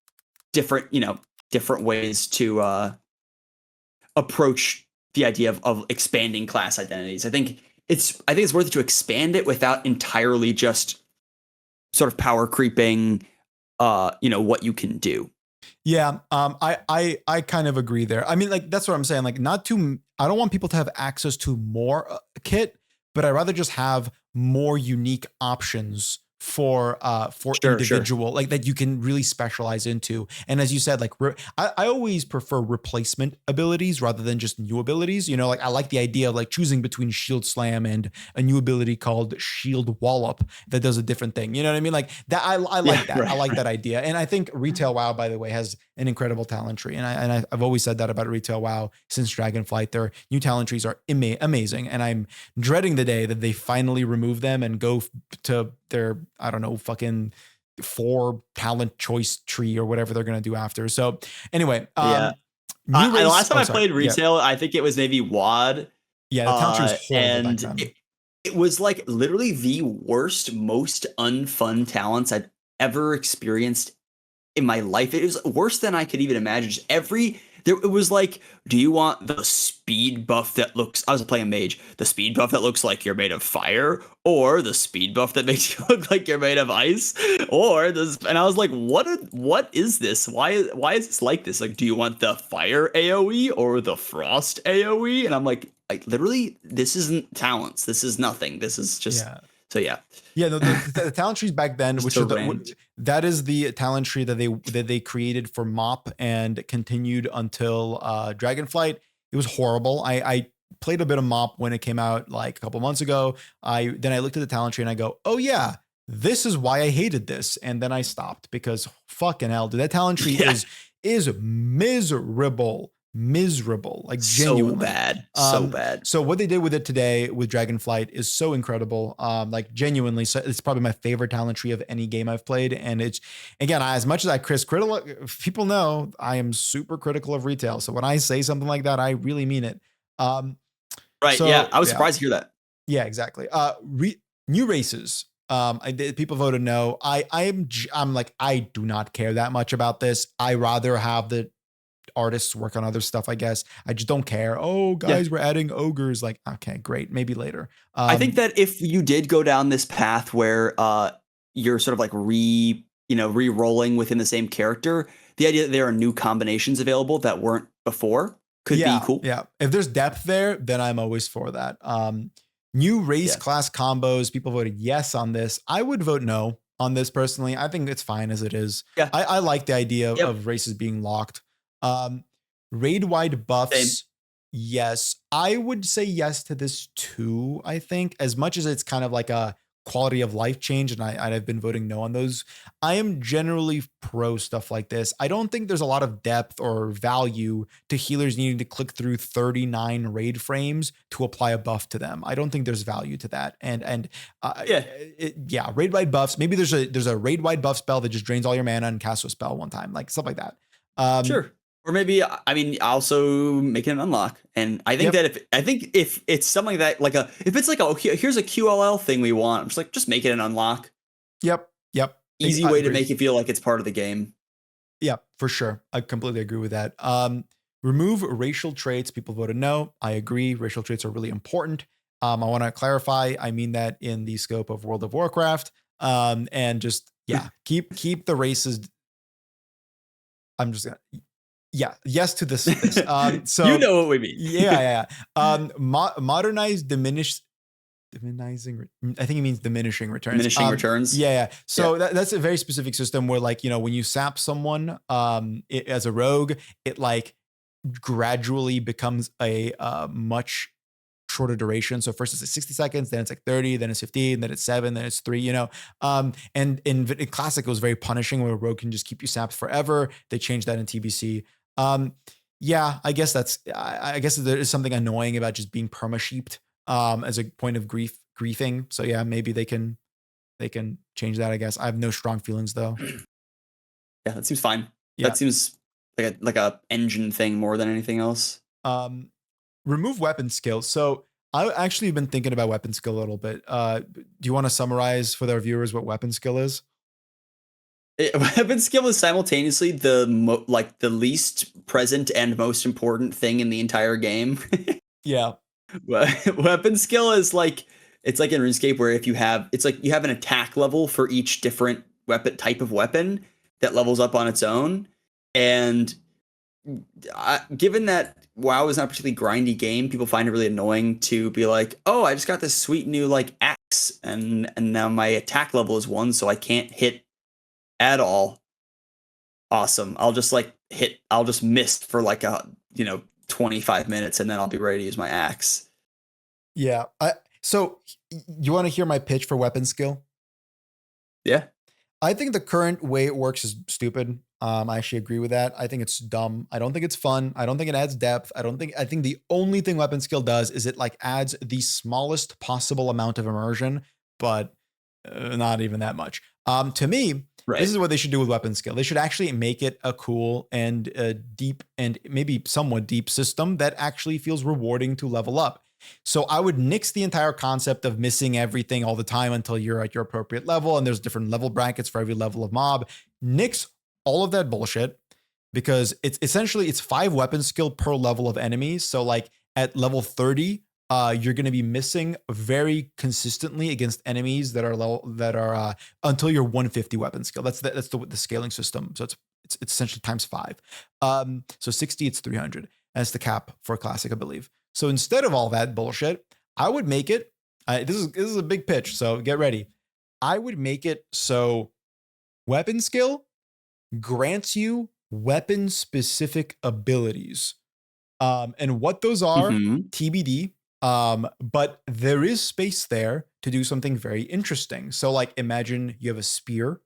different ways to approach the idea of expanding class identities. I think it's worth it to expand it without entirely just sort of power creeping, what you can do. Yeah. I kind of agree there. I mean, like, that's what I'm saying. Like I don't want people to have access to more kit, but I'd rather just have more unique options for Sure. individual, like that you can really specialize into. And as you said, like I always prefer replacement abilities rather than just new abilities. You know, like I like the idea of like choosing between Shield Slam and a new ability called Shield Wallop that does a different thing. You know what I mean? Like that. I like that. Right, I like right. that idea. And I think Retail WoW, by the way, has an incredible talent tree. And I've always said that about Retail WoW since Dragonflight. Their new talent trees are amazing. And I'm dreading the day that they finally remove them and go to their, I don't know, fucking 4 talent choice tree or whatever they're going to do after. So anyway, Yeah. new The race. last time Oh, I sorry. played Yeah. retail, I think it was maybe WAD. Yeah. The talent tree was horrible back And then. it was like literally the worst, most unfun talents I've ever experienced in my life. It was worse than I could even imagine. Just it was like, do you want the speed buff that looks, I was playing mage, the speed buff that looks like you're made of fire, or the speed buff that makes you look like you're made of ice, or this, and I was like, what is this? Why is this like this? Like, do you want the fire AoE or the frost AoE? And I'm like literally, this isn't talents. This is nothing. This is just, Yeah. so yeah. Yeah, the talent trees back then, Just which so are random. that is the talent tree that they created for MOP and continued until Dragonflight. It was horrible. I played a bit of MOP when it came out like a couple months ago. Then I looked at the talent tree and I go, oh yeah, this is why I hated this. And then I stopped because fucking hell, dude, that talent tree Yeah. is miserable, like genuinely so bad. So what they did with it today with Dragonflight is so incredible. Like genuinely, so it's probably my favorite talent tree of any game I've played. And it's, again, as much as I critical, people know I am super critical of retail. So when I say something like that, I really mean it. Right. So, yeah. I was yeah. surprised to hear that. Yeah, exactly. New races. People voted no. I'm like, I do not care that much about this. I rather have the artists work on other stuff, I guess. I just don't care. Oh, guys, we're adding ogres. Like, okay, great. Maybe later. I think that if you did go down this path where you're sort of like re-rolling within the same character, the idea that there are new combinations available that weren't before could be cool. Yeah. If there's depth there, then I'm always for that. New race class combos. People voted yes on this. I would vote no on this personally. I think it's fine as it is. Yeah. I like the idea of races being locked. Raid wide buffs. Same. Yes. I would say yes to this too. I think as much as it's kind of like a quality of life change, and I've been voting no on those. I am generally pro stuff like this. I don't think there's a lot of depth or value to healers needing to click through 39 raid frames to apply a buff to them. I don't think there's value to that. And raid wide buffs. Maybe there's a raid wide buff spell that just drains all your mana and casts a spell one time, like stuff like that. Sure. Or maybe, I mean, also make it an unlock. And I think that if it's something that if it's like, here's a QLL thing we want, I'm just like, just make it an unlock. Yep. Easy way to make it feel like it's part of the game. Yeah, for sure. I completely agree with that. Remove racial traits. People voted no. I agree. Racial traits are really important. I want to clarify. I mean that in the scope of World of Warcraft. And just, keep the races. I'm just gonna, yes to this. So you know what we mean. Yeah. Modernize, diminishing. I think it means diminishing returns. Diminishing returns. Yeah. So that's a very specific system where, like, when you sap someone as a rogue, it like gradually becomes a much shorter duration. So first it's like 60 seconds, then it's like 30, then it's 15, then it's 7, then it's 3, and in Classic, it was very punishing where a rogue can just keep you sapped forever. They changed that in TBC. I guess there is something annoying about just being perma-sheeped as a point of griefing. So yeah, maybe they can change that, I guess. I have no strong feelings though. Yeah, that seems fine. Yeah. That seems like a engine thing more than anything else. Remove weapon skill. So I actually have been thinking about weapon skill a little bit. Do you want to summarize for our viewers what weapon skill is? Weapon skill is simultaneously the least present and most important thing in the entire game. Yeah. Weapon skill is like, it's like in RuneScape where you have an attack level for each different type of weapon that levels up on its own. And given that WoW is not a particularly grindy game, people find it really annoying to be like, oh, I just got this sweet new like and now my attack level is 1, so I can't hit at all. Awesome. I'll just miss for like 25 minutes, and then I'll be ready to use my axe. Yeah. So you want to hear my pitch for weapon skill? Yeah. I think the current way it works is stupid. I actually agree with that. I think it's dumb. I don't think it's fun. I don't think it adds depth. I think the only thing weapon skill does is it like adds the smallest possible amount of immersion, but not even that much. To me, Right. this is what they should do with weapon skill. They should actually make it a cool and deep and maybe somewhat deep system that actually feels rewarding to level up. So I would nix the entire concept of missing everything all the time until you're at your appropriate level, and there's different level brackets for every level of mob. Nix all of that bullshit, because it's essentially it's 5 weapon skill per level of enemies. So like at level 30, you're going to be missing very consistently against enemies that are until you're 150 weapon skill. That's the scaling system. So it's essentially times 5. So 60, it's 300. That's the cap for classic, I believe. So instead of all that bullshit, I would make it. This is a big pitch, so get ready. I would make it so weapon skill grants you weapon specific abilities. And what those are, TBD. But there is space there to do something very interesting. So like imagine you have a spear,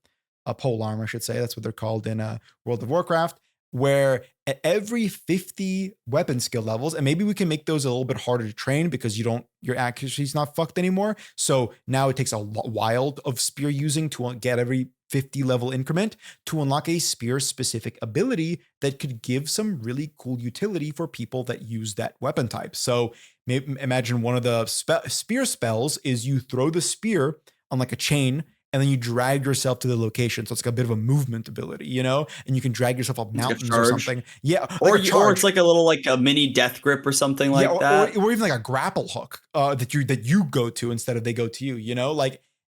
a polearm, I should say. That's what they're called in World of Warcraft, where at every 50 weapon skill levels, and maybe we can make those a little bit harder to train because your accuracy's not fucked anymore. So now it takes a while of spear using to get every 50 level increment to unlock a spear specific ability that could give some really cool utility for people that use that weapon type. So maybe imagine one of the spear spells is you throw the spear on like a chain, and then you drag yourself to the location. So it's like a bit of a movement ability, and you can drag yourself up mountains or something. Yeah. Or it's like a little like a mini death grip or something like that. Or even like a grapple hook that you go to instead of they go to you,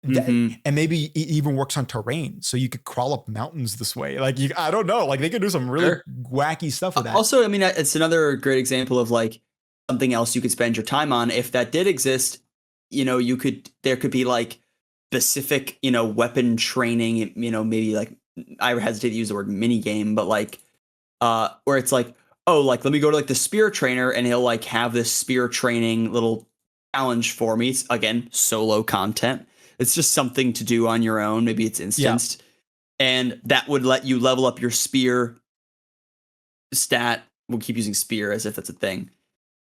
and maybe it even works on terrain. So you could crawl up mountains this way. Like I don't know, like they could do some really wacky stuff with that. Also, I mean, it's another great example of like something else you could spend your time on. If that did exist, there could be like specific, weapon training, maybe like I hesitate to use the word mini game, but like where it's like, oh, like let me go to like the spear trainer and he'll like have this spear training little challenge for me. It's again solo content. It's just something to do on your own. Maybe it's instanced. Yeah. And that would let you level up your spear stat. We'll keep using spear as if that's a thing.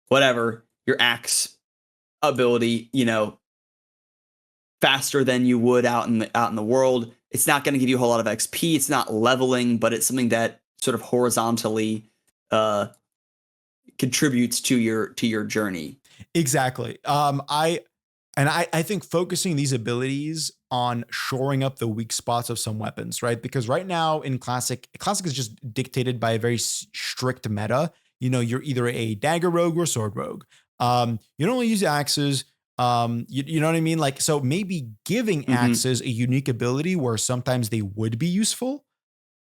Whatever. Your axe ability, faster than you would out in the world. It's not going to give you a whole lot of XP. It's not leveling, but it's something that sort of horizontally contributes to your journey. Exactly. I think focusing these abilities on shoring up the weak spots of some weapons, right? Because right now in Classic is just dictated by a very strict meta. You're either a dagger rogue or sword rogue. You don't only use axes. You know what I mean? Like, so maybe giving axes a unique ability where sometimes they would be useful.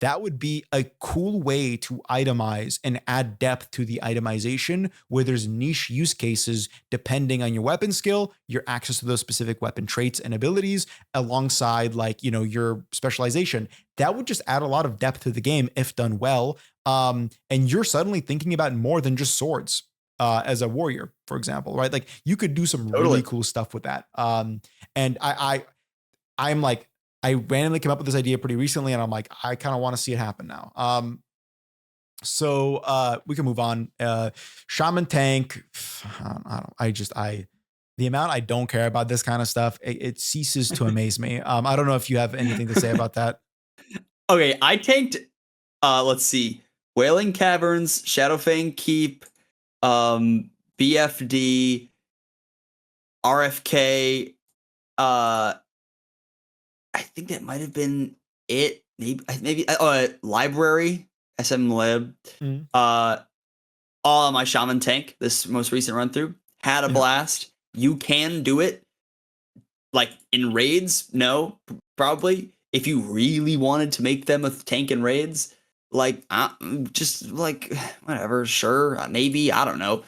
That would be a cool way to itemize and add depth to the itemization where there's niche use cases depending on your weapon skill, your access to those specific weapon traits and abilities alongside like, your specialization. That would just add a lot of depth to the game if done well. And you're suddenly thinking about more than just swords as a warrior, for example, right? Like you could do some really cool stuff with that. And I'm like, I randomly came up with this idea pretty recently, and I'm like, I kind of want to see it happen now. So we can move on. Shaman tank. The amount I don't care about this kind of stuff, it ceases to amaze me. I don't know if you have anything to say about that. Okay, I tanked. Let's see, Wailing Caverns, Shadowfang Keep, BFD, RFK. I think that might have been it. Maybe library, SM Lib. All on my Shaman tank. This most recent run through had a blast. You can do it, like in raids. No, probably if you really wanted to make them a tank in raids, like just like whatever. Sure, maybe I don't know.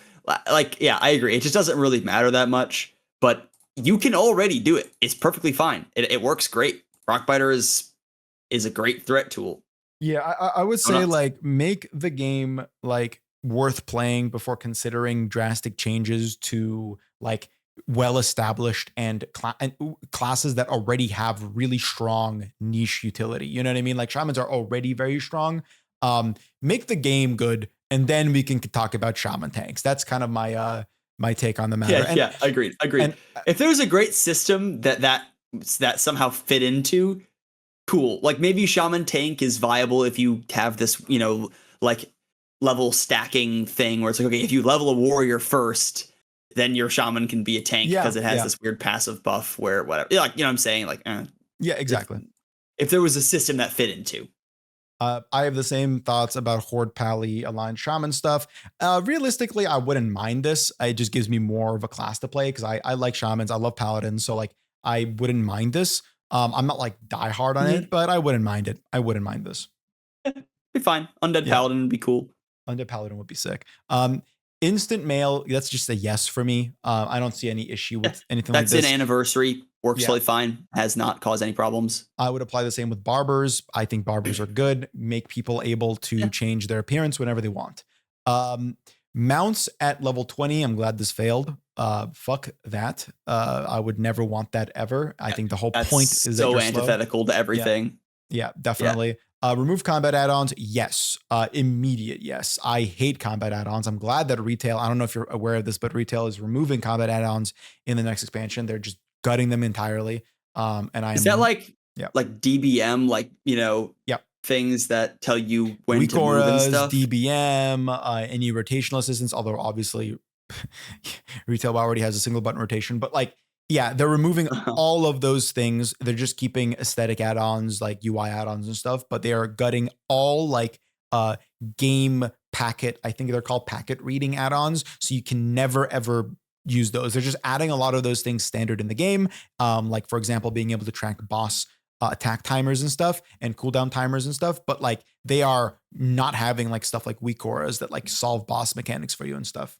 Like yeah, I agree. It just doesn't really matter that much. But you can already do it. It's perfectly fine. It works great. Rockbiter is a great threat tool. Yeah, I would Go say nuts. like make the game like worth playing before considering drastic changes to like well established and classes that already have really strong niche utility. You know what I mean? Like shamans are already very strong. Make the game good, and then we can talk about shaman tanks. That's kind of my my take on the matter. Yeah, yeah, agreed. And If there's a great system that somehow fit into, cool. Like maybe shaman tank is viable if you have this, like level stacking thing where it's like, okay, if you level a warrior first, then your shaman can be a tank Yeah, because it has yeah. this weird passive buff where whatever. Like, what I'm saying? Like, yeah, exactly. if there was a system that fit into. I have the same thoughts about Horde Pally aligned shaman stuff. Realistically, I wouldn't mind this. It just gives me more of a class to play because I like shamans. I love paladins. So like I wouldn't mind this. I'm not like die hard on it, but I wouldn't mind it. I wouldn't mind this. Be fine. Undead Yeah. paladin would be cool. Undead paladin would be sick. Instant mail, that's just a yes for me. I don't see any issue with anything like That's this. an anniversary. Works Yeah. totally fine. Has not caused any problems. I would apply the same with barbers. I think barbers are good. Make people able to change their appearance whenever they want. Mounts at level 20. I'm glad this failed. Fuck that. I would never want that ever. I think the whole That's point is that so you're slow. antithetical to everything. Yeah, definitely. Remove combat add-ons. Yes. Immediate yes. I hate combat add-ons. I'm glad that retail, I don't know if you're aware of this, but retail is removing combat add-ons in the next expansion. They're just gutting them entirely. And I Is that like yeah. like DBM, like Yep. things that tell you when weak to move and auras, stuff? DBM, any rotational assistance, although obviously retail already has a single button rotation, but like, yeah, they're removing all of those things. They're just keeping aesthetic add-ons like UI add-ons and stuff, but they are gutting all like game packet. I think they're called packet reading add-ons. So you can never ever use those. They're just adding a lot of those things standard in the game. Like for example, being able to track boss attack timers and stuff and cooldown timers and stuff. But like they are not having like stuff like weak auras that like solve boss mechanics for you and stuff.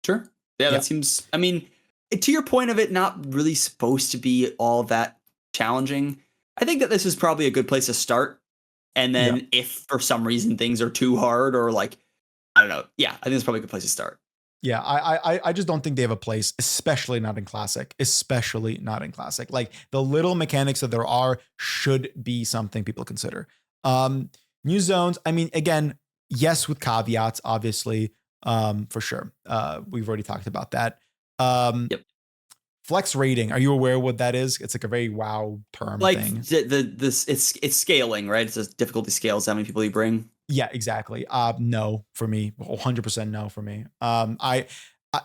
Sure. Yeah, that seems, I mean, to your point of it not really supposed to be all that challenging, I think that this is probably a good place to start. And then if for some reason things are too hard or like, I don't know. Yeah, I think it's probably a good place to start. Yeah, I just don't think they have a place, especially not in Classic, especially not in Classic. Like the little mechanics that there are should be something people consider. New zones, I mean, again, yes, with caveats, obviously, for sure. We've already talked about that. Flex rating, are you aware what that is? It's like a very wow term like thing. It's scaling, right? It's a difficulty scales how many people you bring. Yeah, exactly. No for me, 100% no for me. I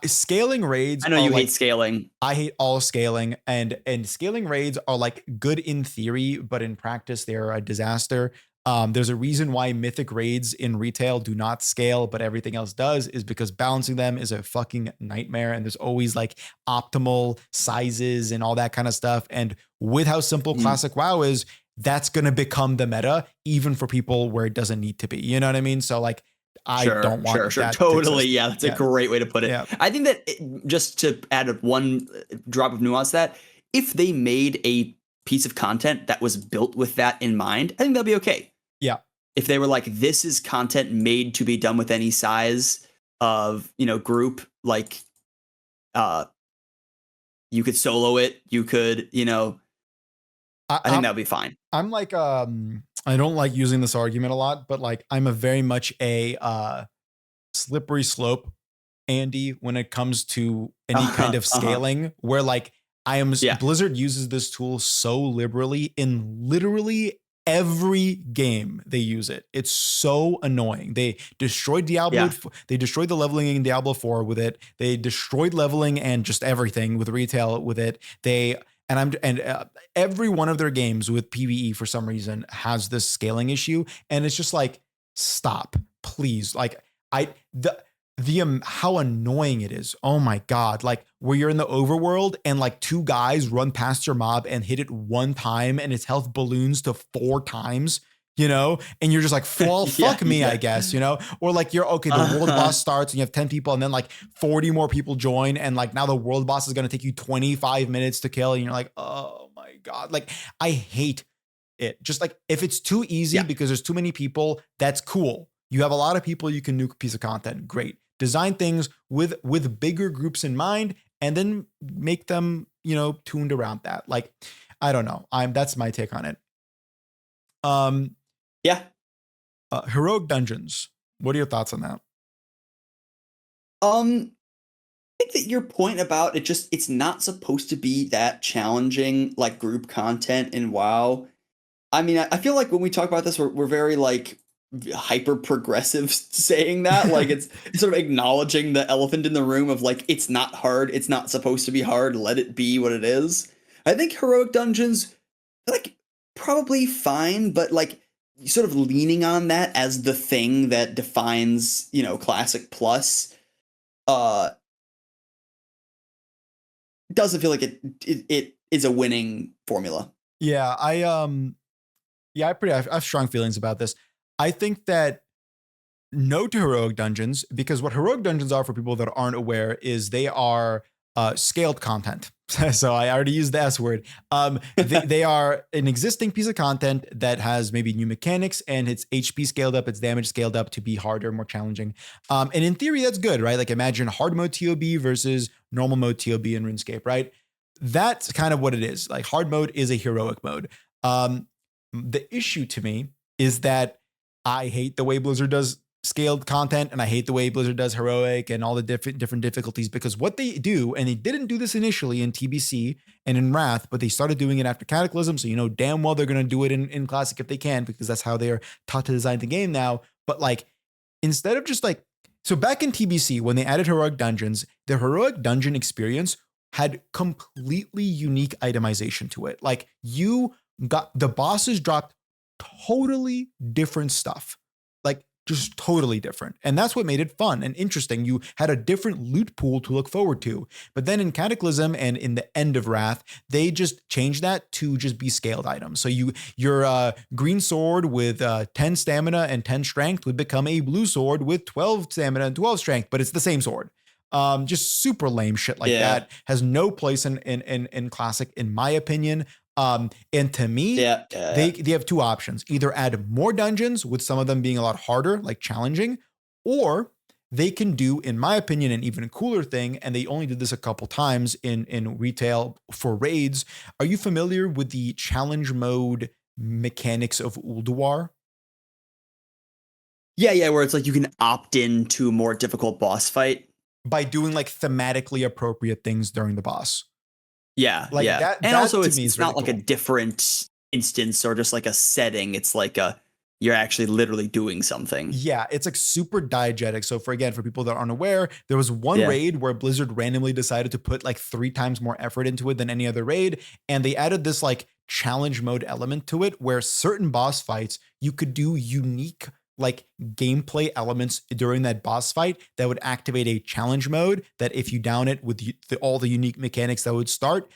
scaling raids. I know you hate scaling. I hate all scaling, and scaling raids are like good in theory, but in practice they're a disaster. There's a reason why mythic raids in retail do not scale, but everything else does, is because balancing them is a fucking nightmare. And there's always like optimal sizes and all that kind of stuff. And with how simple Classic WoW is, that's going to become the meta, even for people where it doesn't need to be. You know what I mean? So like, I don't want that. Totally. Yeah. That's a great way to put it. Yeah. I think that just to add one drop of nuance, that if they made a piece of content that was built with that in mind, I think that'll be okay. Yeah. If they were like, this is content made to be done with any size of, group, like, you could solo it, you could, I think that'd be fine. I'm like, I don't like using this argument a lot, but like, I'm a very much a slippery slope, Andy, when it comes to any kind of scaling, where like Blizzard uses this tool so liberally in literally every game they use it. It's so annoying. They destroyed Diablo. They destroyed the leveling in Diablo 4 with it. They destroyed leveling and just everything with retail with it. Every one of their games with PvE for some reason has this scaling issue, and it's just like, stop, please. Like how annoying it is. Oh my God. Like where you're in the overworld and like two guys run past your mob and hit it one time and its health balloons to 4 times. and you're just like, well, fuck me, I guess, or like you're okay, the world boss starts and you have 10 people and then like 40 more people join. And like now the world boss is going to take you 25 minutes to kill. And you're like, oh my God, like I hate it. Just like if it's too easy because there's too many people, that's cool. You have a lot of people, you can nuke a piece of content. Great. Design things with bigger groups in mind and then make them, tuned around that. Like, I don't know. That's my take on it. Heroic dungeons. What are your thoughts on that? I think that your point about it's not supposed to be that challenging, like group content in WoW. I mean, I feel like when we talk about this, we're very like hyper progressive saying that. Like it's sort of acknowledging the elephant in the room of like, it's not hard. It's not supposed to be hard. Let it be what it is. I think heroic dungeons, like probably fine, but like sort of leaning on that as the thing that defines, Classic Plus, doesn't feel like it is a winning formula. Yeah, I have strong feelings about this. I think that no to heroic dungeons, because what heroic dungeons are, for people that aren't aware, is they are scaled content. So I already used the S word. They are an existing piece of content that has maybe new mechanics and its HP scaled up, its damage scaled up to be harder, more challenging. And in theory, that's good, right? Like imagine hard mode TOB versus normal mode TOB in RuneScape, right? That's kind of what it is. Like hard mode is a heroic mode. The issue to me is that I hate the way Blizzard does scaled content, and I hate the way Blizzard does heroic and all the different difficulties, because what they do, and they didn't do this initially in TBC and in Wrath, but they started doing it after Cataclysm. So damn well they're going to do it in Classic if they can, because that's how they are taught to design the game now. But like, instead of just like, so back in TBC, when they added heroic dungeons, the heroic dungeon experience had completely unique itemization to it. Like the bosses dropped totally different stuff, like just totally different. And that's what made it fun and interesting. You had a different loot pool to look forward to. But then in Cataclysm and in the end of Wrath, they just changed that to just be scaled items. So your green sword with 10 stamina and 10 strength would become a blue sword with 12 stamina and 12 strength, but it's the same sword. Just super lame shit like that. Has no place in Classic, in my opinion. And to me, they have two options: either add more dungeons, with some of them being a lot harder, like challenging, or they can do, in my opinion, an even cooler thing. And they only did this a couple times in retail for raids. Are you familiar with the challenge mode mechanics of Ulduar? Yeah, where it's like you can opt in to a more difficult boss fight by doing like thematically appropriate things during the boss. Yeah, like yeah. That, and that also to it's me is not really like cool. a different instance or just like a setting. It's like you're actually literally doing something. Yeah, it's like super diegetic. So for people that aren't aware, there was one raid where Blizzard randomly decided to put like 3 times more effort into it than any other raid. And they added this like challenge mode element to it, where certain boss fights, you could do unique like gameplay elements during that boss fight that would activate a challenge mode, that if you down it with all the unique mechanics that would start,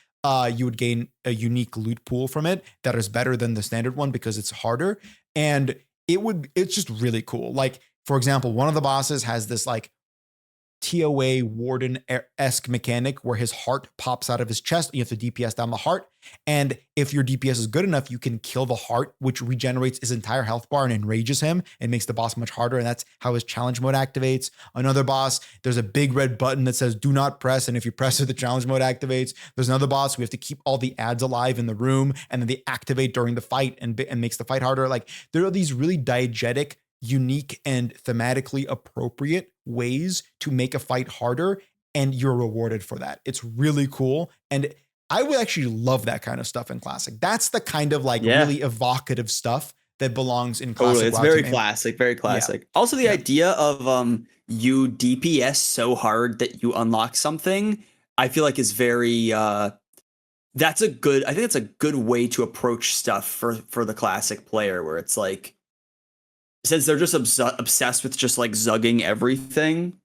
you would gain a unique loot pool from it that is better than the standard one because it's harder. And it's just really cool. Like, for example, one of the bosses has this like TOA Warden-esque mechanic where his heart pops out of his chest. You have to DPS down the heart. And if your DPS is good enough, you can kill the heart, which regenerates his entire health bar and enrages him and makes the boss much harder. And that's how his challenge mode activates. Another boss, there's a big red button that says do not press. And if you press it, the challenge mode activates. There's another boss, we have to keep all the ads alive in the room, and then they activate during the fight and makes the fight harder. Like, there are these really diegetic, unique, and thematically appropriate ways to make a fight harder, and you're rewarded for that. It's really cool. And I would actually love that kind of stuff in Classic. That's the kind of like really evocative stuff that belongs in Classic. Totally. It's very classic, very classic. Yeah. Also the idea of you DPS so hard that you unlock something, I feel like is very I think it's a good way to approach stuff for the Classic player, where it's like, since they're just obsessed with just like zugging everything,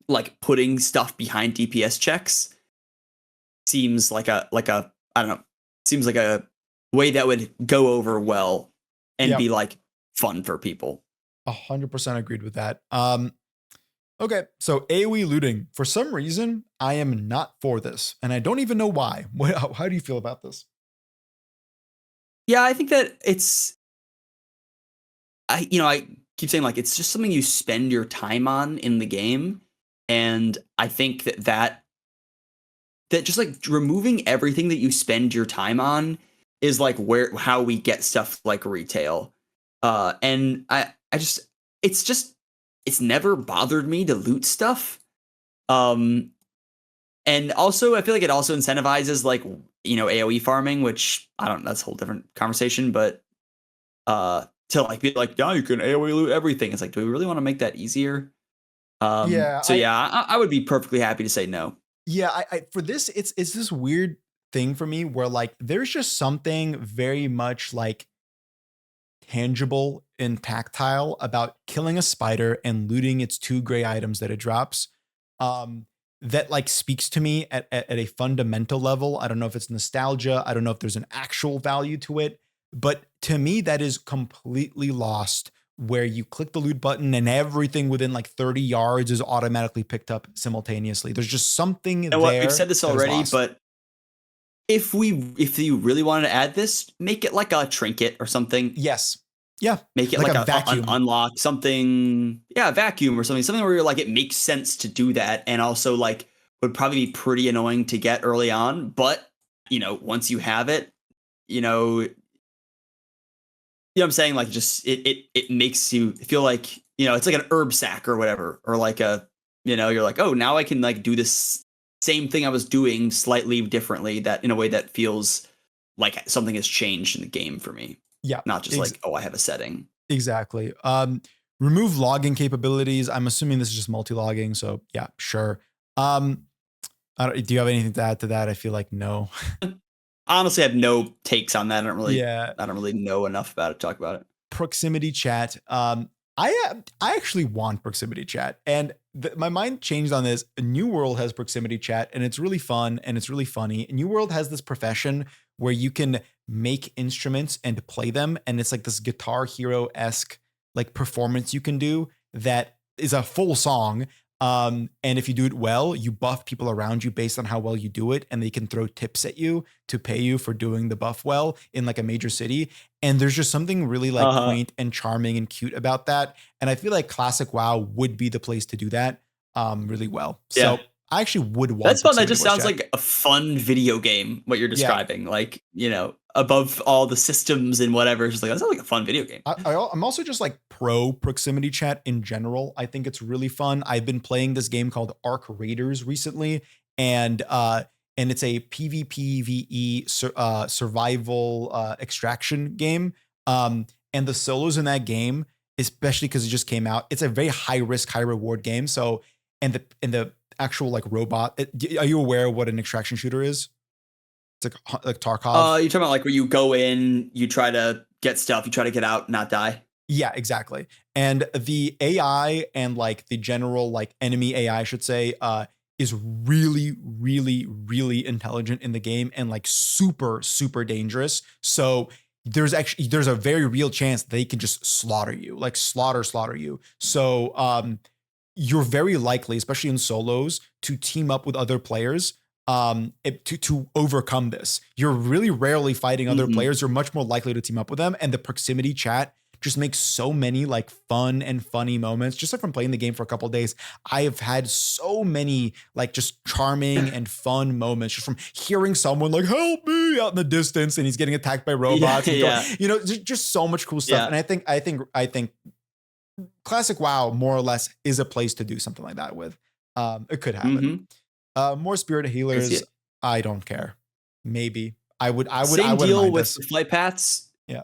like putting stuff behind DPS checks seems like a I don't know, seems like a way that would go over well and Yep. be like fun for people. 100% agreed with that. Okay, so AoE looting. For some reason, I am not for this, and I don't even know why. How do you feel about this? Yeah, I think that I keep saying like it's just something you spend your time on in the game, and I think that just like removing everything that you spend your time on is like how we get stuff like retail. And I just it's never bothered me to loot stuff. Um and also I feel like it also incentivizes like AoE farming, which I don't that's a whole different conversation, but to like be like, yeah, you can AoE loot everything. It's like, do we really want to make that easier? Yeah, So yeah, I would be perfectly happy to say no. yeah. I for this, it's this weird thing for me where like there's just something very much like tangible and tactile about killing a spider and looting its 2 gray items that it drops. Um, that like speaks to me at a fundamental level. I don't know if it's nostalgia. I don't know if there's an actual value to it, but to me, that is completely lost where you click the loot button and everything within like 30 yards is automatically picked up simultaneously. There's just something And what we've there said this that is already, lost. but if you really wanted to add this, make it like a trinket or something. Yes. Yeah. Make it Like like a a vacuum. unlock something. Yeah, vacuum or something where you're like it makes sense to do that, and also like would probably be pretty annoying to get early on. But once you have it, what I'm saying, like just it makes you feel like it's like an herb sack or whatever, or like you're like, oh, now I can like do this same thing I was doing slightly differently, that in a way that feels like something has changed in the game for me, Yeah. not just like, oh, I have a setting. Exactly. Remove logging capabilities. I'm assuming this is just multi-logging. So yeah, sure. Do you have anything to add to that? I feel like no. Honestly, I have no takes on that. Yeah. I don't really know enough about it to talk about it. Proximity chat. I actually want proximity chat, and my mind changed on this. New World has proximity chat, and it's really fun and it's really funny. New World has this profession where you can make instruments and play them, and it's like this Guitar Hero esque like performance you can do that is a full song. And if you do it well, you buff people around you based on how well you do it, and they can throw tips at you to pay you for doing the buff well in like a major city. And there's just something really like quaint and charming and cute about that. And I feel like classic WoW would be the place to do that really well. Yeah. So I actually would want. That's fun. That just proximity sounds voice chat. like a fun video game. What you're describing, like above all the systems and whatever, it's just like that sounds like a fun video game. I'm also just like pro proximity chat in general. I think it's really fun. I've been playing this game called Arc Raiders recently, and it's a PvPvE survival extraction game. And the solos in that game, especially because it just came out, it's a very high risk, high reward game. So and the actual like robot. Are you aware of what an extraction shooter is? It's like Tarkov. You're talking about like where you go in, you try to get stuff, you try to get out, not die. Yeah, exactly. And the AI and like the general like enemy AI, I should say, is really, really, really intelligent in the game and like super, super dangerous. So there's a very real chance they can just slaughter you, like slaughter you. So you're very likely, especially in solos, to team up with other players to overcome this. You're really rarely fighting other players. You're much more likely to team up with them. And the proximity chat just makes so many like fun and funny moments. Just like from playing the game for a couple of days, I have had so many like just charming and fun moments just from hearing someone like "help me" out in the distance and he's getting attacked by robots. Just so much cool stuff. Yeah. And I think classic WoW more or less is a place to do something like that with. It could happen. More spirit healers. I don't care. Maybe I would. Same deal with this. the flight paths. Yeah.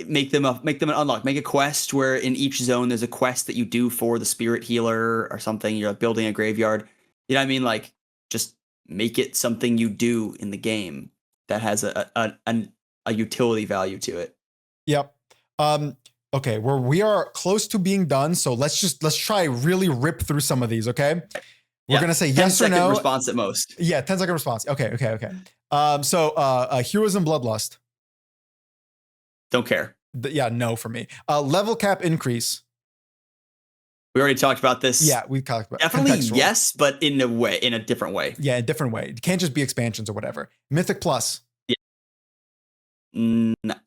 Make them an unlock. Make a quest where in each zone there's a quest that you do for the spirit healer or something. You're building a graveyard. You know what I mean? Like just make it something you do in the game that has a utility value to it. Yep. Okay, we are close to being done, so let's try really rip through some of these, okay? We're gonna say yes or no. 10-second response at most. Yeah, 10-second response. Okay. So Heroes in Bloodlust. Don't care. Yeah, no for me. Level cap increase. We already talked about this. Yeah, we talked about Definitely contextual. yes, but in a different way. Yeah, a different way. It can't just be expansions or whatever. Mythic Plus. Yeah.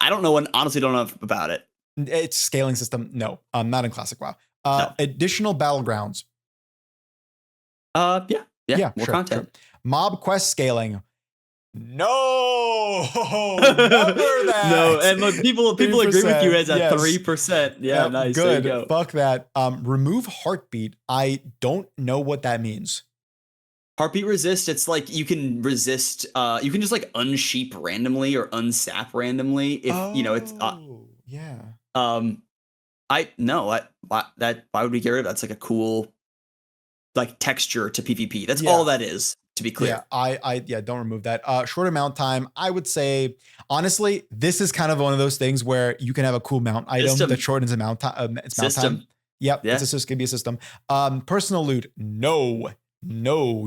I don't know. Honestly, don't know about it. It's scaling system. No, not in Classic WoW. No. Additional battlegrounds. Yeah. More content. Sure. Mob quest scaling. No, never that. No, and look, people agree with you as at 3%. Yeah, nice. Good. There you go. Fuck that. Remove heartbeat. I don't know what that means. Heartbeat resist. It's like you can resist. You can just like unsheep randomly or unsap randomly. If it's. Yeah. Why would we get rid of that? That's like a cool, like texture to PvP. That's all that is. To be clear. Yeah, don't remove that. Shorter mount time. I would say, honestly, this is kind of one of those things where you can have a cool mount item that shortens the mount time. It's mount time. Yep, yeah. It's could be a system. Personal loot. No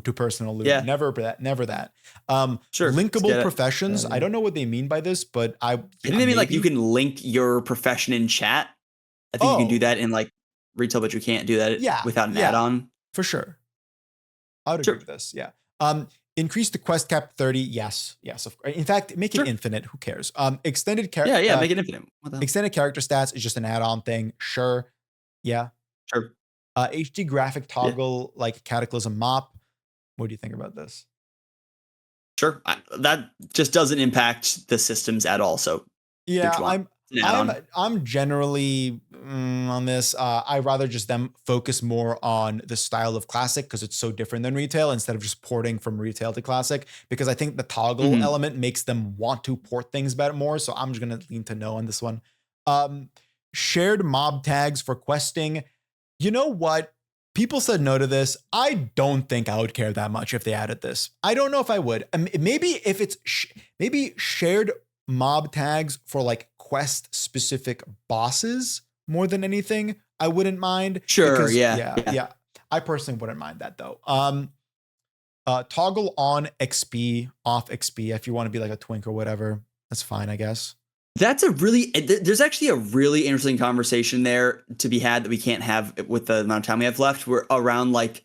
to personal loot. Yeah. Never that. Sure. Linkable professions. I don't know what they mean by this, but they mean like you can link your profession in chat. I think you can do that in like retail, but you can't do that without an add-on. For sure. I would agree with this. Yeah. Increase the quest cap 30. Yes. Of course. In fact, make it infinite. Who cares? Extended character. Yeah. Make it infinite. Extended character stats is just an add-on thing. Sure. Yeah. Sure. HD graphic toggle like Cataclysm Mop. What do you think about this? Sure. That just doesn't impact the systems at all. So yeah, I'm generally on this. I'd rather just them focus more on the style of Classic because it's so different than retail instead of just porting from retail to Classic, because I think the toggle element makes them want to port things better more. So I'm just going to lean to no on this one. Shared mob tags for questing. You know what? People said no to this. I don't think I would care that much if they added this. I don't know if I would. Maybe if it's maybe shared mob tags for like quest specific bosses more than anything, I wouldn't mind. Sure. Because, yeah. I personally wouldn't mind that though. Toggle on XP, off XP if you want to be like a twink or whatever. That's fine, I guess. There's actually a really interesting conversation there to be had that we can't have with the amount of time we have left. We're around like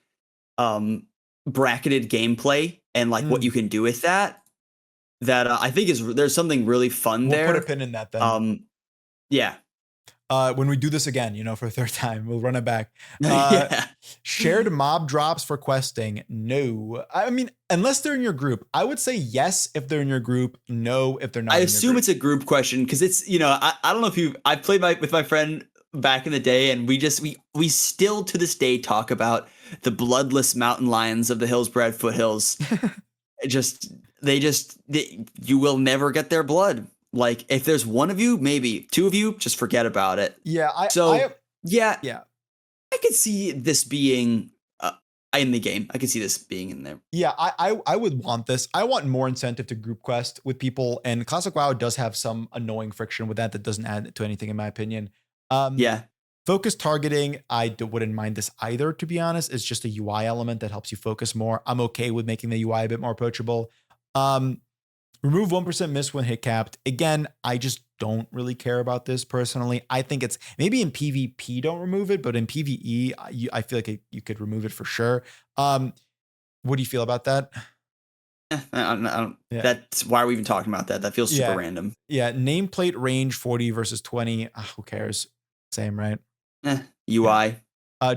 bracketed gameplay and like what you can do with that. That I think there's something really fun there. We'll put a pin in that then. Yeah. When we do this again, for a third time, we'll run it back. Shared mob drops for questing. No. I mean, unless they're in your group, I would say yes if they're in your group. No if they're not. I assume it's a group question because it's, I don't know if I played with my friend back in the day, and we still to this day talk about the bloodless mountain lions of the Hillsbred foothills. You will never get their blood. Like if there's one of you, maybe two of you, just forget about it. Yeah. I could see this being in the game. I could see this being in there. Yeah, I would want this. I want more incentive to group quest with people, and Classic WoW does have some annoying friction with that doesn't add to anything in my opinion. Focus targeting, I wouldn't mind this either, to be honest. It's just a UI element that helps you focus more. I'm okay with making the UI a bit more approachable. Remove 1% miss when hit capped. Again, I just don't really care about this personally. I think it's maybe in PvP don't remove it, but in PvE, I feel like you could remove it for sure. What do you feel about that? I don't. That's why are we even talking about that? That feels super random. Yeah, nameplate range 40 versus 20. Who cares? Same, right? UI.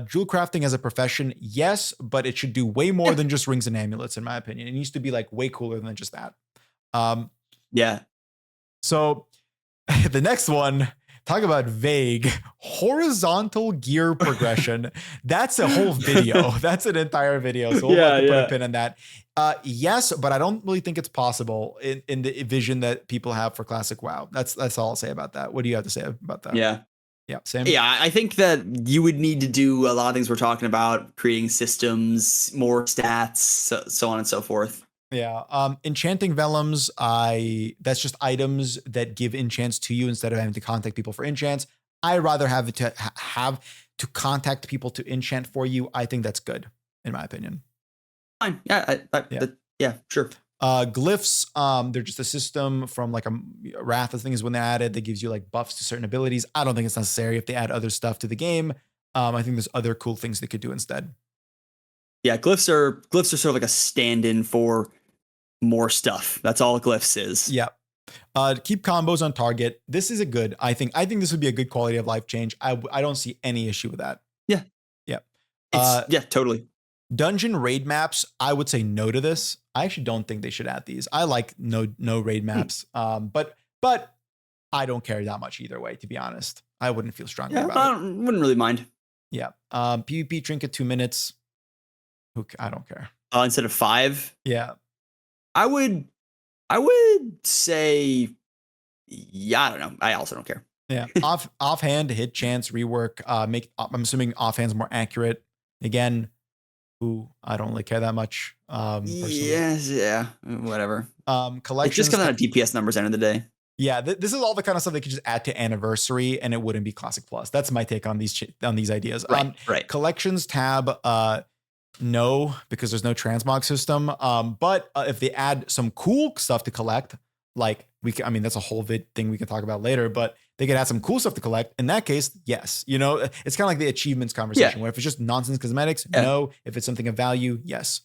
Jewel crafting as a profession, yes, but it should do way more than just rings and amulets, in my opinion. It needs to be like way cooler than just that. So the next one, talk about vague horizontal gear progression. That's a whole video. That's an entire video. So we'll have to put a pin on that. Yes, but I don't really think it's possible in the vision that people have for Classic WoW. That's all I'll say about that. What do you have to say about that? Yeah, same. Yeah, I think that you would need to do a lot of things we're talking about, creating systems, more stats, so on and so forth. Yeah. Enchanting vellums, that's just items that give enchants to you instead of having to contact people for enchants. I'd rather have it to have to contact people to enchant for you. I think that's good, in my opinion. Fine. Yeah, sure. Glyphs, they're just a system from like a Wrath, I think is when they added, that gives you like buffs to certain abilities. I don't think it's necessary if they add other stuff to the game. I think there's other cool things they could do instead. Yeah, glyphs are sort of like a stand-in for more stuff. That's all glyphs is. Yeah. Keep combos on target. This is a good, I think this would be a good quality of life change. I don't see any issue with that. Yeah. Yeah. Yeah, totally. Dungeon raid maps, I would say no to this. I actually don't think they should add these. I like no raid maps. But I don't care that much either way, to be honest. I wouldn't feel strongly about it. Wouldn't really mind. Yeah. PvP trinket 2 minutes. I don't care. Instead of 5. Yeah. I would say, yeah, I don't know. I also don't care. Yeah. Offhand, hit chance, rework, I'm assuming offhand's more accurate. Again, I don't really care that much. Personally. Yes, yeah, whatever. Collections. It's just coming out of DPS numbers end of the day. Yeah, this is all the kind of stuff they could just add to Anniversary, and it wouldn't be Classic Plus. That's my take on these ideas. Right. Collections tab, no, because there's no transmog system. But if they add some cool stuff to collect, like that's a whole thing we can talk about later. But they could add some cool stuff to collect. In that case, yes. It's kind of like the achievements conversation, where if it's just nonsense cosmetics, no. If it's something of value, yes.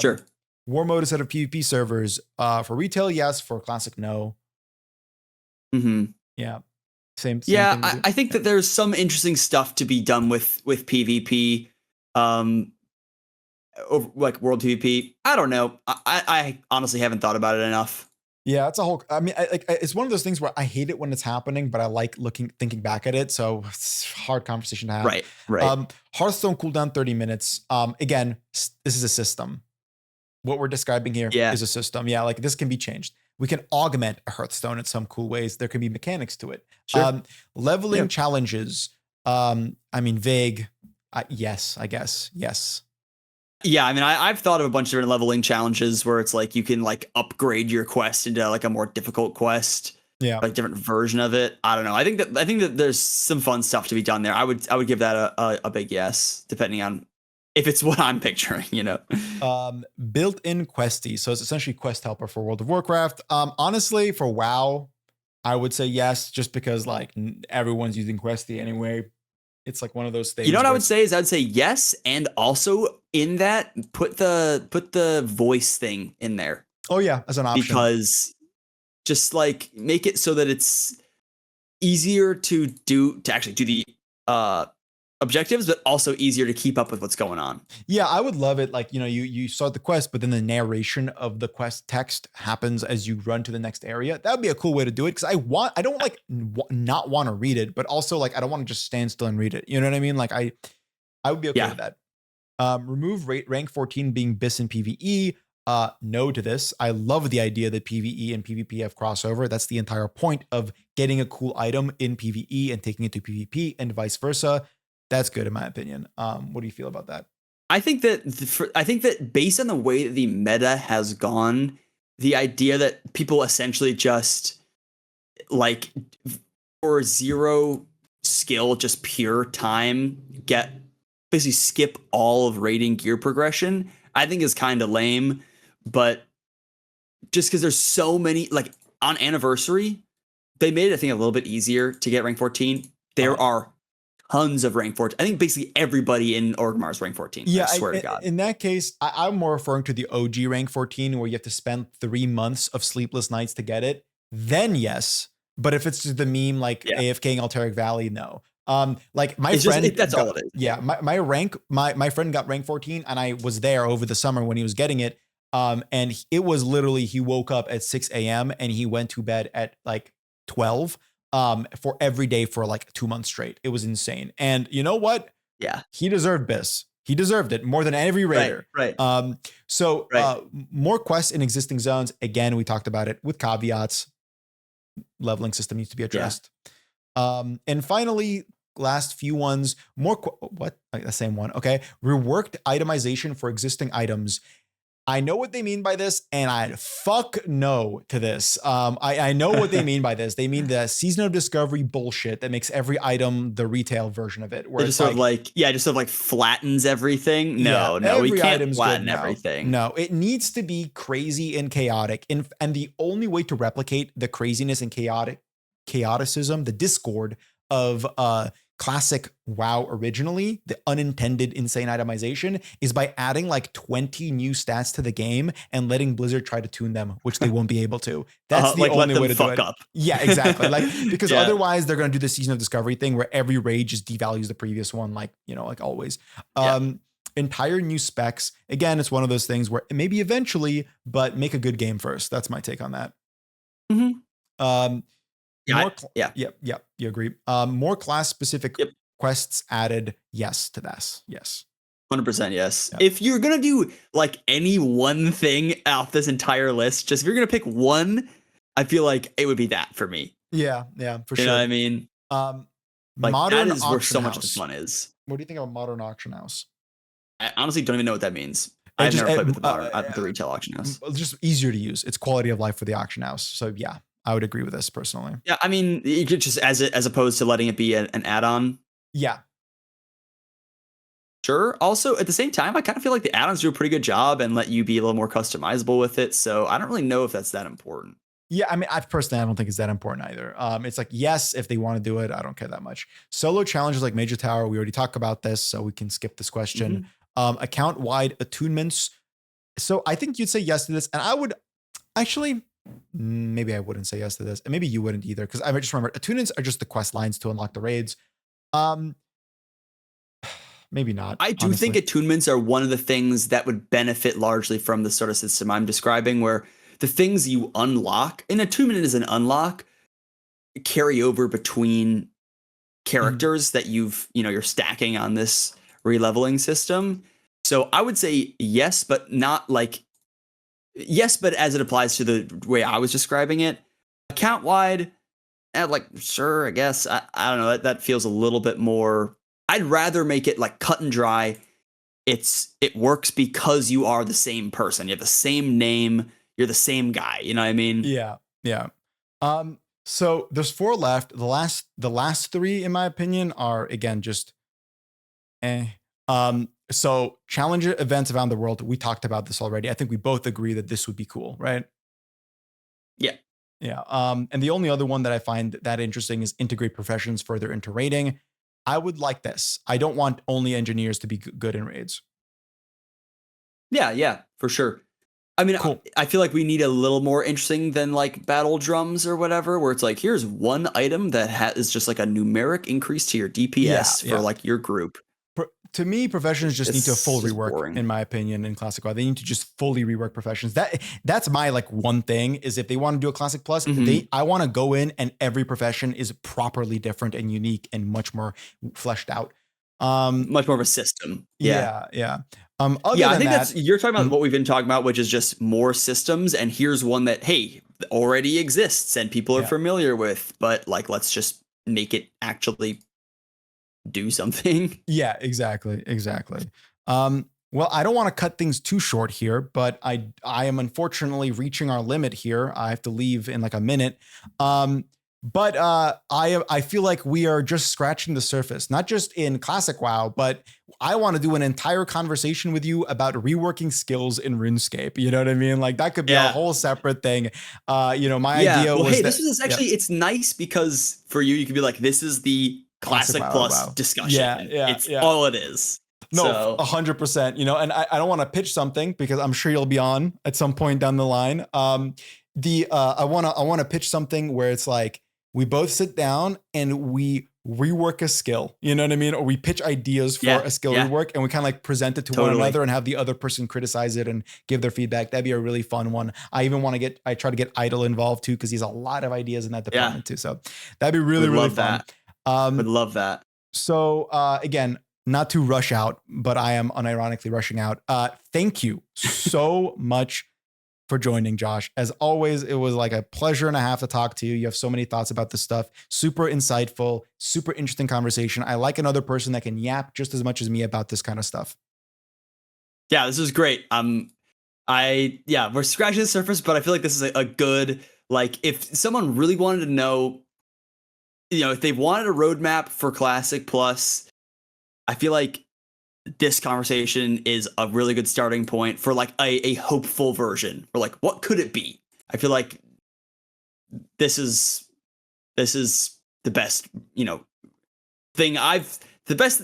Sure. War mode instead of PvP servers. For retail, yes. For classic, no. Mm-hmm. Yeah. Same yeah, thing I think that there's some interesting stuff to be done with PvP. Over, like world PvP. I don't know. I honestly haven't thought about it enough. Yeah, it's a whole. It's one of those things where I hate it when it's happening, but I like thinking back at it. So it's a hard conversation to have. Right. Hearthstone cooldown 30 minutes. Again, this is a system. What we're describing here is a system. Yeah, like this can be changed. We can augment a Hearthstone in some cool ways. There can be mechanics to it. Sure. Leveling challenges. Vague. Yes, I guess. Yes. Yeah, I've thought of a bunch of different leveling challenges where it's like you can like upgrade your quest into like a more difficult quest. Yeah, like different version of it. I don't know. I think that there's some fun stuff to be done there. I would give that a big yes, depending on if it's what I'm picturing. Built-in questy, so it's essentially quest helper for World of Warcraft. Honestly, for WoW, I would say yes, just because like everyone's using questy anyway. It's like one of those things. You know what I would say is I'd say yes, and also in that put the voice thing in there. Oh yeah, as an option. Because just like make it so that it's easier to actually do the objectives, but also easier to keep up with what's going on. Yeah, I would love it. Like, you start the quest, but then the narration of the quest text happens as you run to the next area. That would be a cool way to do it. Cause I don't like not want to read it, but also like, I don't want to just stand still and read it. You know what I mean? Like I would be okay with that. Remove rank 14 being BIS in PvE. No to this. I love the idea that PvE and PvP have crossover. That's the entire point of getting a cool item in PvE and taking it to PvP and vice versa. That's good in my opinion. What do you feel about that? I think that based on the way that the meta has gone, the idea that people essentially just like for 0 skill, just pure time, basically skip all of raiding gear progression, I think is kind of lame. But just because there's so many, like on Anniversary, they made it, I think, a little bit easier to get rank 14. There are tons of rank 14. I think basically everybody in Orgrimmar is rank 14. Yeah, I swear to God. In that case, I'm more referring to the OG rank 14 where you have to spend 3 months of sleepless nights to get it. Then yes. But if it's just the meme like AFK in Alteric Valley, no. Like my friend, that's all it is. Yeah, my friend got rank 14 and I was there over the summer when he was getting it. And it was literally, he woke up at 6 a.m. and he went to bed at like 12 for every day for like 2 months straight. It was insane. And you know what? Yeah. He deserved BIS. He deserved it more than every raider. Right. More quests in existing zones. Again, we talked about it with caveats. Leveling system needs to be addressed. And finally, last few ones, the same one. Okay. Reworked itemization for existing items. I know what they mean by this, and I fuck no to this. I know what they mean by this. They mean the season of discovery bullshit that makes every item the retail version of it. Where It just sort of like, just sort of like flattens everything. No, we can't flatten everything. No, it needs to be crazy and chaotic. And the only way to replicate the craziness and chaoticism, the discord of classic WoW originally, the unintended insane itemization, is by adding like 20 new stats to the game and letting Blizzard try to tune them, which they won't be able to. That's the only way to do it. Up. Yeah, exactly. Like, because otherwise they're going to do the season of discovery thing where every raid just devalues the previous one, like, like always. Entire new specs. Again, it's one of those things where maybe eventually, but make a good game first. That's my take on that. Mm-hmm. You agree. More class specific quests added. Yes to this. Yes. 100% yes. Yep. If you're going to do like any one thing off this entire list, just if you're going to pick one, I feel like it would be that for me. Yeah, for sure. You know what I mean? Like modern that is where so much house. of the fun is. What do you think of a modern auction house? I honestly don't even know what that means. I've never played with the retail auction house. It's just easier to use. It's quality of life for the auction house. So yeah, I would agree with this personally. Yeah, I mean, you could just as opposed to letting it be an add-on. Yeah. Sure. Also, at the same time, I kind of feel like the add-ons do a pretty good job and let you be a little more customizable with it. So I don't really know if that's that important. Yeah, I mean, I don't think it's that important either. It's like, yes, if they want to do it, I don't care that much. Solo challenges like Major Tower, we already talked about this, so we can skip this question. Account-wide attunements. So I think you'd say yes to this, and I would actually, maybe I wouldn't say yes to this, and maybe you wouldn't either, because I just remember attunements are just the quest lines to unlock the raids. Maybe not. I do think attunements are one of the things that would benefit largely from the sort of system I'm describing, where the things you unlock, an attunement is an unlock, carry over between characters that you're stacking on this releveling system. So I would say yes, but not like yes, but as it applies to the way I was describing it, account wide, like sure, I guess I don't know. That feels a little bit more. I'd rather make it like cut and dry. It works because you are the same person. You have the same name. You're the same guy. You know what I mean? Yeah. So there's 4 left. The last 3, in my opinion, are again just So challenger events around the world. We talked about this already. I think we both agree that this would be cool, right? Yeah. And the only other one that I find that interesting is integrate professions further into raiding. I would like this. I don't want only engineers to be good in raids. Yeah, for sure. I mean, cool. I feel like we need a little more interesting than like battle drums or whatever, where it's like, here's one item that is just like a numeric increase to your DPS for like your group. To me, professions just need to full rework, boring. In my opinion, in Classic WoW. They need to just fully rework professions. That's my like one thing is if they want to do a Classic Plus, I want to go in and every profession is properly different and unique and much more fleshed out. Much more of a system. Yeah. I think that's you're talking about what we've been talking about, which is just more systems. And here's one that, hey, already exists and people are familiar with, but like, let's just make it actually do something. Yeah, exactly. Well, I don't want to cut things too short here, but I am unfortunately reaching our limit here. I have to leave in like a minute. But I feel like we are just scratching the surface, not just in Classic WoW, but I want to do an entire conversation with you about reworking skills in RuneScape. You know what I mean? Like that could be a whole separate thing. My idea was this is actually, it's nice because for you could be like, this is the Classic Plus discussion. It's all it is. No, 100%, and I don't want to pitch something because I'm sure you'll be on at some point down the line. I want to pitch something where it's like, we both sit down and we rework a skill, you know what I mean? Or we pitch ideas for a skill rework and we kind of like present it to one another and have the other person criticize it and give their feedback. That'd be a really fun one. I try to get Idle involved too, because he's a lot of ideas in that department too. So that'd be really fun. Would love that. So again, not to rush out, but I am unironically rushing out. Thank you so much for joining, Josh. As always, it was like a pleasure and a half to talk to you. You have so many thoughts about this stuff. Super insightful, super interesting conversation. I like another person that can yap just as much as me about this kind of stuff. Yeah, this is great. We're scratching the surface, but I feel like this is a good, like, if someone really wanted to know, if they wanted a roadmap for Classic Plus, I feel like this conversation is a really good starting point for like a hopeful version, or like, what could it be? I feel like this is the best, the best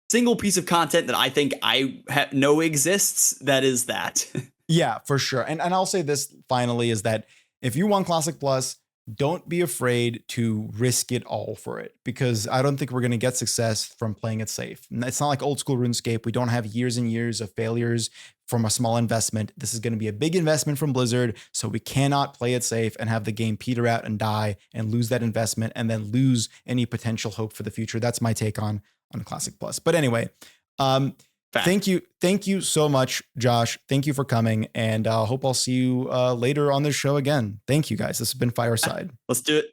single piece of content that I think I know exists. That is that. Yeah, for sure. And I'll say this finally is that if you want Classic Plus, don't be afraid to risk it all for it, because I don't think we're going to get success from playing it safe. And it's not like old school RuneScape. We don't have years and years of failures from a small investment. This is going to be a big investment from Blizzard, so we cannot play it safe and have the game peter out and die and lose that investment and then lose any potential hope for the future. That's my take on Classic Plus. But anyway, thank you so much, Josh. Thank you for coming, and I hope I'll see you later on this show again. Thank you, guys. This has been Fireside. Let's do it.